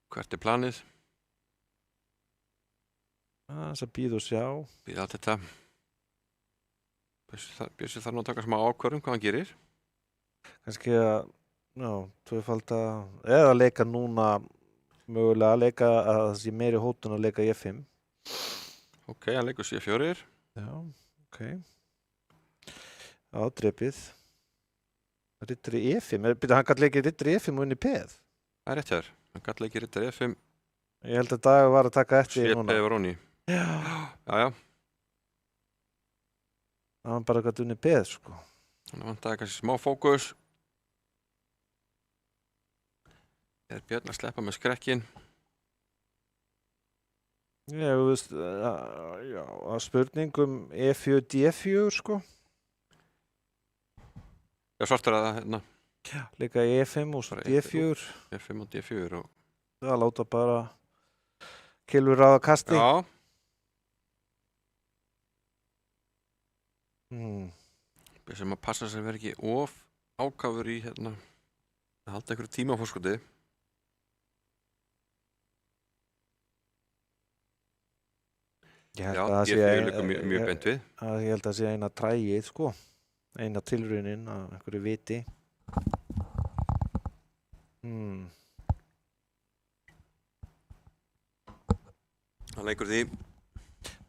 Hvert er planið? Þess að bíða og sjá. Bíða allt þetta. Bjössi þarf nú að taka smá ákvörðum hvað hann gerir. Kannski að, tvöfalda, eða leika núna, mögulega að leika að það sé meiri hótun að leika í F5. Ok, hann leikur C4. Já, ok. Já, drepið. Rittari E5, hann gæti leikið rittari E5 og unni peð. Það er rétt hér, hann gæti leikið rittari E5. Ég held að Dagur var að taka eftir núna. Svipeði var honni. Já. Hann bara gæti unni peð, sko. Þannig vantaði kannski smá fókus. Er Björn að sleppa með skrekkin? Já, þú veist, að spurningum E4, D4, sko. Já, svartur að það, hérna. Líka E5 og D4. E5 og D4 og... Það láta bara kilfur á kasti. Já. Sem að passa sem verður ekki of ákafur í, hérna, að halda einhverju tíma á fórskoti. Ég held Já, að það sé D4 líka mjög beint við. ég held að það sé eina træið, sko. Eina tilraunin af einhverju viti. Hann leikur því.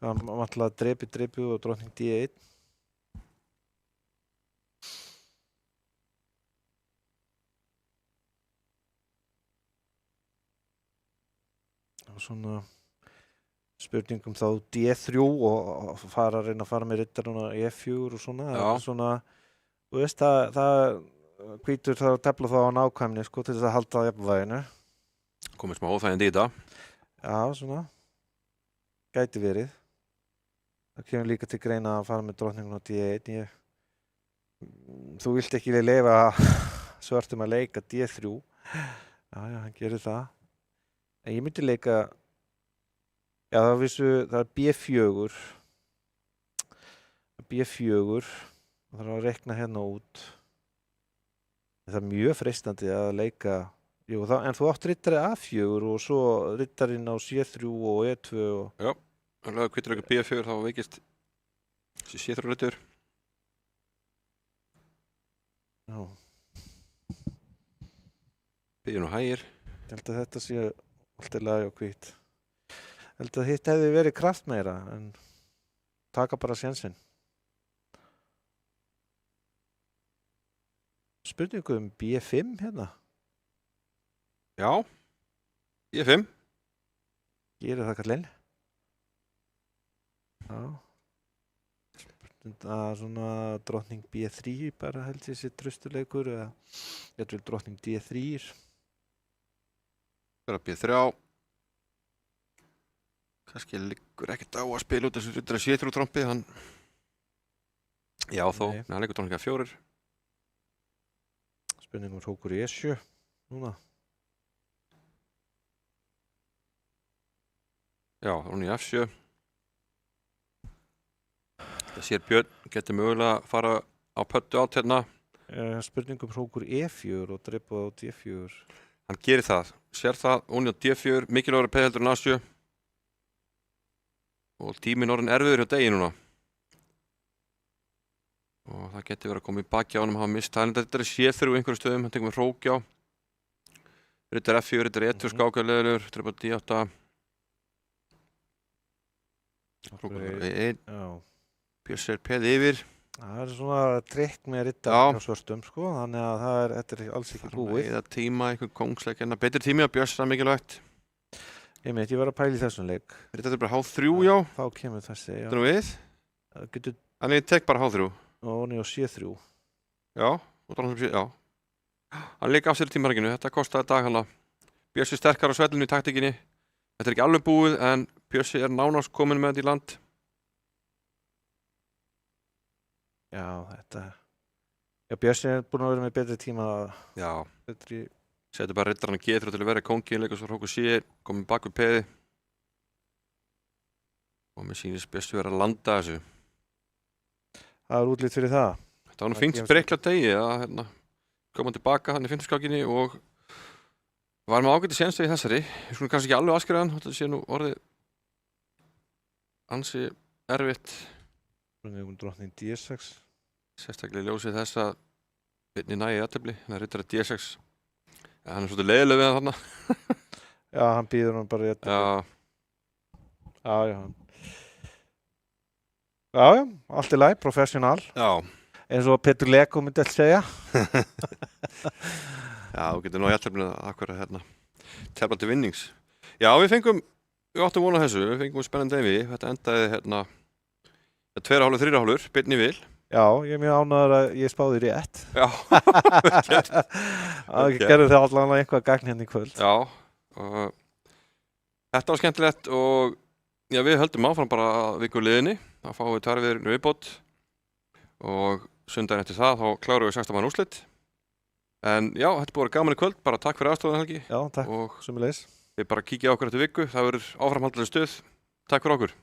Það vantilega drepi og drottning D1. Og svona spurningum þá D3 og reyna að fara með riddarinn á E4 og svona. Já. Svona, þú veist, það hvítur það að tefla þá á nákvæmni, sko, til þess að halda jafnvæginu. Komið smá óþægindi í þetta. Já, svona. Gæti verið. Það kemur líka til greina að fara með drottningun á D1. Þú vilt ekki leyfa svörtum að leika D3. Já, hann gerir það. En ég myndi leika, já það er B4. B4, það þarf að rekna hérna út. Það er mjög freistandi að leika, en þú átt riddari A4 og svo riddarinn á C3 og E2 og... Já, hann laði hvítur leikur B4 þá veikist C3 riddur. Já. Byrjun og hægir. Ég held að þetta sé allt í lagi og hvít. Ég held að hitt hefði verið kraftmeira, en taka bara sénsinn. Spurningu B5 hérna. Já, B5. Gerir það kallinn. Já. Svona drottning B3 bara held ég sér traustuleikur, eða ég vil drottning D3. Spila B3. Kannski liggur ekkert á að spila út þessu riddari C3 trompi, hann... Já, þó, hann leikur drottning A4. Spurningum hrókur í E7 núna. Já, hún í F7. Það sér Björn getur mögulega að fara á pöttu átt hérna. Spurningum hrókur E4 og drepa á D4. Hann gerir það. Sér það, hún á D4, mikilvægur peð heldur en A7. Og tíminn orðin erfiður hjá degi núna. Og það getur verið að koma í baki á hann að hafa mist. Þetta er C3 einhverju stöðum, hann tekur með hrókjá. Riddar F4, riddar E2 skákalegur, drepa D8. Hrókur E1. Já. Björs er peð yfir. Það er svona trikk með riddar á svörstum, sko, þannig að þetta er alls ekki búið. Eða tíma, einhver kongsleik, en betri tími að Björs það mikilvægt. Ég var að pæla í þessum leik. Þetta er bara H3, já. Þá kemur þessi, já. Þetta er nú við. Þannig ég tek bara H3. Og hún er á C3. Já, og dróttum C3, já. Hann leik af sér í tímarækinu, þetta kostaði dag hana. Björs er sterkar á svellinu í taktikinni. Þetta er ekki alveg búið, en Björs er nánast komin með þetta í land. Já, þetta... Já, Björs er búin að vera með betri tíma. Já. Betri... Setur bara riddarann að G3 til að vera kongi, leikur svo hrókur C, komið bak við peði. Og mér sýnist Björs vera að landa þessu. Það er útlít fyrir það. Þetta var nú fínt spreikla degi að koma tilbaka hann í fimmturskákinni og var með ágæti séns í þessari. Við skulum kannski ekki alveg aðskrifa hann, þetta sé nú orðið ansi erfitt. Drottning D6. Sérstaklega ljósið þess að Birnir nægi jafntefli, hann er riddari D6. Ja, hann er svolítið leiðileg við hann þarna. Já, hann býður hann bara jafntefli. Já. Já, allt í lagi, professional. Já. Eins og Petur Leko myndi alltaf segja. Já, þú getur nú jafnteflinu akkurat hérna. Tefla til vinnings. Já, við áttum vona þessu, við fengum spennandi einví. Þetta endaði hérna 2,5, 3,5, Birnir vil. Já, ég er mjög ánægður að ég spáði rétt. Já, það gerði það allavega eitthvað gagn hérna í kvöld. Já, og þetta var skemmtilegt og já, við höldum áfram bara viku liðinni. Þá fáum við 2 viðurinn viðbót og sundaginn eftir það þá klárum við 16 mann úrslit. En já, þetta búið gaman í kvöld, bara takk fyrir aðstofan Helgi. Já, takk, og sömuleiðis. Við bara kíkja á okkur eftir viku, það verður áframhaldandi stuð. Takk fyrir okkur.